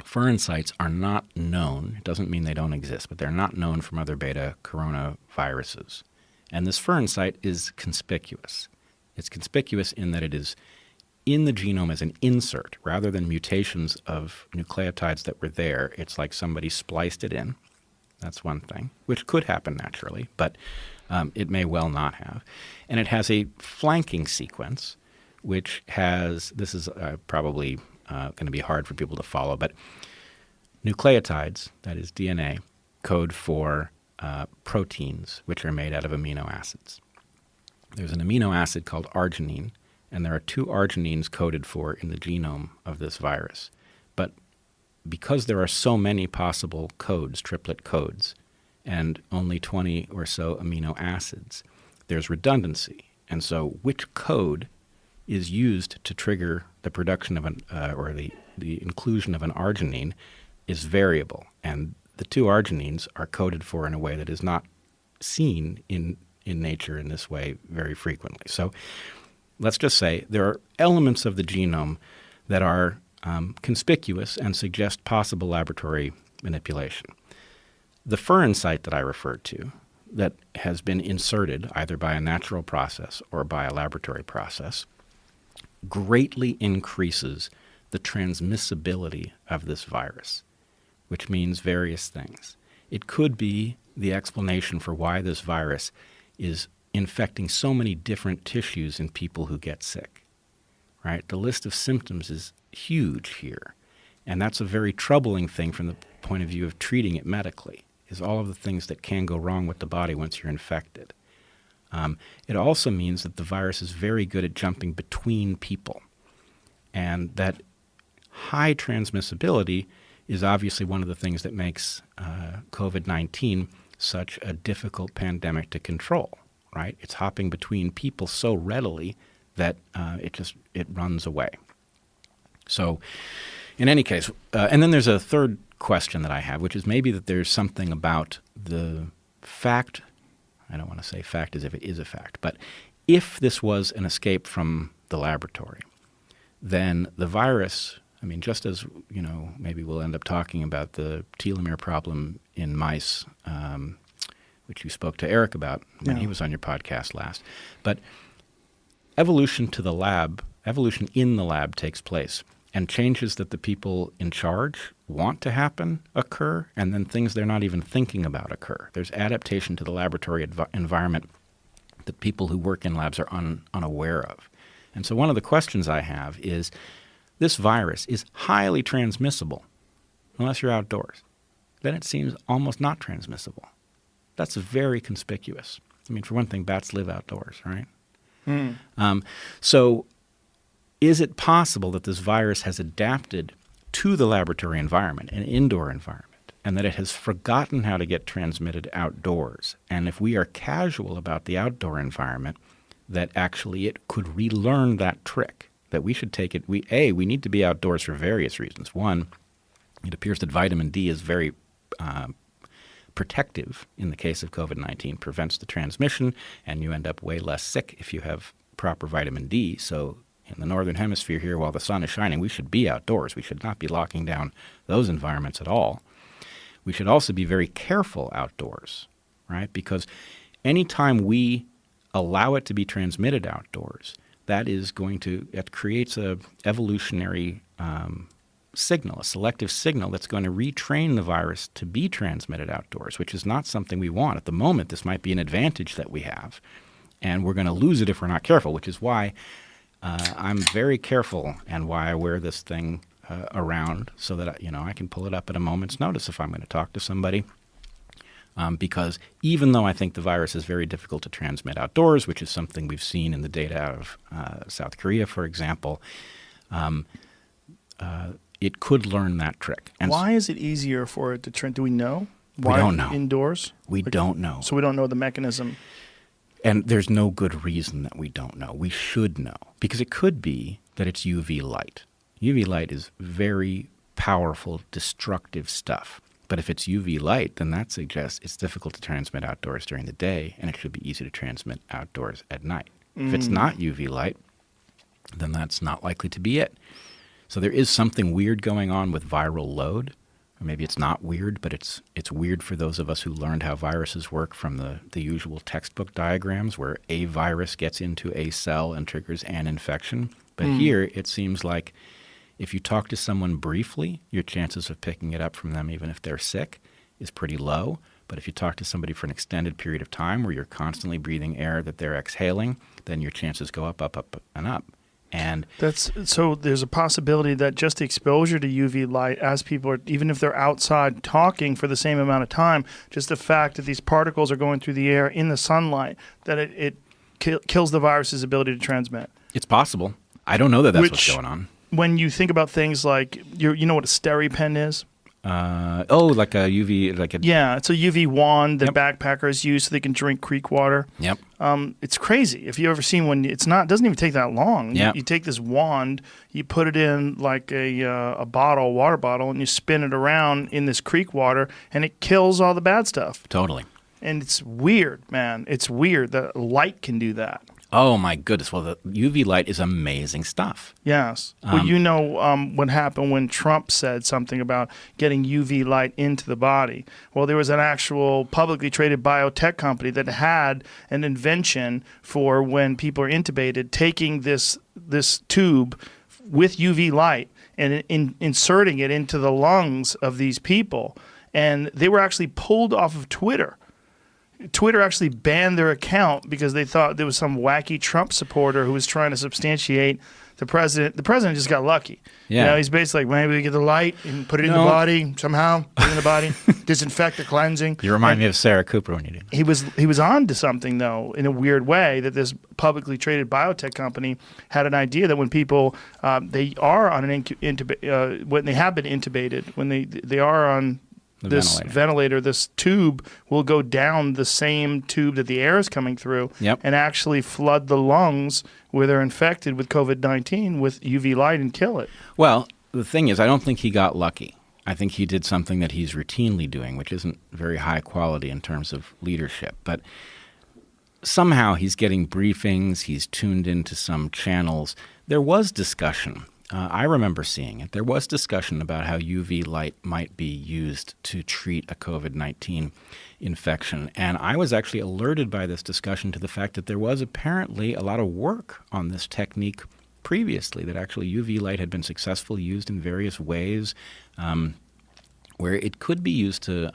Furin sites are not known. It doesn't mean they don't exist, but they're not known from other beta coronaviruses. And this furin site is conspicuous. It's conspicuous in that it is in the genome as an insert rather than mutations of nucleotides that were there. It's like somebody spliced it in. That's one thing, which could happen naturally, but it may well not have. And it has a flanking sequence, which has, this is probably going to be hard for people to follow, but nucleotides, that is DNA, code for proteins, which are made out of amino acids. There's an amino acid called arginine, and there are 2 arginines coded for in the genome of this virus. But because there are so many possible codes, triplet codes, and only 20 or so amino acids, there's redundancy. And so which code is used to trigger the production of or the inclusion of an arginine is variable. And the 2 arginines are coded for in a way that is not seen in nature in this way very frequently. So let's just say there are elements of the genome that are conspicuous and suggest possible laboratory manipulation. The furin site that I referred to that has been inserted either by a natural process or by a laboratory process greatly increases the transmissibility of this virus, which means various things. It could be the explanation for why this virus is infecting so many different tissues in people who get sick, right? The list of symptoms is huge here, and that's a very troubling thing from the point of view of treating it medically, is all of the things that can go wrong with the body once you're infected. It also means that the virus is very good at jumping between people, and that high transmissibility is obviously one of the things that makes COVID-19 such a difficult pandemic to control, right? It's hopping between people so readily that it runs away. So in any case, and then there's a third question that I have, which is maybe that there's something about the fact, I don't want to say fact as if it is a fact, but if this was an escape from the laboratory, then the virus, I mean, just as, maybe we'll end up talking about the telomere problem in mice, which you spoke to Eric about when he was on your podcast last. But evolution in the lab takes place, and changes that the people in charge want to happen occur, and then things they're not even thinking about occur. There's adaptation to the laboratory environment that people who work in labs are unaware of. And so one of the questions I have is, this virus is highly transmissible unless you're outdoors. Then it seems almost not transmissible. That's very conspicuous. I mean, for one thing, bats live outdoors, right? So is it possible that this virus has adapted to the laboratory environment, an indoor environment, and that it has forgotten how to get transmitted outdoors? And if we are casual about the outdoor environment, that actually it could relearn that trick, that we should take it. We need to be outdoors for various reasons. One, it appears that vitamin D is very protective in the case of COVID-19, prevents the transmission, and you end up way less sick if you have proper vitamin D. So in the northern hemisphere here, while the sun is shining, we should be outdoors. We should not be locking down those environments at all. We should also be very careful outdoors, right? Because anytime we allow it to be transmitted outdoors, it creates a evolutionary signal, a selective signal that's going to retrain the virus to be transmitted outdoors, which is not something we want. At the moment, this might be an advantage that we have, and we're going to lose it if we're not careful, which is why I'm very careful and why I wear this thing around so that I can pull it up at a moment's notice if I'm going to talk to somebody. Because even though I think the virus is very difficult to transmit outdoors, which is something we've seen in the data out of South Korea, for example, it could learn that trick. And why is it easier for it to do we know? We don't know. Indoors? We don't know. So we don't know the mechanism. And there's no good reason that we don't know. We should know. Because it could be that it's UV light. UV light is very powerful, destructive stuff. But if it's UV light, then that suggests it's difficult to transmit outdoors during the day, and it should be easy to transmit outdoors at night. If it's not UV light, then that's not likely to be it. So there is something weird going on with viral load, Maybe it's not weird, but it's weird for those of us who learned how viruses work from the usual textbook diagrams where a virus gets into a cell and triggers an infection. But here it seems like if you talk to someone briefly, your chances of picking it up from them, even if they're sick, is pretty low. But if you talk to somebody for an extended period of time where you're constantly breathing air that they're exhaling, then your chances go up, and up. And so there's a possibility that just exposure to UV light as people are, even if they're outside talking for the same amount of time, just the fact that these particles are going through the air in the sunlight, that it kills the virus's ability to transmit. It's possible. I don't know that that's what's going on. When you think about things like, you know what a SteriPen is? Like a UV, Yeah, it's a UV wand that Yep. backpackers use so they can drink creek water. Yep. It's crazy. If you've ever seen one, it doesn't even take that long. Yep. You take this wand, you put it in like a water bottle, and you spin it around in this creek water, and it kills all the bad stuff. Totally. And it's weird, man. It's weird that light can do that. Oh, my goodness. Well, the UV light is amazing stuff. Yes. Well, what happened when Trump said something about getting UV light into the body. Well, there was an actual publicly traded biotech company that had an invention for when people are intubated, taking this tube with UV light and inserting it into the lungs of these people. And they were actually pulled off of Twitter. Twitter actually banned their account because they thought there was some wacky Trump supporter who was trying to substantiate the president. The president just got lucky. Yeah. You know, he's basically like, maybe we get the light and put it in the body somehow, put it in the body, disinfect the cleansing. You remind me of Sarah Cooper when you did. He was on to something, though, in a weird way, that this publicly traded biotech company had an idea that when people, they are on when they have been intubated, when they are on this ventilator, this tube will go down the same tube that the air is coming through and actually flood the lungs where they're infected with COVID-19 with UV light and kill it. Well, the thing is, I don't think he got lucky. I think he did something that he's routinely doing, which isn't very high quality in terms of leadership. But somehow he's getting briefings, he's tuned into some channels. There was discussion. I remember seeing it. There was discussion about how UV light might be used to treat a COVID-19 infection. And I was actually alerted by this discussion to the fact that there was apparently a lot of work on this technique previously, that actually UV light had been successfully used in various ways, where it could be used to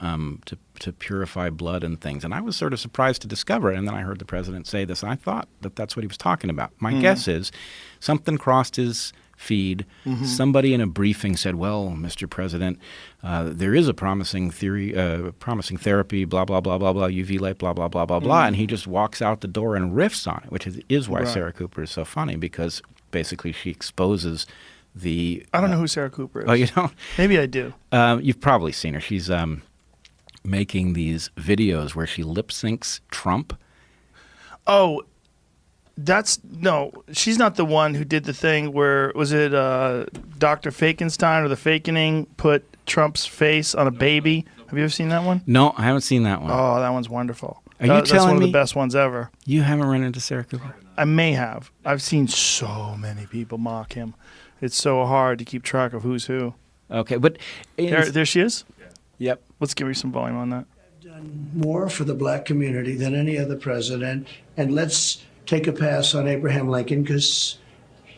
purify blood and things. And I was sort of surprised to discover it. And then I heard the president say this, and I thought that that's what he was talking about. My guess is something crossed his feed. Somebody in a briefing said, well, Mr. President, there is a promising therapy, blah, blah, blah, blah, blah, UV light, blah, blah, blah, blah, blah. And he just walks out the door and riffs on it, which is why Sarah Cooper is so funny, because basically she exposes the... I don't know who Sarah Cooper is. Oh, you don't? Maybe I do. You've probably seen her. She's making these videos where she lip syncs Trump. Oh, she's not the one who did the thing where, was it Dr. Fakenstein or the Fakening put Trump's face on a baby? Have you ever seen that one? No, I haven't seen that one. Oh, that one's wonderful. That's one of the best ones ever. You haven't run into Sarah Cooper? I may have. I've seen so many people mock him. It's so hard to keep track of who's who. Okay, but... There she is? Yep. Let's give her some volume on that. Done more for the black community than any other president, and let's take a pass on Abraham Lincoln because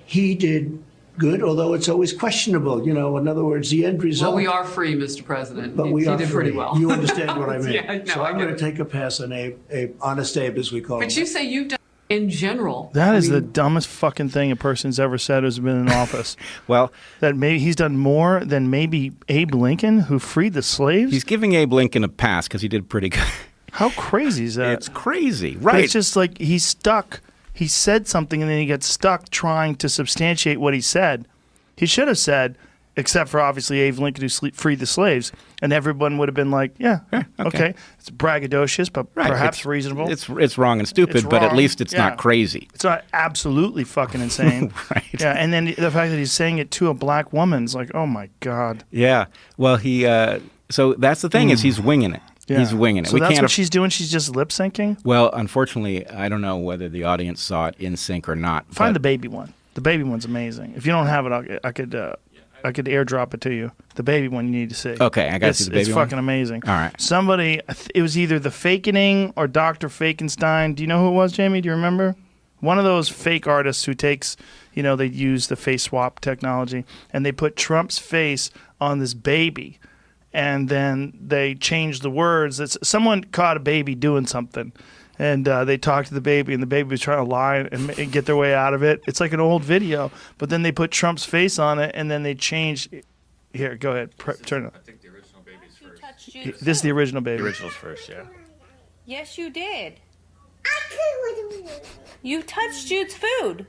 he did good, although it's always questionable. You know, in other words, the end result. Well, we are free, Mr. President. But we he are did free. pretty well. You understand what I mean? Yeah, no, so I I'm going get to it. take a pass on Abe, Honest Abe, as we call him. But you say you've done in general. That is the dumbest fucking thing a person's ever said who's been in office. Well, that maybe he's done more than maybe Abe Lincoln, who freed the slaves. he's giving Abe Lincoln a pass because he did pretty good. How crazy is that? It's crazy, But right? it's just like he's stuck. He said something and then he gets stuck trying to substantiate what he said. He should have said, except for obviously Abe Lincoln who freed the slaves, and everyone would have been like, yeah, okay. It's braggadocious, but perhaps reasonable. It's wrong and stupid, It's but at wrong. least it's not crazy. It's not absolutely fucking insane. Right. Yeah, and then the fact that he's saying it to a black woman is like, oh my God. Yeah. Well, so that's the thing is he's winging it. Yeah. He's winging it. So that's what she's doing? She's just lip syncing? Well, unfortunately, I don't know whether the audience saw it in sync or not. Find the baby one. The baby one's amazing. If you don't have it, I could I could airdrop it to you. The baby one you need to see. Okay, I got to see the baby It's one. fucking amazing. All right. Somebody, it was either the Fakening or Dr. Fakenstein. Do you know who it was, Jamie? Do you remember? One of those fake artists who takes, they use the face swap technology, and they put Trump's face on this baby, and then they changed the words. Someone caught a baby doing something, and they talked to the baby, and the baby was trying to lie and get their way out of it. It's like an old video, but then they put Trump's face on it, and then they changed. Here, go ahead. Turn it. I think the original baby's You first. touched Jude's This is the food. original baby. The original's first, yeah. Yes, you did. I could with the You touched Jude's food.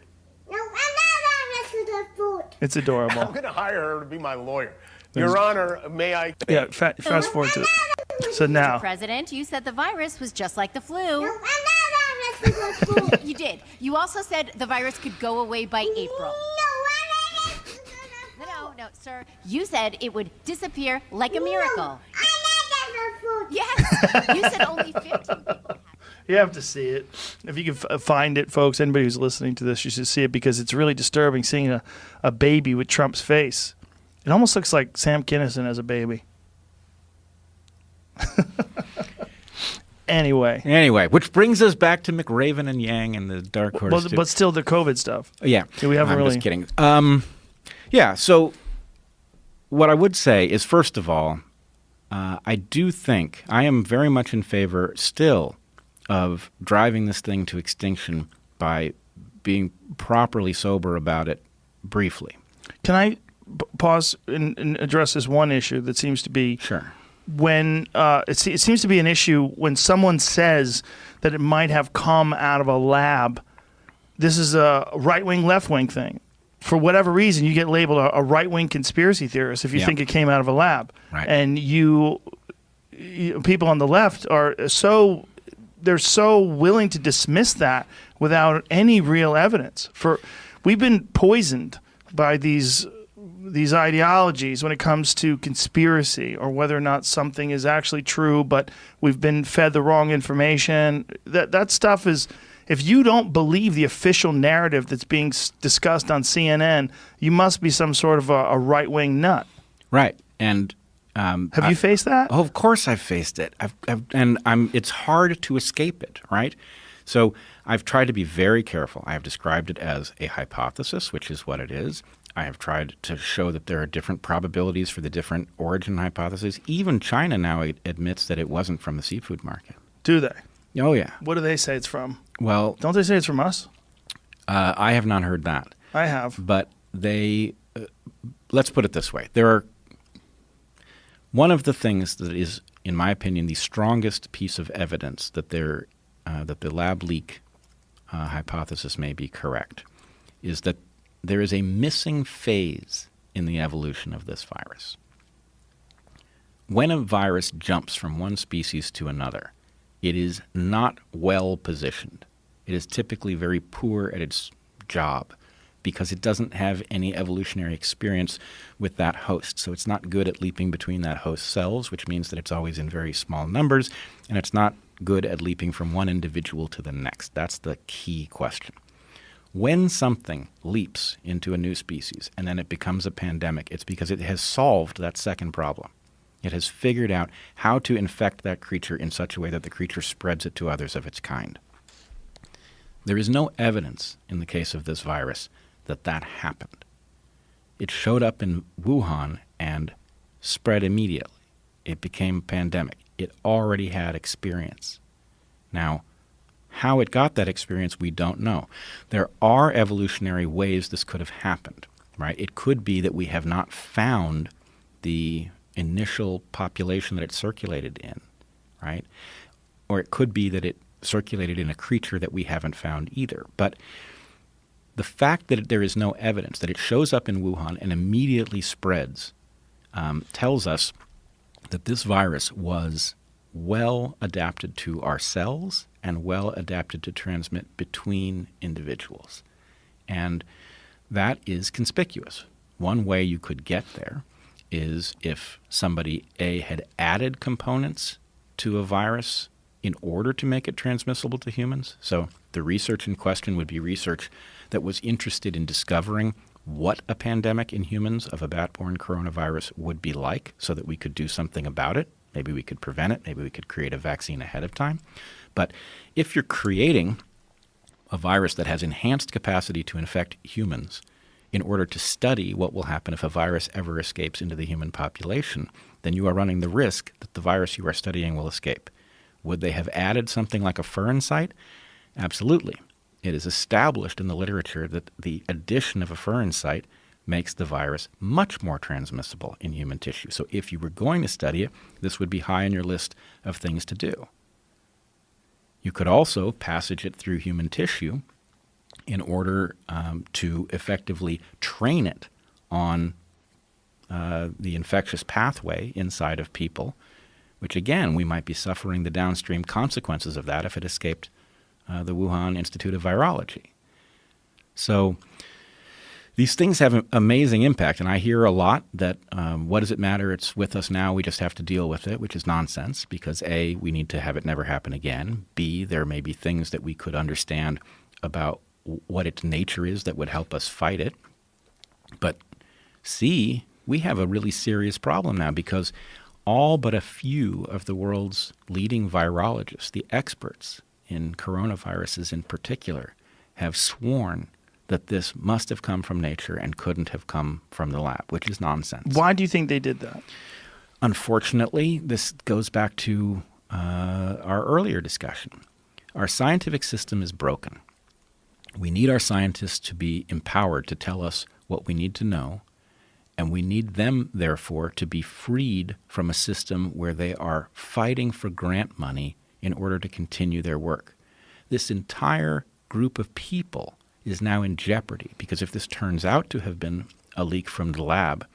No, I'm not to the food. It's I'm adorable. going to hire her to be my lawyer. Your Honor, may I? Yeah, fast forward to it. So now, President, you said the virus was just like the flu. No, I'm not to the food. You did. You also said the virus could go away by April. No, sir. You said it would disappear like a miracle. Yes. You said only 15 people had it. you have to see it. If you can find it, folks, anybody who's listening to this, you should see it because it's really disturbing seeing a baby with Trump's face. It almost looks like Sam Kinison as a baby. Anyway, Which brings us back to McRaven and Yang and the Dark Horse. but still the COVID stuff. Yeah. We haven't I'm really. just kidding. Yeah, so what I would say is, first of all, I do think I am very much in favor still of driving this thing to extinction by being properly sober about it briefly. Can I pause and address this one issue that seems to be Sure. when it seems to be an issue when someone says that it might have come out of a lab. This is a right-wing, left-wing thing. For whatever reason, you get labeled a right-wing conspiracy theorist if you Yeah. think it came out of a lab. Right. And people on the left they're so willing to dismiss that without any real evidence. We've been poisoned by these ideologies when it comes to conspiracy or whether or not something is actually true, but we've been fed the wrong information. That stuff is, if you don't believe the official narrative that's being discussed on CNN, you must be some sort of a right-wing nut. Right. And Have you faced that? Oh, of course I've faced it. It's hard to escape it, right? So I've tried to be very careful. I have described it as a hypothesis, which is what it is. I have tried to show that there are different probabilities for the different origin hypotheses. Even China now admits that it wasn't from the seafood market. Do they? Oh, yeah. What do they say it's from? Well, Don't they say it's from us? I have not heard that. I have. But let's put it this way. One of the things that is, in my opinion, the strongest piece of evidence that that the lab leak hypothesis may be correct is that there is a missing phase in the evolution of this virus. When a virus jumps from one species to another, it is not well positioned. It is typically very poor at its job because it doesn't have any evolutionary experience with that host. So it's not good at leaping between that host cells, which means that it's always in very small numbers, and it's not good at leaping from one individual to the next. That's the key question. When something leaps into a new species and then it becomes a pandemic, it's because it has solved that second problem. It has figured out how to infect that creature in such a way that the creature spreads it to others of its kind. There is no evidence in the case of this virus that that happened. It showed up in Wuhan and spread immediately. It became a pandemic. It already had experience. Now, how it got that experience, we don't know. There are evolutionary ways this could have happened, right? It could be that we have not found the initial population that it circulated in, right? Or it could be that it circulated in a creature that we haven't found either. But the fact that there is no evidence, that it shows up in Wuhan and immediately spreads, tells us that this virus was well adapted to our cells and well adapted to transmit between individuals. And that is conspicuous. One way you could get there is if somebody, A, had added components to a virus in order to make it transmissible to humans. So the research in question would be research that was interested in discovering what a pandemic in humans of a bat-borne coronavirus would be like so that we could do something about it. Maybe we could prevent it. Maybe we could create a vaccine ahead of time. But if you're creating a virus that has enhanced capacity to infect humans in order to study what will happen if a virus ever escapes into the human population, then you are running the risk that the virus you are studying will escape. Would they have added something like a furin site? Absolutely. It is established in the literature that the addition of a furin site makes the virus much more transmissible in human tissue. So if you were going to study it, this would be high on your list of things to do. You could also passage it through human tissue in order to effectively train it on the infectious pathway inside of people, which again, we might be suffering the downstream consequences of that if it escaped the Wuhan Institute of Virology. So these things have an amazing impact, and I hear a lot that what does it matter? It's with us now. We just have to deal with it, which is nonsense because A, we need to have it never happen again. B, there may be things that we could understand about what its nature is that would help us fight it. But C, we have a really serious problem now because all but a few of the world's leading virologists, the experts in coronaviruses in particular, have sworn that this must have come from nature and couldn't have come from the lab, which is nonsense. Why do you think they did that? Unfortunately, this goes back to our earlier discussion. Our scientific system is broken. We need our scientists to be empowered to tell us what we need to know, and we need them, therefore, to be freed from a system where they are fighting for grant money in order to continue their work. This entire group of people is now in jeopardy because if this turns out to have been a leak from the lab,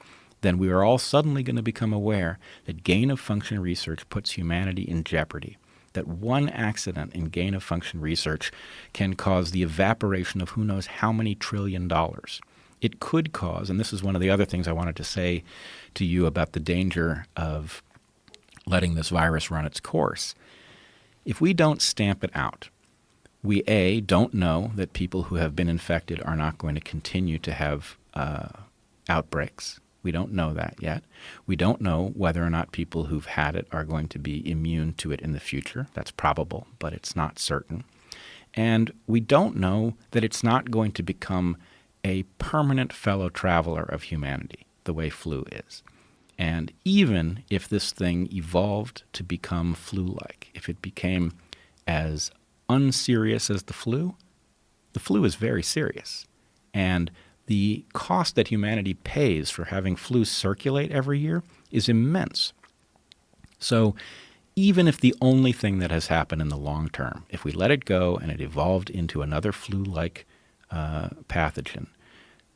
then we are all suddenly going to become aware that gain-of-function research puts humanity in jeopardy, that one accident in gain-of-function research can cause the evaporation of who knows how many $1 trillion. It could cause, and this is one of the other things I wanted to say to you about the danger of letting this virus run its course. If we don't stamp it out, we A, don't know that people who have been infected are not going to continue to have outbreaks. We don't know that yet. We don't know whether or not people who've had it are going to be immune to it in the future. That's probable, but it's not certain. And we don't know that it's not going to become a permanent fellow traveler of humanity, the way flu is. And even if this thing evolved to become flu-like, if it became as unserious as the flu is very serious. And the cost that humanity pays for having flu circulate every year is immense. So even if the only thing that has happened in the long term, if we let it go and it evolved into another flu-like pathogen,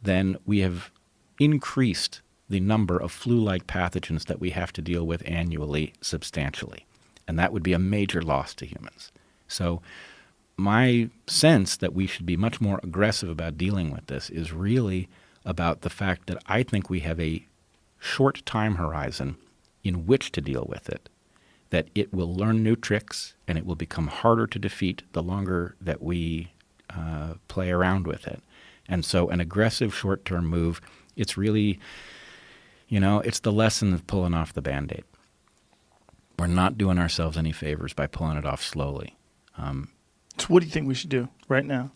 then we have increased the number of flu-like pathogens that we have to deal with annually substantially. And that would be a major loss to humans. So my sense that we should be much more aggressive about dealing with this is really about the fact that I think we have a short time horizon in which to deal with it, that it will learn new tricks and it will become harder to defeat the longer that we play around with it. And so an aggressive short-term move, it's really, it's the lesson of pulling off the Band-Aid. We're not doing ourselves any favors by pulling it off slowly. So what do you think we should do right now?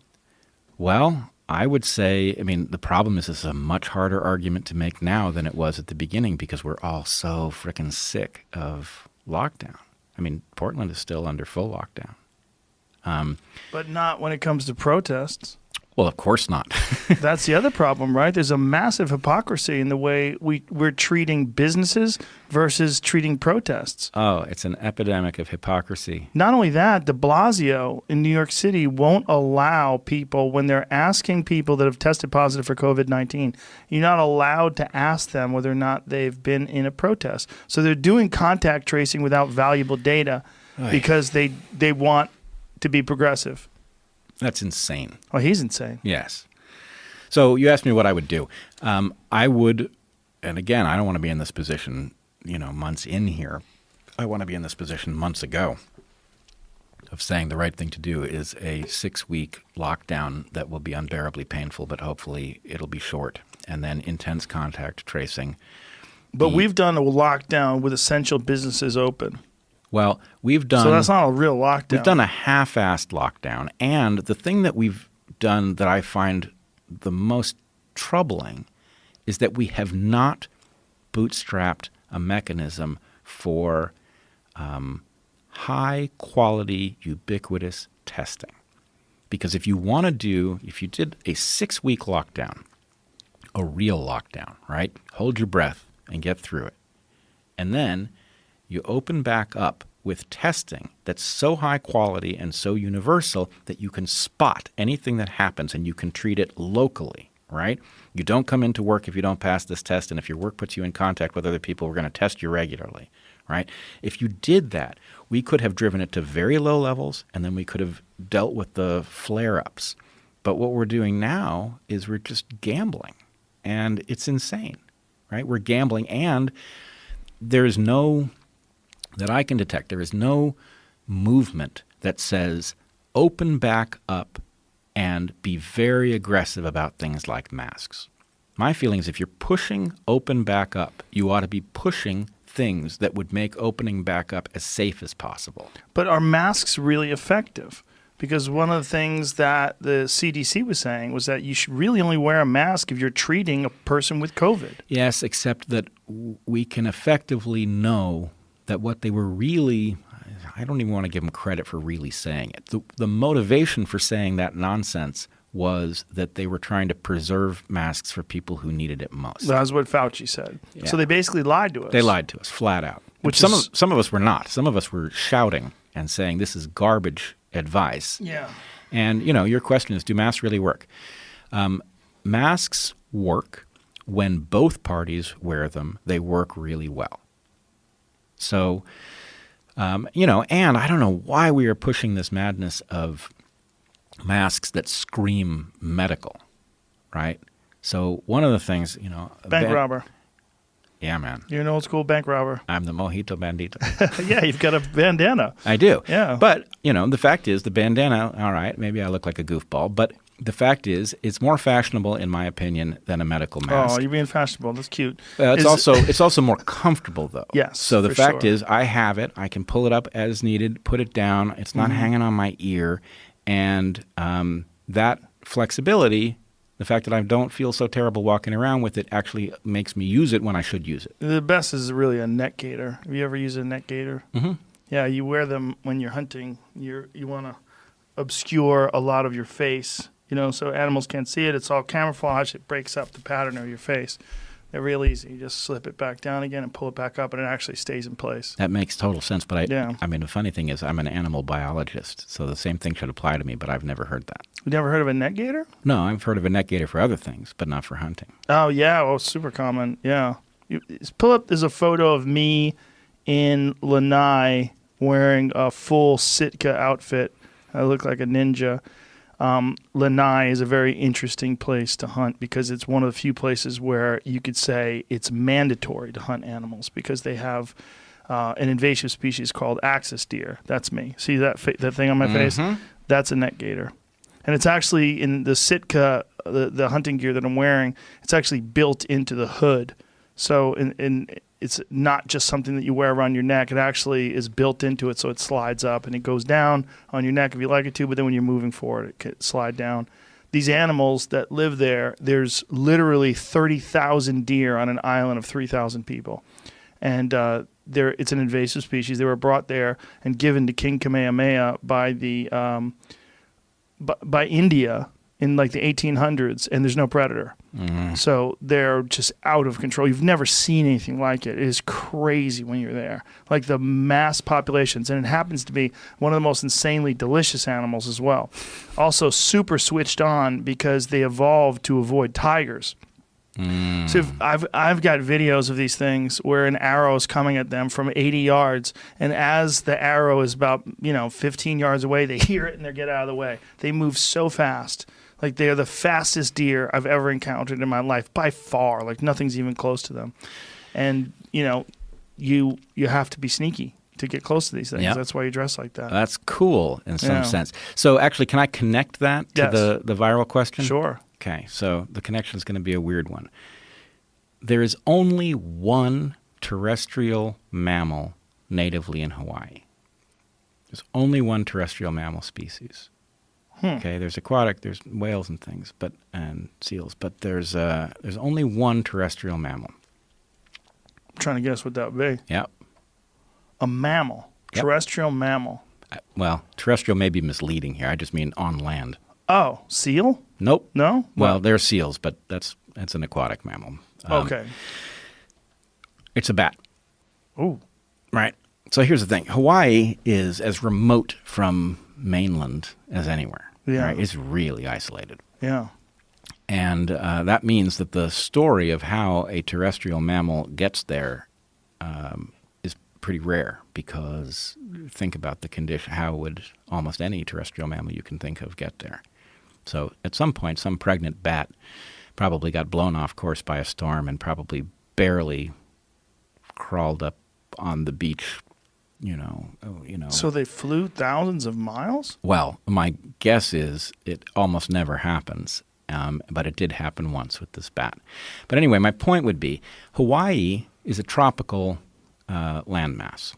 Well, I would say, the problem is this is a much harder argument to make now than it was at the beginning because we're all so frickin' sick of lockdown. Portland is still under full lockdown. But not when it comes to protests. Well, of course not. That's the other problem, right? There's a massive hypocrisy in the way we're treating businesses versus treating protests. Oh, it's an epidemic of hypocrisy. Not only that, de Blasio in New York City won't allow people, when they're asking people that have tested positive for COVID-19, you're not allowed to ask them whether or not they've been in a protest. So they're doing contact tracing without valuable data because they want to be progressive. That's insane. Oh, he's insane. Yes. So you asked me what I would do. I would, and again, I don't want to be in this position, months in here. I want to be in this position months ago of saying the right thing to do is a 6-week lockdown that will be unbearably painful, but hopefully it'll be short. and then intense contact tracing. But we've done a lockdown with essential businesses open. Well, we've done. So that's not a real lockdown. We've done a half-assed lockdown, and the thing that we've done that I find the most troubling is that we have not bootstrapped a mechanism for high-quality, ubiquitous testing. Because if you did a 6-week lockdown, a real lockdown, right? Hold your breath and get through it. And then you open back up with testing that's so high quality and so universal that you can spot anything that happens and you can treat it locally, right? You don't come into work if you don't pass this test, and if your work puts you in contact with other people, we're going to test you regularly, right? If you did that, we could have driven it to very low levels, and then we could have dealt with the flare-ups. But what we're doing now is we're just gambling, and it's insane, right? We're gambling, and there is no, that I can detect, there is no movement that says open back up and be very aggressive about things like masks. My feeling is if you're pushing open back up, you ought to be pushing things that would make opening back up as safe as possible. But are masks really effective? Because one of the things that the CDC was saying was that you should really only wear a mask if you're treating a person with COVID. Yes, except that we can effectively know that what they were really, I don't even want to give them credit for really saying it. The motivation for saying that nonsense was that they were trying to preserve masks for people who needed it most. That's what Fauci said. Yeah. So they basically lied to us. They lied to us, flat out. Which some of us were not. Some of us were shouting and saying this is garbage advice. Yeah. And, your question is, do masks really work? Masks work when both parties wear them. They work really well. So, and I don't know why we are pushing this madness of masks that scream medical, right? So one of the things, Bank robber. Yeah, man. You're an old school bank robber. I'm the mojito bandito. Yeah, you've got a bandana. I do. Yeah. But, the fact is the bandana, all right, maybe I look like a goofball, but the fact is it's more fashionable, in my opinion, than a medical mask. Oh, you're being fashionable. That's cute. It's also more comfortable, though. Yes, So the for fact sure. is I have it. I can pull it up as needed, put it down. It's not hanging on my ear. And that flexibility, the fact that I don't feel so terrible walking around with it, actually makes me use it when I should use it. The best is really a neck gaiter. Have you ever used a neck gaiter? Mm-hmm. Yeah, you wear them when you're hunting. You want to obscure a lot of your face, so animals can't see it. It's all camouflage. It breaks up the pattern of your face. They're real easy. You just slip it back down again and pull it back up, and it actually stays in place. That makes total sense. But Yeah. the funny thing is I'm an animal biologist, so the same thing should apply to me, but I've never heard that. You never heard of a neck gaiter? No, I've heard of a neck gaiter for other things, but not for hunting. Oh, yeah. Oh, super common. Yeah. Pull up, there's a photo of me in Lanai wearing a full Sitka outfit. I look like a ninja. Lanai is a very interesting place to hunt because it's one of the few places where you could say it's mandatory to hunt animals because they have an invasive species called axis deer. That's me. See that thing on my face? That's a neck gaiter. And it's actually in the Sitka, the hunting gear that I'm wearing, it's actually built into the hood. So it's not just something that you wear around your neck. It actually is built into it, so it slides up and it goes down on your neck if you like it to, but then when you're moving forward, it can slide down. These animals that live there, there's literally 30,000 deer on an island of 3,000 people. And it's an invasive species. They were brought there and given to King Kamehameha by by India in like the 1800s, and there's no predator. So they're just out of control. You've never seen anything like it. It is crazy when you're there. Like the mass populations, and it happens to be one of the most insanely delicious animals as well. Also super switched on because they evolved to avoid tigers. So I've got videos of these things where an arrow is coming at them from 80 yards, and as the arrow is about 15 yards away, they hear it and they get out of the way. They move so fast. Like they are the fastest deer I've ever encountered in my life by far. Like nothing's even close to them. And you have to be sneaky to get close to these things. Yep. That's why you dress like that. That's cool in some Yeah. sense. So actually, can I connect that to Yes. the viral question? Sure. Okay, so the connection is going to be a weird one. There is only one terrestrial mammal natively in Hawaii. There's only one terrestrial mammal species. Okay, there's aquatic, there's whales and things, and seals, but there's only one terrestrial mammal. I'm trying to guess what that would be. Yep. A mammal. Yep. Terrestrial mammal. Well, terrestrial may be misleading here. I just mean on land. Oh, seal? Nope. No? Well, What? they're seals, but that's an aquatic mammal. Okay. It's a bat. Ooh. Right. So here's the thing. Hawaii is as remote from mainland as anywhere. Yeah. Right? It's really isolated. Yeah. And that means that the story of how a terrestrial mammal gets there is pretty rare, because think about the condition. How would almost any terrestrial mammal you can think of get there? So at some point, some pregnant bat probably got blown off course by a storm and probably barely crawled up on the beach, So they flew thousands of miles? Well, my guess is it almost never happens, but it did happen once with this bat. But anyway, my point would be Hawaii is a tropical landmass.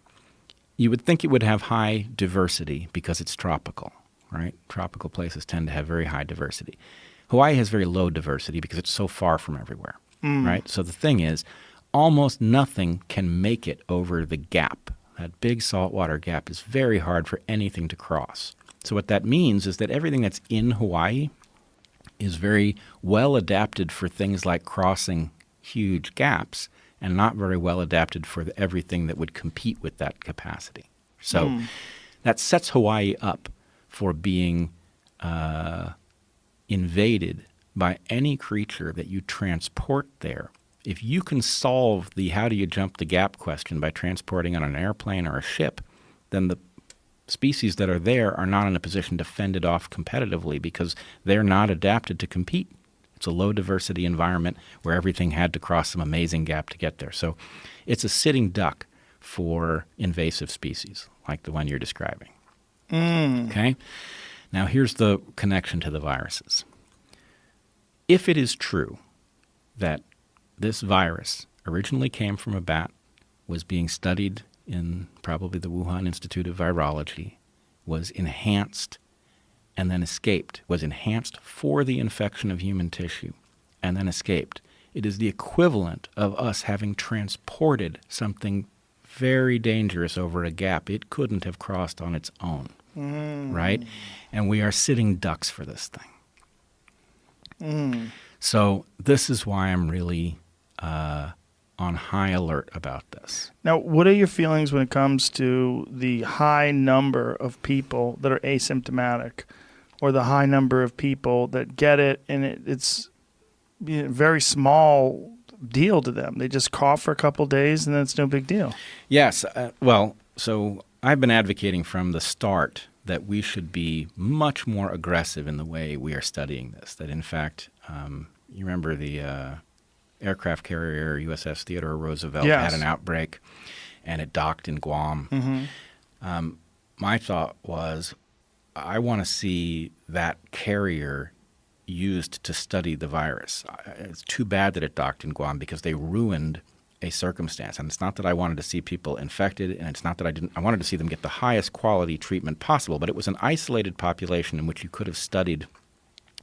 You would think it would have high diversity because it's tropical, right? Tropical places tend to have very high diversity. Hawaii has very low diversity because it's so far from everywhere, right? So the thing is, almost nothing can make it over the gap. That big saltwater gap is very hard for anything to cross. So what that means is that everything that's in Hawaii is very well adapted for things like crossing huge gaps, and not very well adapted for everything that would compete with that capacity. So that sets Hawaii up for being invaded by any creature that you transport there. If you can solve the how do you jump the gap question by transporting on an airplane or a ship, then the species that are there are not in a position to fend it off competitively because they're not adapted to compete. It's a low diversity environment where everything had to cross some amazing gap to get there. So it's a sitting duck for invasive species like the one you're describing. Okay? Now here's the connection to the viruses. If it is true that this virus originally came from a bat, was being studied in probably the Wuhan Institute of Virology, was enhanced and then escaped, was enhanced for the infection of human tissue and then escaped. It is the equivalent of us having transported something very dangerous over a gap it couldn't have crossed on its own, right? And we are sitting ducks for this thing. So this is why I'm really on high alert about this. Now, what are your feelings when it comes to the high number of people that are asymptomatic, or the high number of people that get it and it's a very small deal to them? They just cough for a couple days and then it's no big deal. Yes. Well, so I've been advocating from the start that we should be much more aggressive in the way we are studying this. That, in fact, you remember the aircraft carrier USS Theodore Roosevelt Yes. had an outbreak, and it docked in Guam. My thought was, I want to see that carrier used to study the virus. It's too bad that it docked in Guam because they ruined a circumstance. And it's not that I wanted to see people infected, and it's not that I wanted to see them get the highest quality treatment possible, but it was an isolated population in which you could have studied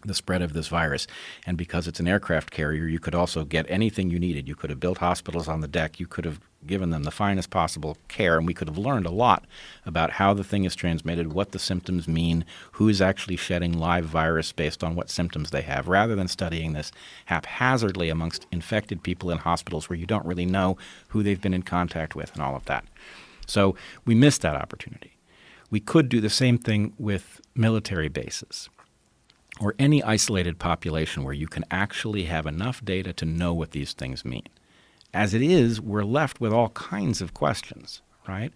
the spread of this virus. And because it's an aircraft carrier, you could also get anything you needed. You could have built hospitals on the deck. You could have given them the finest possible care, and we could have learned a lot about how the thing is transmitted, what the symptoms mean, who is actually shedding live virus based on what symptoms they have, rather than studying this haphazardly amongst infected people in hospitals where you don't really know who they've been in contact with and all of that. So we missed that opportunity. We could do the same thing with military bases, or any isolated population where you can actually have enough data to know what these things mean. As it is, we're left with all kinds of questions, right?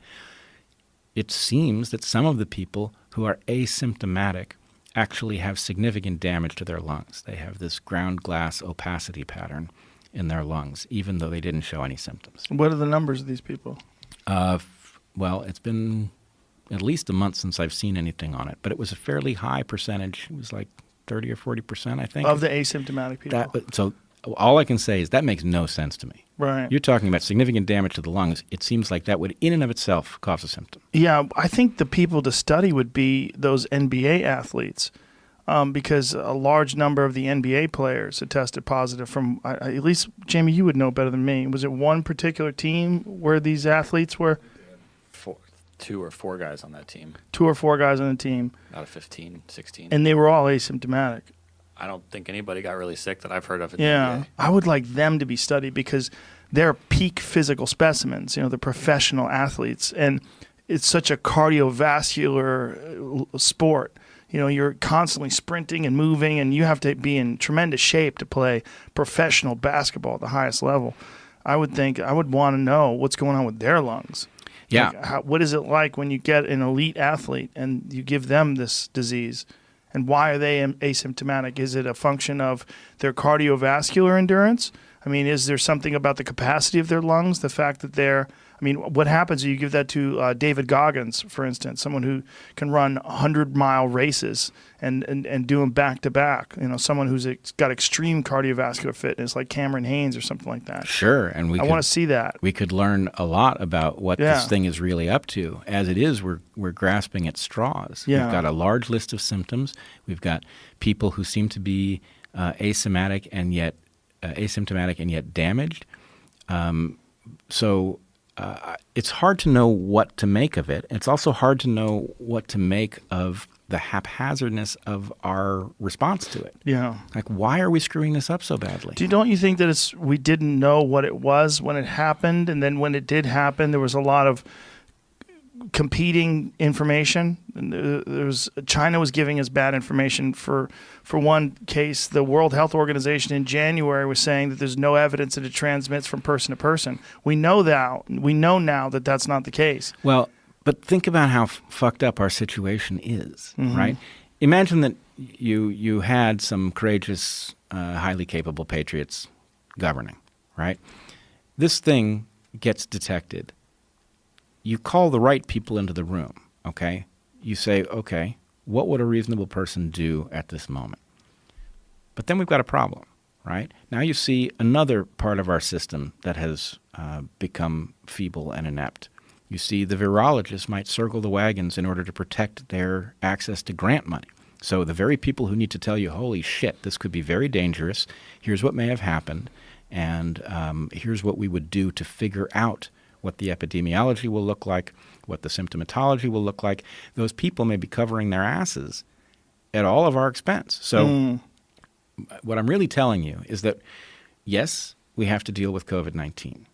It seems that some of the people who are asymptomatic actually have significant damage to their lungs. They have this ground glass opacity pattern in their lungs, even though they didn't show any symptoms. What are the numbers of these people? Well, it's been at least a month since I've seen anything on it, but it was a fairly high percentage. It was like 30 or 40%, I think. Of the asymptomatic people. So all I can say is that makes no sense to me. Right. You're talking about significant damage to the lungs. It seems like that would, in and of itself, cause a symptom. Yeah, I think the people to study would be those NBA athletes, because a large number of the NBA players had tested positive from, at least, Jamie, you would know better than me. Was it one particular team where these athletes were? 2 or 4 guys on that team 2 or 4 guys on the team, out of 15, 16. and they were all asymptomatic. I don't think anybody got really sick that I've heard of in the Yeah, NBA. I would like them to be studied because they're peak physical specimens. They're professional athletes, and it's such a cardiovascular sport. You're constantly sprinting and moving, and you have to be in tremendous shape to play professional basketball at the highest level. I would want to know what's going on with their lungs. Yeah. What is it like when you get an elite athlete and you give them this disease? And why are they asymptomatic? Is it a function of their cardiovascular endurance? I mean, is there something about the capacity of their lungs? The fact that what happens if you give that to David Goggins, for instance, someone who can run 100-mile races and do them back to back? Someone who's got extreme cardiovascular fitness, like Cameron Haynes or something like that. Sure, and I want to see that. We could learn a lot about what this thing is really up to. As it is, we're grasping at straws. Yeah. We've got a large list of symptoms. We've got people who seem to be asymptomatic and yet damaged. So it's hard to know what to make of it. It's also hard to know what to make of the haphazardness of our response to it. Yeah. Like, why are we screwing this up so badly? Don't you think that we didn't know what it was when it happened, and then when it did happen, there was a lot of competing information? China was giving us bad information. For one case, the World Health Organization in January was saying that there's no evidence that it transmits from person to person. We know now that that's not the case. Well, but think about how fucked up our situation is, Mm-hmm. right? Imagine that you had some courageous, highly capable patriots governing, right? This thing gets detected. You call the right people into the room, okay? You say, okay, what would a reasonable person do at this moment? But then we've got a problem, right? Now you see another part of our system that has become feeble and inept. You see the virologists might circle the wagons in order to protect their access to grant money. So the very people who need to tell you, holy shit, this could be very dangerous, here's what may have happened, and here's what we would do to figure out what the epidemiology will look like, what the symptomatology will look like. Those people may be covering their asses at all of our expense. So what I'm really telling you is that, yes, we have to deal with COVID-19,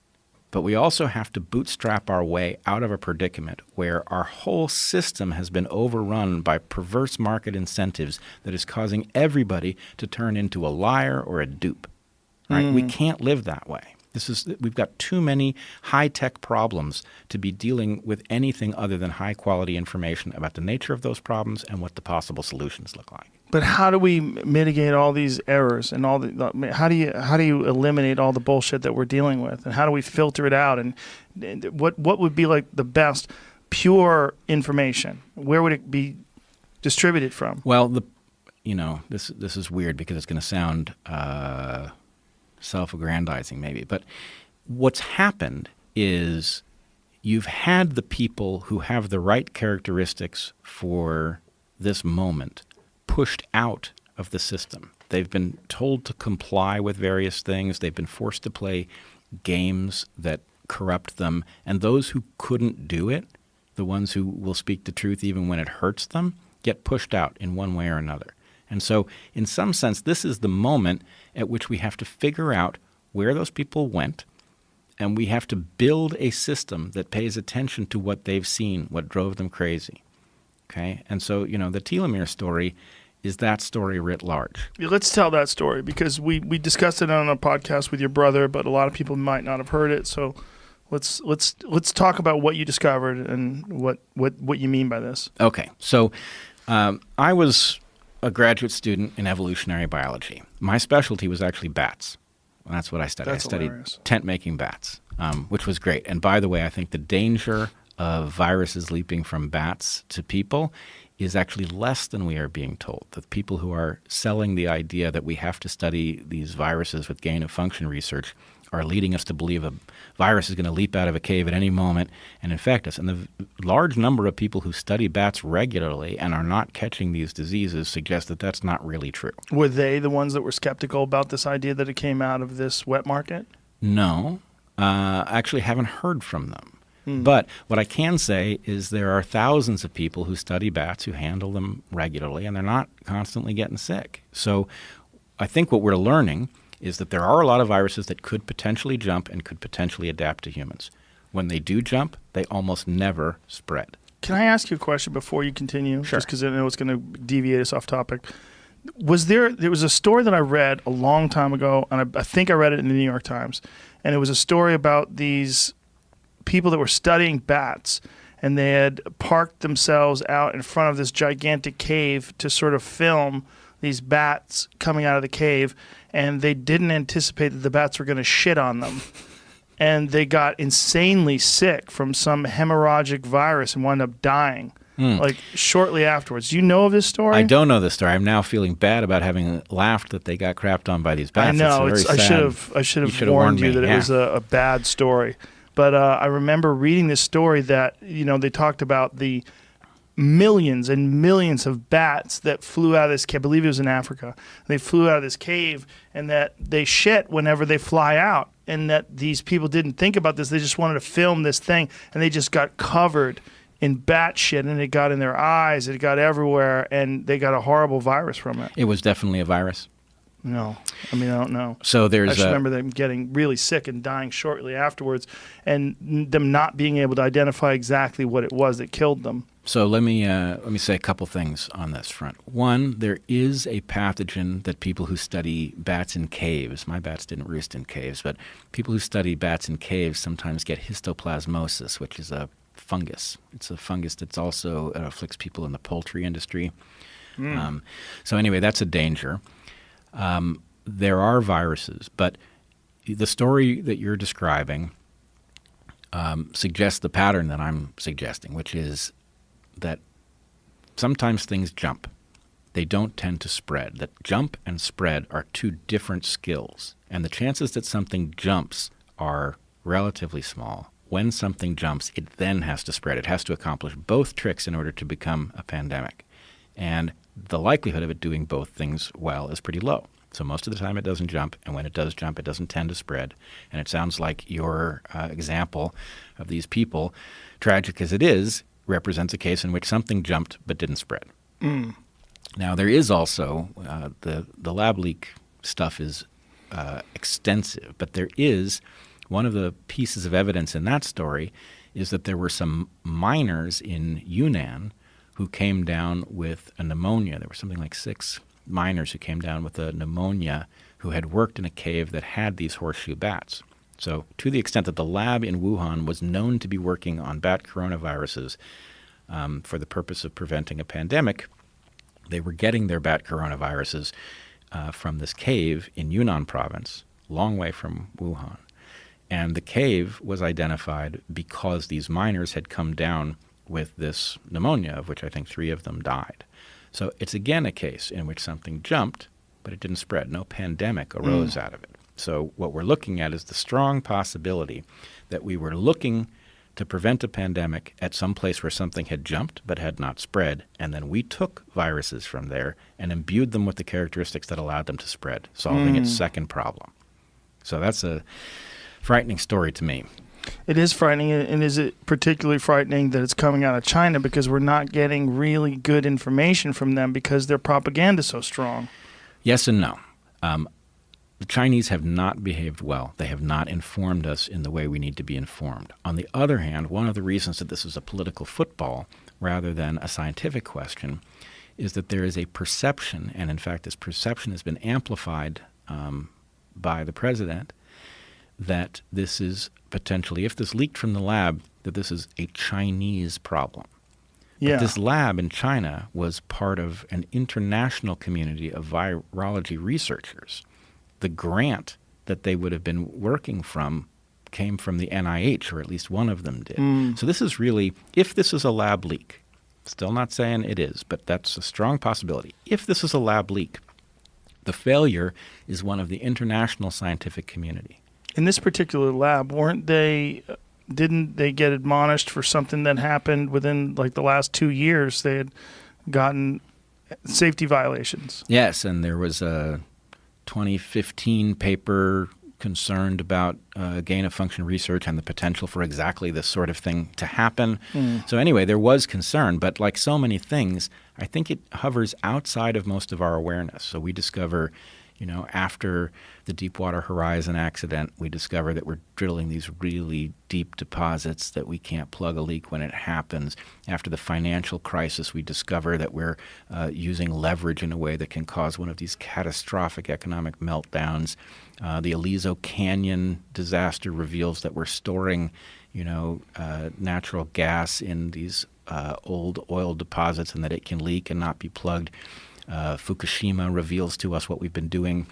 but we also have to bootstrap our way out of a predicament where our whole system has been overrun by perverse market incentives that is causing everybody to turn into a liar or a dupe. Right? We can't live that way. We've got too many high-tech problems to be dealing with anything other than high-quality information about the nature of those problems and what the possible solutions look like. But how do we mitigate all these errors and how do you eliminate all the bullshit that we're dealing with, and how do we filter it out, and what would be like the best pure information? Where would it be distributed from? Well, this is weird because it's going to sound self-aggrandizing maybe, but what's happened is you've had the people who have the right characteristics for this moment pushed out of the system. They've been told to comply with various things. They've been forced to play games that corrupt them. And those who couldn't do it, the ones who will speak the truth even when it hurts them, get pushed out in one way or another. And so in some sense, this is the moment at which we have to figure out where those people went, and we have to build a system that pays attention to what they've seen, what drove them crazy. Okay? And so, the telomere story is that story writ large. Yeah, let's tell that story, because we discussed it on a podcast with your brother, but a lot of people might not have heard it. So let's talk about what you discovered and what you mean by this. Okay. So I was a graduate student in evolutionary biology. My specialty was actually bats. That's what I studied. That's I studied hilarious. tent-making bats, which was great. And by the way, I think the danger of viruses leaping from bats to people is actually less than we are being told. The people who are selling the idea that we have to study these viruses with gain-of-function research are leading us to believe a virus is going to leap out of a cave at any moment and infect us. And the large number of people who study bats regularly and are not catching these diseases suggest that that's not really true. Were they the ones that were skeptical about this idea that it came out of this wet market? No, I actually haven't heard from them. But what I can say is there are thousands of people who study bats who handle them regularly, and they're not constantly getting sick. So I think what we're learning is that there are a lot of viruses that could potentially jump and could potentially adapt to humans. When they do jump, they almost never spread. Can I ask you a question before you continue? Sure. Just because I know it's going to deviate us off topic. There was a story that I read a long time ago, and I think I read it in the New York Times, and it was a story about these people that were studying bats, and they had parked themselves out in front of this gigantic cave to sort of film these bats coming out of the cave, and they didn't anticipate that the bats were going to shit on them. And they got insanely sick from some hemorrhagic virus and wound up dying like shortly afterwards. Do you know of this story? I don't know this story. I'm now feeling bad about having laughed that they got crapped on by these bats. I know. It's very sad. I should have should've warned you me, that yeah. it was a bad story. But I remember reading this story that, they talked about the millions and millions of bats that flew out of this cave. I believe it was in Africa. They flew out of this cave, and that they shit whenever they fly out, and that these people didn't think about this. They just wanted to film this thing, and they just got covered in bat shit, and it got in their eyes, it got everywhere, and they got a horrible virus from it. It was definitely a virus. No. I don't know. So I there's just remember them getting really sick and dying shortly afterwards, and them not being able to identify exactly what it was that killed them. So let me say a couple things on this front. One, there is a pathogen that people who study bats in caves, my bats didn't roost in caves, but people who study bats in caves sometimes get histoplasmosis, which is a fungus. It's a fungus that's also afflicts people in the poultry industry. So anyway, that's a danger. There are viruses, but the story that you're describing suggests the pattern that I'm suggesting, which is that sometimes things jump. They don't tend to spread. That jump and spread are two different skills, and the chances that something jumps are relatively small. When something jumps, it then has to spread. It has to accomplish both tricks in order to become a pandemic. And the likelihood of it doing both things well is pretty low. So most of the time it doesn't jump, and when it does jump, it doesn't tend to spread. And it sounds like your example of these people, tragic as it is, represents a case in which something jumped but didn't spread. Now, there is also the lab leak stuff is extensive, but there is one of the pieces of evidence in that story is that there were some miners in Yunnan who came down with a pneumonia. There were something like 6 miners who came down with a pneumonia who had worked in a cave that had these horseshoe bats. So to the extent that the lab in Wuhan was known to be working on bat coronaviruses for the purpose of preventing a pandemic, they were getting their bat coronaviruses from this cave in Yunnan province, long way from Wuhan. And the cave was identified because these miners had come down with this pneumonia, of which I think 3 of them died. So it's again a case in which something jumped, but it didn't spread. No pandemic arose out of it. So what we're looking at is the strong possibility that we were looking to prevent a pandemic at some place where something had jumped but had not spread, and then we took viruses from there and imbued them with the characteristics that allowed them to spread, solving its second problem. So that's a frightening story to me. It is frightening, and is it particularly frightening that it's coming out of China because we're not getting really good information from them because their propaganda is so strong? Yes and no. The Chinese have not behaved well. They have not informed us in the way we need to be informed. On the other hand, one of the reasons that this is a political football rather than a scientific question is that there is a perception, and in fact this perception has been amplified by the president, that this is potentially, if this leaked from the lab, that this is a Chinese problem. Yeah. But this lab in China was part of an international community of virology researchers. The grant that they would have been working from came from the NIH, or at least one of them did. So this is really, if this is a lab leak, Still not saying it is, but that's a strong possibility. If this is a lab leak, the failure is one of the international scientific community. In this particular lab, didn't they get admonished for something that happened within like the last 2 years? They had gotten safety violations. Yes, and there was a 2015 paper concerned about gain-of-function research and the potential for exactly this sort of thing to happen. So anyway, there was concern, but like so many things, I think it hovers outside of most of our awareness. So we discover, after the Deepwater Horizon accident, we discover that we're drilling these really deep deposits that we can't plug a leak when it happens. After the financial crisis, we discover that we're using leverage in a way that can cause one of these catastrophic economic meltdowns. The Aliso Canyon disaster reveals that we're storing, natural gas in these old oil deposits and that it can leak and not be plugged. Fukushima reveals to us what we've been doing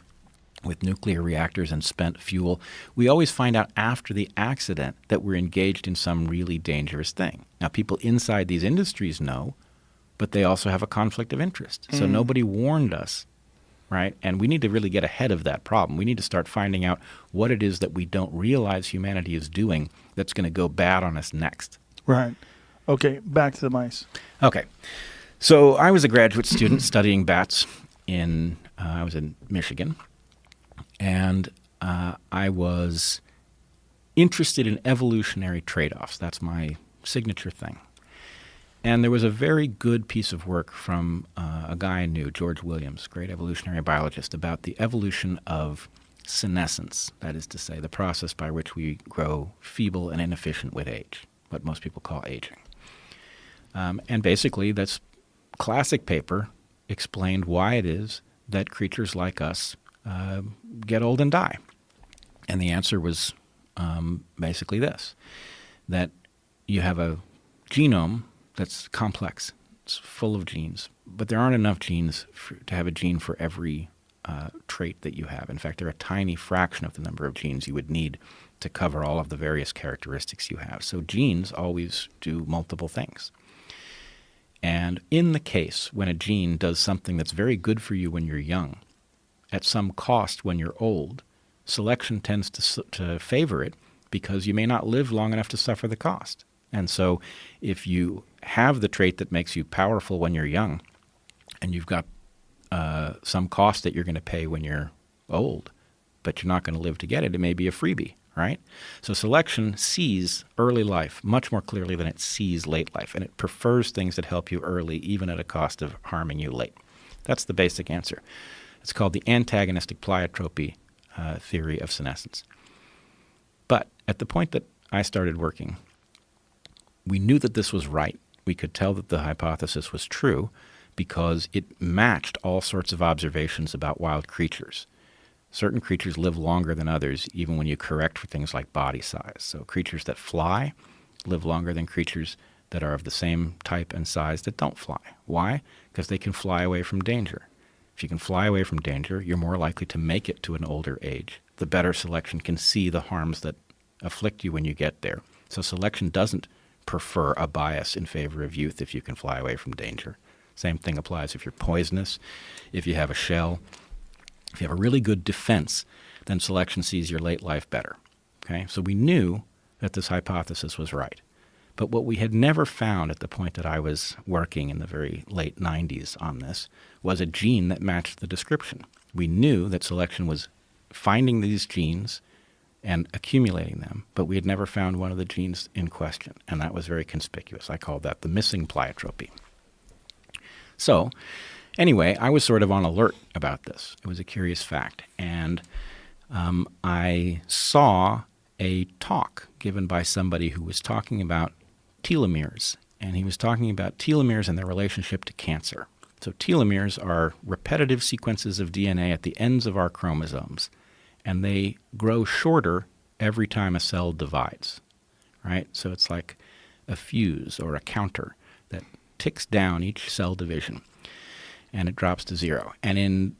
with nuclear reactors and spent fuel. We always find out after the accident that we're engaged in some really dangerous thing. Now, people inside these industries know, but they also have a conflict of interest. So nobody warned us, right? And we need to really get ahead of that problem. We need to start finding out what it is that we don't realize humanity is doing that's going to go bad on us next. Right. Okay, back to the mice. Okay. So I was a graduate student studying bats I was in Michigan, and I was interested in evolutionary trade-offs. That's my signature thing. And there was a very good piece of work from a guy I knew, George Williams, great evolutionary biologist, about the evolution of senescence, that is to say, the process by which we grow feeble and inefficient with age, what most people call aging. And basically, that's classic paper explained why it is that creatures like us get old and die. And the answer was basically this, that you have a genome that's complex. It's full of genes, but there aren't enough genes to have a gene for every trait that you have. In fact, they're a tiny fraction of the number of genes you would need to cover all of the various characteristics you have. So genes always do multiple things. And in the case when a gene does something that's very good for you when you're young, at some cost when you're old, selection tends to favor it because you may not live long enough to suffer the cost. And so if you have the trait that makes you powerful when you're young and you've got some cost that you're going to pay when you're old, but you're not going to live to get it, it may be a freebie, right? So selection sees early life much more clearly than it sees late life, and it prefers things that help you early, even at a cost of harming you late. That's the basic answer. It's called the antagonistic pleiotropy theory of senescence. But at the point that I started working, we knew that this was right. We could tell that the hypothesis was true because it matched all sorts of observations about wild creatures. Certain creatures live longer than others, even when you correct for things like body size. So creatures that fly live longer than creatures that are of the same type and size that don't fly. Why? Because they can fly away from danger. If you can fly away from danger, you're more likely to make it to an older age. The better selection can see the harms that afflict you when you get there. So selection doesn't prefer a bias in favor of youth if you can fly away from danger. Same thing applies if you're poisonous, if you have a shell. If you have a really good defense, then selection sees your late life better. Okay? So we knew that this hypothesis was right. But what we had never found at the point that I was working in the very late 90s on this was a gene that matched the description. We knew that selection was finding these genes and accumulating them, but we had never found one of the genes in question, and that was very conspicuous. I called that the missing pleiotropy. So anyway, I was sort of on alert about this. It was a curious fact. And I saw a talk given by somebody who was talking about telomeres. And he was talking about telomeres and their relationship to cancer. So telomeres are repetitive sequences of DNA at the ends of our chromosomes. And they grow shorter every time a cell divides, right? So it's like a fuse or a counter that ticks down each cell division. And it drops to zero. And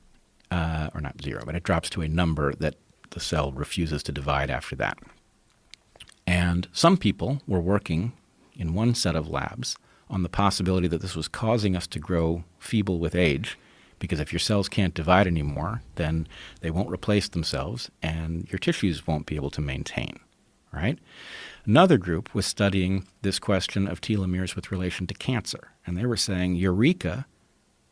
or not zero, but it drops to a number that the cell refuses to divide after that. And some people were working in one set of labs on the possibility that this was causing us to grow feeble with age, because if your cells can't divide anymore, then they won't replace themselves and your tissues won't be able to maintain, right? Another group was studying this question of telomeres with relation to cancer, and they were saying, eureka,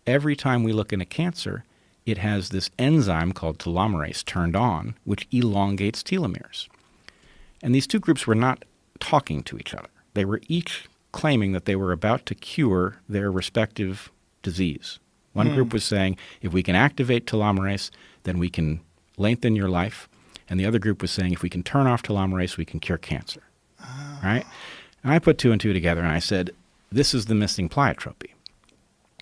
every time we look into cancer, it has this enzyme called telomerase turned on, which elongates telomeres. And these two groups were not talking to each other. They were each claiming that they were about to cure their respective disease. One group was saying, if we can activate telomerase, then we can lengthen your life. And the other group was saying, if we can turn off telomerase, we can cure cancer. Right? And I put two and two together and I said, this is the missing pleiotropy.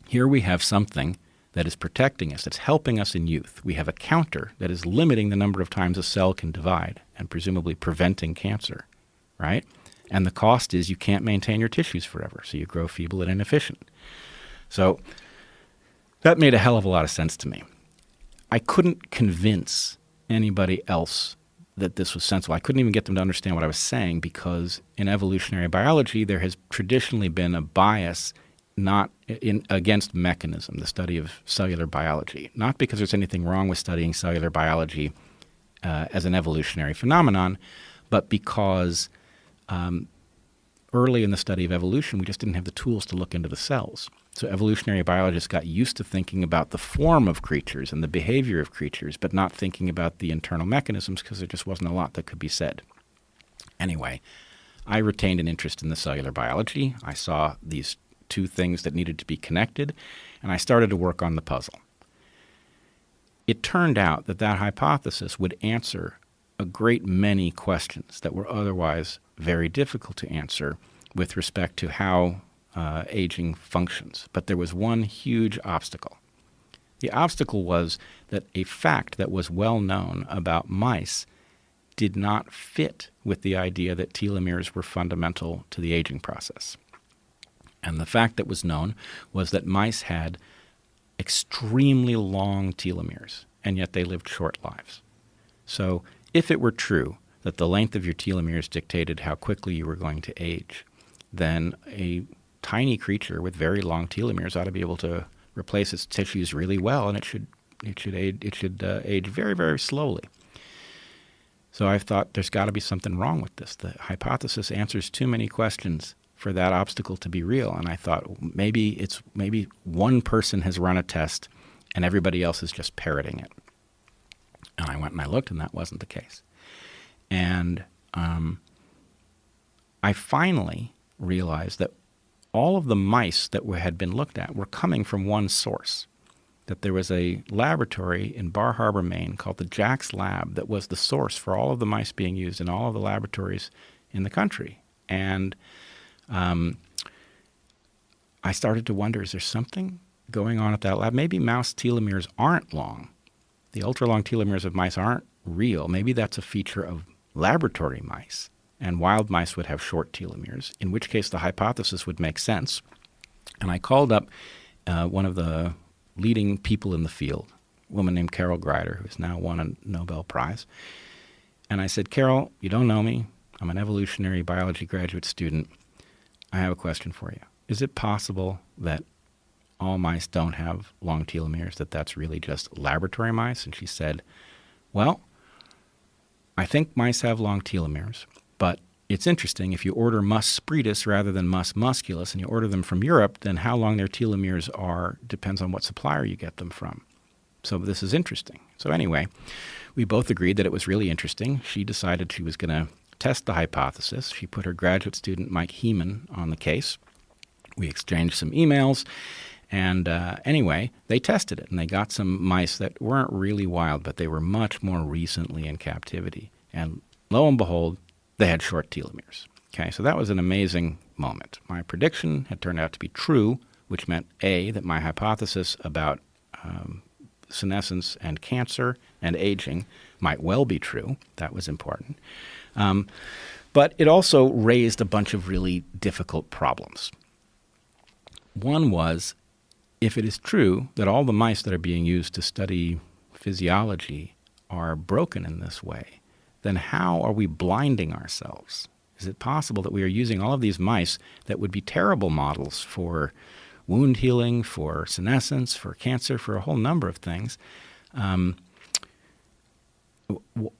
Here we have something that is protecting us, that's helping us in youth. We have a counter that is limiting the number of times a cell can divide and presumably preventing cancer, right? And the cost is you can't maintain your tissues forever, so you grow feeble and inefficient. So that made a hell of a lot of sense to me. I couldn't convince anybody else that this was sensible. I couldn't even get them to understand what I was saying because in evolutionary biology, there has traditionally been a bias not against mechanism, the study of cellular biology. Not because there's anything wrong with studying cellular biology as an evolutionary phenomenon, but because early in the study of evolution, we just didn't have the tools to look into the cells. So evolutionary biologists got used to thinking about the form of creatures and the behavior of creatures, but not thinking about the internal mechanisms because there just wasn't a lot that could be said. Anyway, I retained an interest in the cellular biology. I saw these two things that needed to be connected, and I started to work on the puzzle. It turned out that that hypothesis would answer a great many questions that were otherwise very difficult to answer with respect to how aging functions. But there was one huge obstacle. The obstacle was that a fact that was well known about mice did not fit with the idea that telomeres were fundamental to the aging process. And the fact that was known was that mice had extremely long telomeres, and yet they lived short lives. So if it were true that the length of your telomeres dictated how quickly you were going to age, then a tiny creature with very long telomeres ought to be able to replace its tissues really well, and it should age very, very slowly. So I thought there's got to be something wrong with this. The hypothesis answers too many questions for that obstacle to be real. And I thought maybe one person has run a test and everybody else is just parroting it. And I went and I looked, and that wasn't the case. And I finally realized that all of the mice that had been looked at were coming from one source, that there was a laboratory in Bar Harbor, Maine called the Jax Lab that was the source for all of the mice being used in all of the laboratories in the country. And I started to wonder, is there something going on at that lab? Maybe mouse telomeres aren't long. The ultra-long telomeres of mice aren't real. Maybe that's a feature of laboratory mice, and wild mice would have short telomeres, in which case the hypothesis would make sense. And I called up one of the leading people in the field, a woman named Carol Greider, who has now won a Nobel Prize. And I said, Carol, you don't know me. I'm an evolutionary biology graduate student. I have a question for you. Is it possible that all mice don't have long telomeres, that that's really just laboratory mice? And she said, well, I think mice have long telomeres, but it's interesting. If you order mus spretus rather than mus musculus and you order them from Europe, then how long their telomeres are depends on what supplier you get them from. So this is interesting. So anyway, we both agreed that it was really interesting. She decided she was going to test the hypothesis. She put her graduate student, Mike Heeman, on the case. We exchanged some emails. And anyway, they tested it, and they got some mice that weren't really wild, but they were much more recently in captivity. And lo and behold, they had short telomeres. Okay, so that was an amazing moment. My prediction had turned out to be true, which meant, A, that my hypothesis about senescence and cancer and aging might well be true. That was important. But it also raised a bunch of really difficult problems. One was, if it is true that all the mice that are being used to study physiology are broken in this way, then how are we blinding ourselves Is it possible that we are using all of these mice that would be terrible models for wound healing, for senescence, for cancer, for a whole number of things?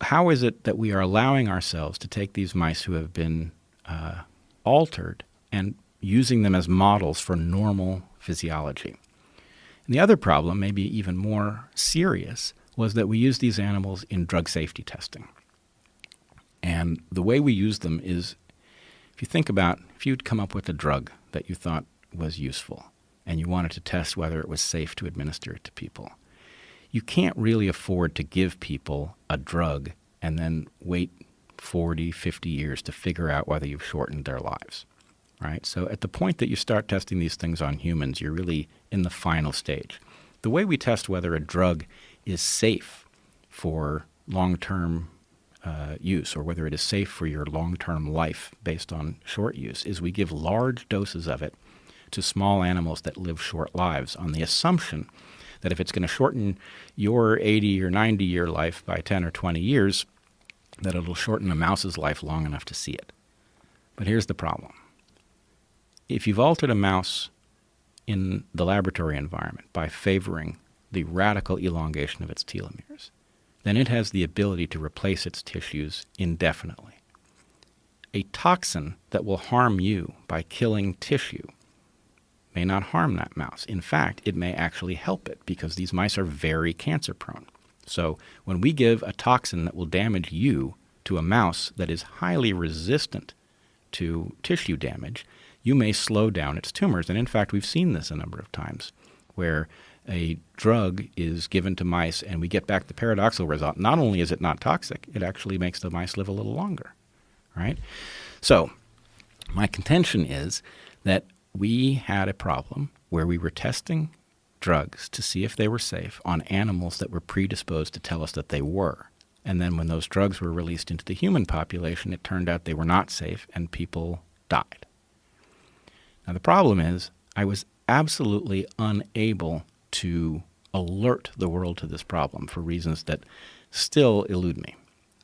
How is it that we are allowing ourselves to take these mice who have been altered and using them as models for normal physiology? And the other problem, maybe even more serious, was that we use these animals in drug safety testing. And the way we use them is, if you think about, if you'd come up with a drug that you thought was useful and you wanted to test whether it was safe to administer it to people, you can't really afford to give people a drug and then wait 40, 50 years to figure out whether you've shortened their lives, right? So at the point that you start testing these things on humans, you're really in the final stage. The way we test whether a drug is safe for long-term use, or whether it is safe for your long-term life based on short use, is we give large doses of it to small animals that live short lives on the assumption that if it's going to shorten your 80 or 90-year life by 10 or 20 years, that it'll shorten a mouse's life long enough to see it. But here's the problem. If you've altered a mouse in the laboratory environment by favoring the radical elongation of its telomeres, then it has the ability to replace its tissues indefinitely. A toxin that will harm you by killing tissue may not harm that mouse. In fact, it may actually help it, because these mice are very cancer prone. So when we give a toxin that will damage you to a mouse that is highly resistant to tissue damage, you may slow down its tumors. And in fact, we've seen this a number of times where a drug is given to mice and we get back the paradoxical result. Not only is it not toxic, it actually makes the mice live a little longer, right? So my contention is that we had a problem where we were testing drugs to see if they were safe on animals that were predisposed to tell us that they were. And then when those drugs were released into the human population, it turned out they were not safe and people died. Now the problem is I was absolutely unable to alert the world to this problem for reasons that still elude me.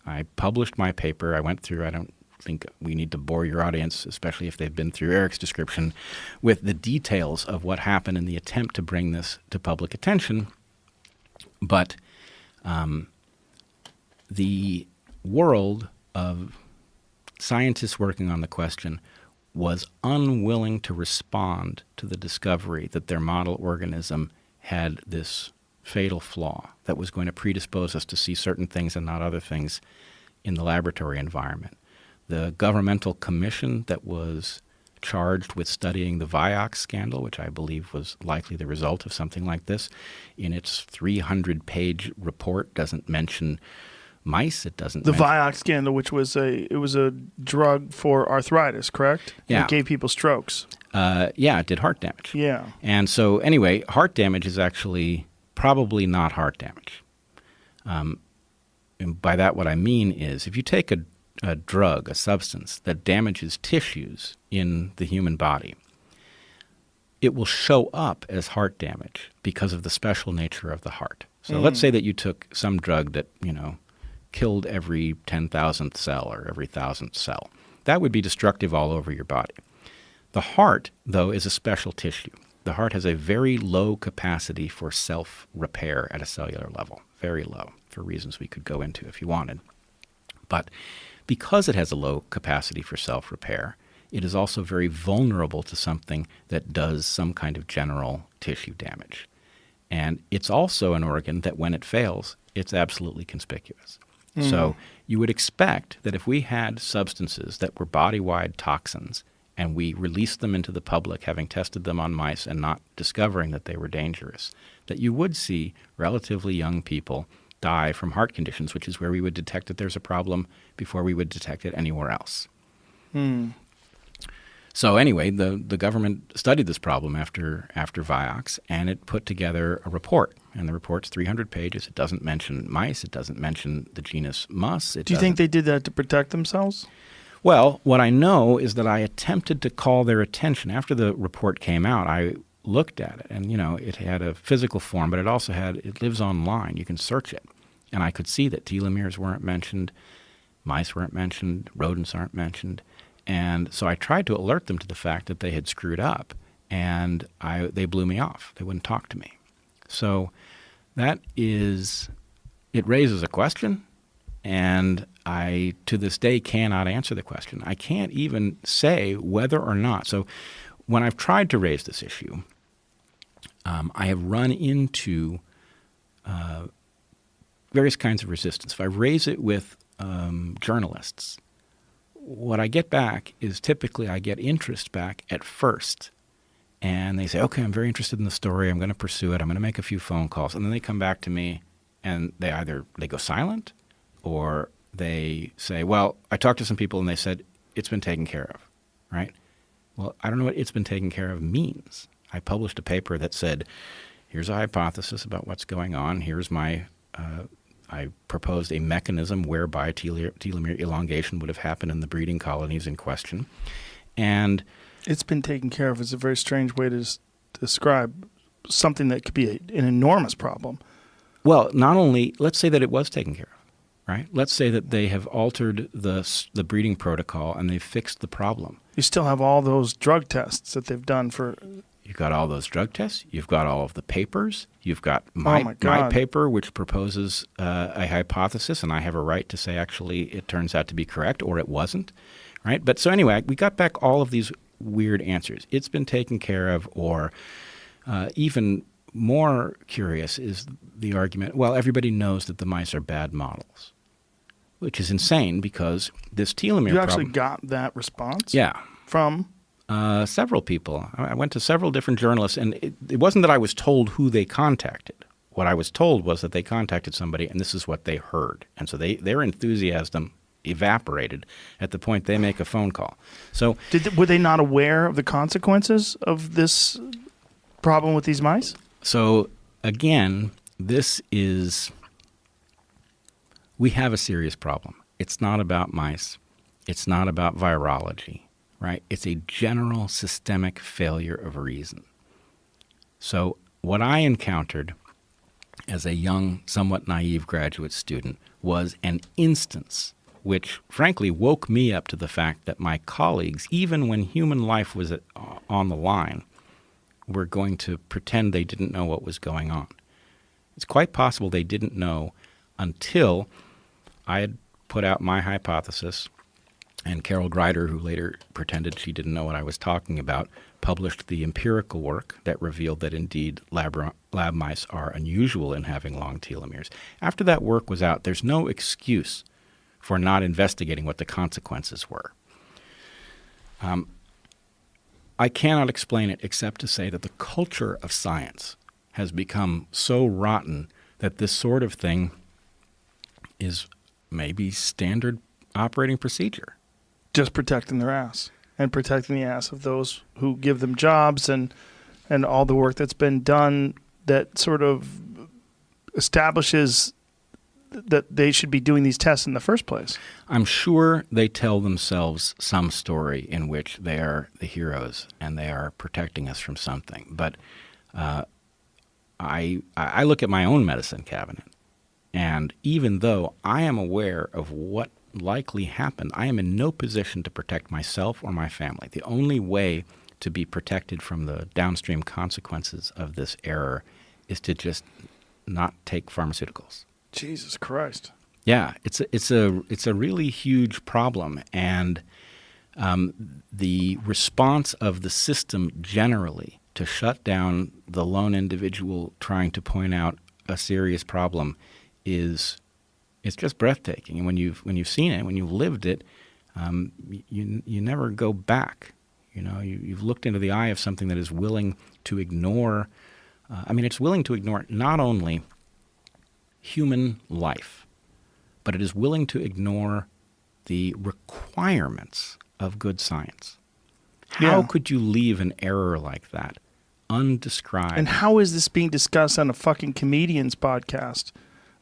I published my paper. I went through, I don't think we need to bore your audience, especially if they've been through Eric's description, with the details of what happened in the attempt to bring this to public attention. But the world of scientists working on the question was unwilling to respond to the discovery that their model organism had this fatal flaw that was going to predispose us to see certain things and not other things in the laboratory environment. The governmental commission that was charged with studying the Vioxx scandal, which I believe was likely the result of something like this, in its 300-page report doesn't mention mice. It doesn't. The Vioxx scandal, which was a drug for arthritis, correct? Yeah. It gave people strokes. Yeah, it did heart damage. Yeah. And so anyway, heart damage is actually probably not heart damage. And by that what I mean is if you take a drug, a substance that damages tissues in the human body, it will show up as heart damage because of the special nature of the heart. So let's say that you took some drug that, killed every 10,000th cell or every 1,000th cell. That would be destructive all over your body. The heart, though, is a special tissue. The heart has a very low capacity for self-repair at a cellular level, very low, for reasons we could go into if you wanted. But because it has a low capacity for self-repair, it is also very vulnerable to something that does some kind of general tissue damage. And it's also an organ that when it fails, it's absolutely conspicuous. So you would expect that if we had substances that were body-wide toxins and we released them into the public, having tested them on mice and not discovering that they were dangerous, that you would see relatively young people die from heart conditions, which is where we would detect that there's a problem before we would detect it anywhere else. So anyway, the government studied this problem after Vioxx, and it put together a report. And the report's 300 pages. It doesn't mention mice. It doesn't mention the genus mus. Do you think they did that to protect themselves? Well, what I know is that I attempted to call their attention. After the report came out, I looked at it, and, it had a physical form, but it lives online. You can search it. And I could see that telomeres weren't mentioned. Mice weren't mentioned. Rodents aren't mentioned. And so I tried to alert them to the fact that they had screwed up, and they blew me off. They wouldn't talk to me. So it raises a question, and I, to this day, cannot answer the question. I can't even say whether or not. So when I've tried to raise this issue, I have run into various kinds of resistance. If I raise it with journalists, what I get back is typically I get interest back at first. And they say, okay, I'm very interested in the story. I'm going to pursue it. I'm going to make a few phone calls. And then they come back to me and they go silent, or they say, well, I talked to some people and they said it's been taken care of, right? Well, I don't know what it's been taken care of means. I published a paper that said, here's a hypothesis about what's going on. Here's I proposed a mechanism whereby telomere elongation would have happened in the breeding colonies in question. And it's been taken care of is a very strange way to describe something that could be an enormous problem. Well, not only, let's say that it was taken care of, right? Let's say that they have altered the breeding protocol and they've fixed the problem. You still have all those drug tests that they've done for... You've got all those drug tests. You've got all of the papers. You've got my paper, which proposes a hypothesis, and I have a right to say, actually, it turns out to be correct, or it wasn't, right? But so anyway, we got back all of these weird answers. It's been taken care of, or even more curious is the argument, well, everybody knows that the mice are bad models, which is insane because this telomere problem... You actually got that response? Yeah. From... several people. I went to several different journalists, and it wasn't that I was told who they contacted. What I was told was that they contacted somebody, and this is what they heard. And so their enthusiasm evaporated at the point they make a phone call. So were they not aware of the consequences of this problem with these mice? So again, we have a serious problem. It's not about mice. It's not about virology. Right? It's a general systemic failure of reason. So what I encountered as a young, somewhat naive graduate student was an instance which frankly woke me up to the fact that my colleagues, even when human life was on the line, were going to pretend they didn't know what was going on. It's quite possible they didn't know until I had put out my hypothesis. And Carol Greider, who later pretended she didn't know what I was talking about, published the empirical work that revealed that indeed lab mice are unusual in having long telomeres. After that work was out, there's no excuse for not investigating what the consequences were. I cannot explain it except to say that the culture of science has become so rotten that this sort of thing is maybe standard operating procedure. Just protecting their ass and protecting the ass of those who give them jobs and all the work that's been done that sort of establishes that they should be doing these tests in the first place. I'm sure they tell themselves some story in which they are the heroes and they are protecting us from something. But I look at my own medicine cabinet, and even though I am aware of what likely happened, I am in no position to protect myself or my family. The only way to be protected from the downstream consequences of this error is to just not take pharmaceuticals. Jesus Christ. Yeah, it's a really huge problem, and the response of the system generally to shut down the lone individual trying to point out a serious problem it's just breathtaking. And when you've seen it, when you've lived it, you never go back. You know, you've looked into the eye of something that is willing to ignore. It's willing to ignore not only human life, but it is willing to ignore the requirements of good science. How could you leave an error like that undescribed? And how is this being discussed on a fucking comedian's podcast?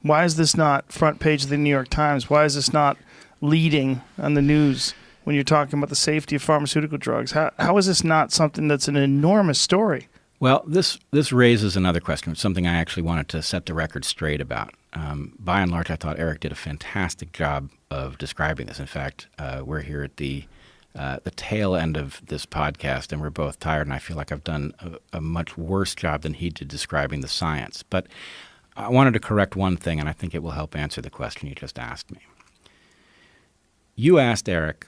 Why is this not front page of the New York Times? Why is this not leading on the news when you're talking about the safety of pharmaceutical drugs? How is this not something that's an enormous story? Well, this raises another question, something I actually wanted to set the record straight about. By and large, I thought Eric did a fantastic job of describing this. In fact, we're here at the tail end of this podcast, and we're both tired, and I feel like I've done a much worse job than he did describing the science. But I wanted to correct one thing, and I think it will help answer the question you just asked me. You asked Eric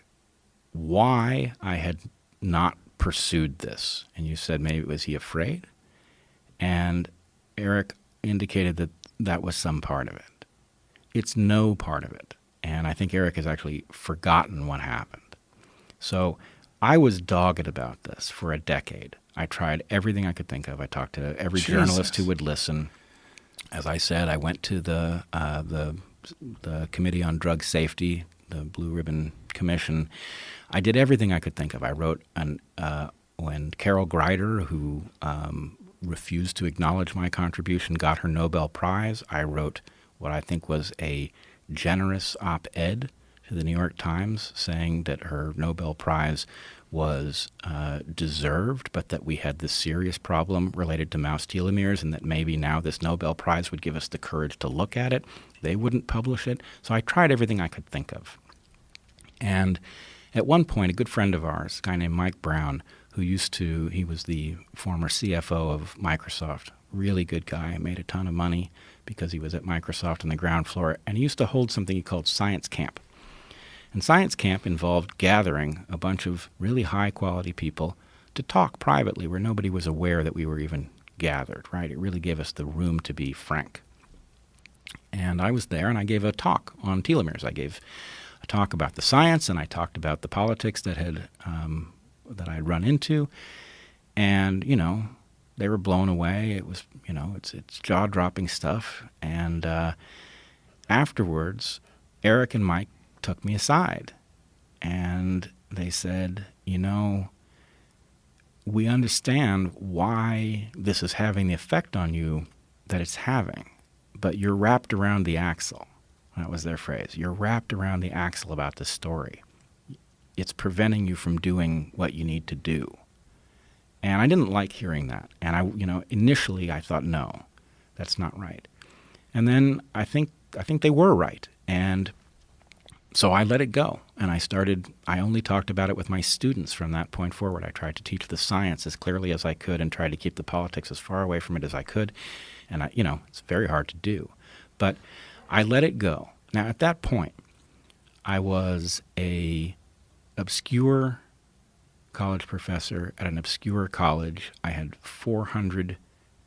why I had not pursued this, and you said maybe was he afraid? And Eric indicated that that was some part of it. It's no part of it, and I think Eric has actually forgotten what happened. So I was dogged about this for a decade. I tried everything I could think of. I talked to every journalist who would listen. As I said, I went to the Committee on Drug Safety, the Blue Ribbon Commission. I did everything I could think of. I wrote when Carol Greider, who refused to acknowledge my contribution, got her Nobel Prize, I wrote what I think was a generous op-ed to the New York Times saying that her Nobel Prize was deserved, but that we had this serious problem related to mouse telomeres and that maybe now this Nobel Prize would give us the courage to look at it. They wouldn't publish it. So I tried everything I could think of. And at one point, a good friend of ours, a guy named Mike Brown, he was the former CFO of Microsoft, really good guy, made a ton of money because he was at Microsoft on the ground floor, and he used to hold something he called Science Camp. And Science Camp involved gathering a bunch of really high-quality people to talk privately where nobody was aware that we were even gathered, right? It really gave us the room to be frank. And I was there, and I gave a talk on telomeres. I gave a talk about the science, and I talked about the politics that I'd run into. And, they were blown away. It was, it's jaw-dropping stuff. And afterwards, Eric and Mike took me aside, and they said, we understand why this is having the effect on you that it's having, but you're wrapped around the axle. That was their phrase. You're wrapped around the axle about this story. It's preventing you from doing what you need to do. And I didn't like hearing that. And initially I thought, no, that's not right. And then I think they were right. And so I let it go, and I only talked about it with my students from that point forward. I tried to teach the science as clearly as I could and tried to keep the politics as far away from it as I could. And, it's very hard to do. But I let it go. Now, at that point, I was a obscure college professor at an obscure college. I had 400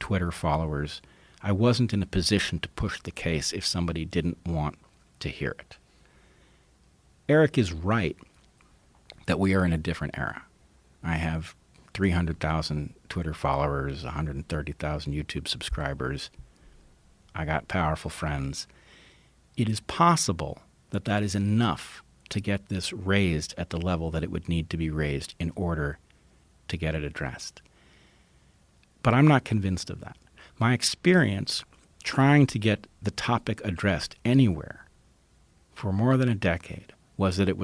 Twitter followers. I wasn't in a position to push the case if somebody didn't want to hear it. Eric is right that we are in a different era. I have 300,000 Twitter followers, 130,000 YouTube subscribers. I got powerful friends. It is possible that that is enough to get this raised at the level that it would need to be raised in order to get it addressed. But I'm not convinced of that. My experience trying to get the topic addressed anywhere for more than a decade was that it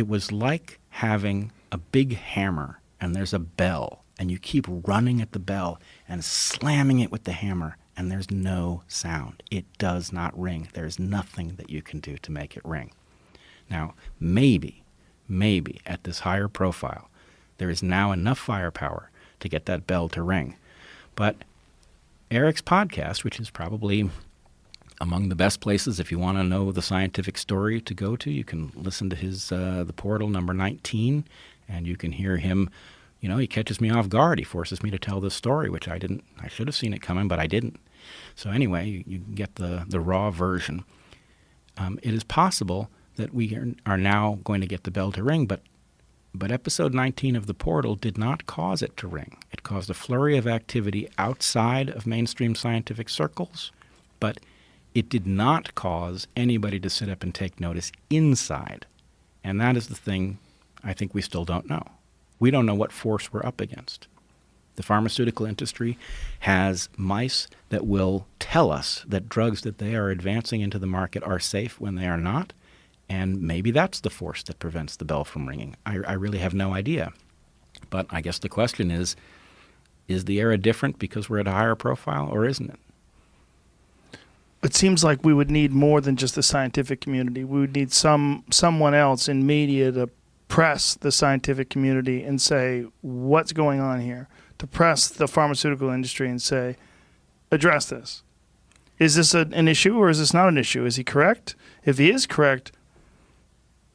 was like having a big hammer and there's a bell and you keep running at the bell and slamming it with the hammer and there's no sound. It does not ring. There's nothing that you can do to make it ring. Now, maybe at this higher profile, there is now enough firepower to get that bell to ring. But Eric's podcast, which is probably among the best places if you want to know the scientific story to go to, you can listen to his The Portal number 19, and you can hear him. He catches me off guard. He forces me to tell this story, which I didn't. I should have seen it coming, but I didn't. So anyway, you get the raw version. It is possible that we are now going to get the bell to ring, but episode 19 of The Portal did not cause it to ring. It caused a flurry of activity outside of mainstream scientific circles, but it did not cause anybody to sit up and take notice inside. And that is the thing I think we still don't know. We don't know what force we're up against. The pharmaceutical industry has mice that will tell us that drugs that they are advancing into the market are safe when they are not, and maybe that's the force that prevents the bell from ringing. I really have no idea. But I guess the question is, Is the era different because we're at a higher profile, or isn't it? It seems like we would need more than just the scientific community. We would need someone else in media to press the scientific community and say, what's going on here? To press the pharmaceutical industry and say, address this. Is this an issue or is this not an issue? Is he correct? If he is correct,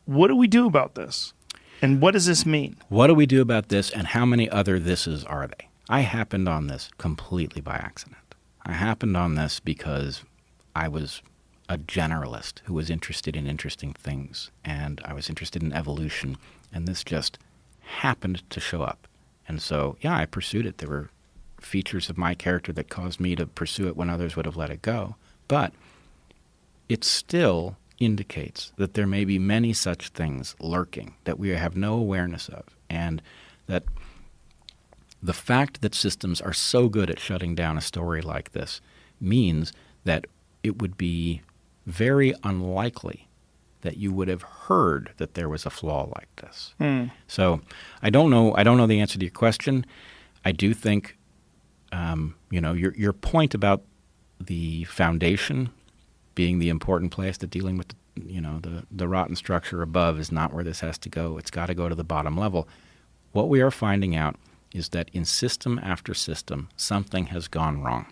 what do we do about this? And what does this mean? What do we do about this, and how many other thises are they? I happened on this completely by accident. I happened on this because I was a generalist who was interested in interesting things, and I was interested in evolution, and this just happened to show up. And so, yeah, I pursued it. There were features of my character that caused me to pursue it when others would have let it go. But it still indicates that there may be many such things lurking that we have no awareness of, and that the fact that systems are so good at shutting down a story like this means that it would be very unlikely that you would have heard that there was a flaw like this. So I don't know the answer to your question. I do think your point about the foundation being the important place, that dealing with the rotten structure above is not where this has to go. It's got to go to the bottom level. What we are finding out is that in system after system, something has gone wrong.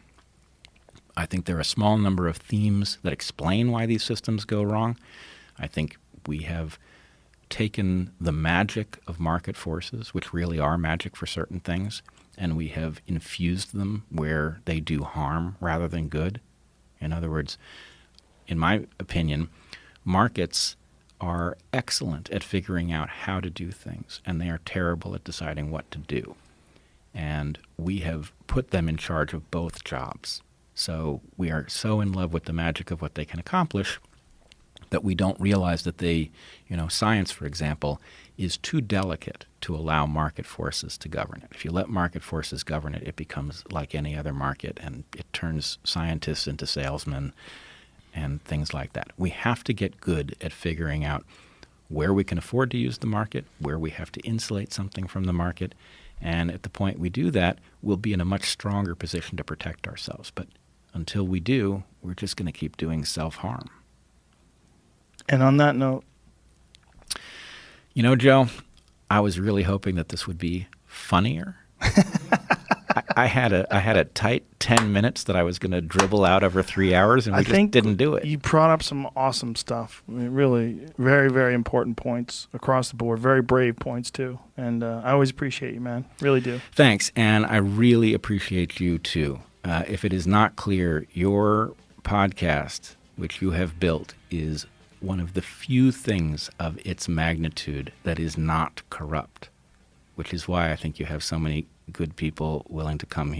I think there are a small number of themes that explain why these systems go wrong. I think we have taken the magic of market forces, which really are magic for certain things, and we have infused them where they do harm rather than good. In other words, in my opinion, markets are excellent at figuring out how to do things, and they are terrible at deciding what to do. And we have put them in charge of both jobs. So we are so in love with the magic of what they can accomplish that we don't realize that science, for example, is too delicate to allow market forces to govern it. If you let market forces govern it, it becomes like any other market, and it turns scientists into salesmen and things like that. We have to get good at figuring out where we can afford to use the market, where we have to insulate something from the market, and at the point we do that, we'll be in a much stronger position to protect ourselves. But until we do, we're just going to keep doing self-harm. And on that note, Joe, I was really hoping that this would be funnier. I had a tight 10 minutes that I was going to dribble out over 3 hours, and we just didn't do it. You brought up some awesome stuff. I mean, really very, very important points across the board. Very brave points, too. And I always appreciate you, man. Really do. Thanks, and I really appreciate you, too. If it is not clear, your podcast, which you have built, is one of the few things of its magnitude that is not corrupt, which is why I think you have so many good people willing to come here.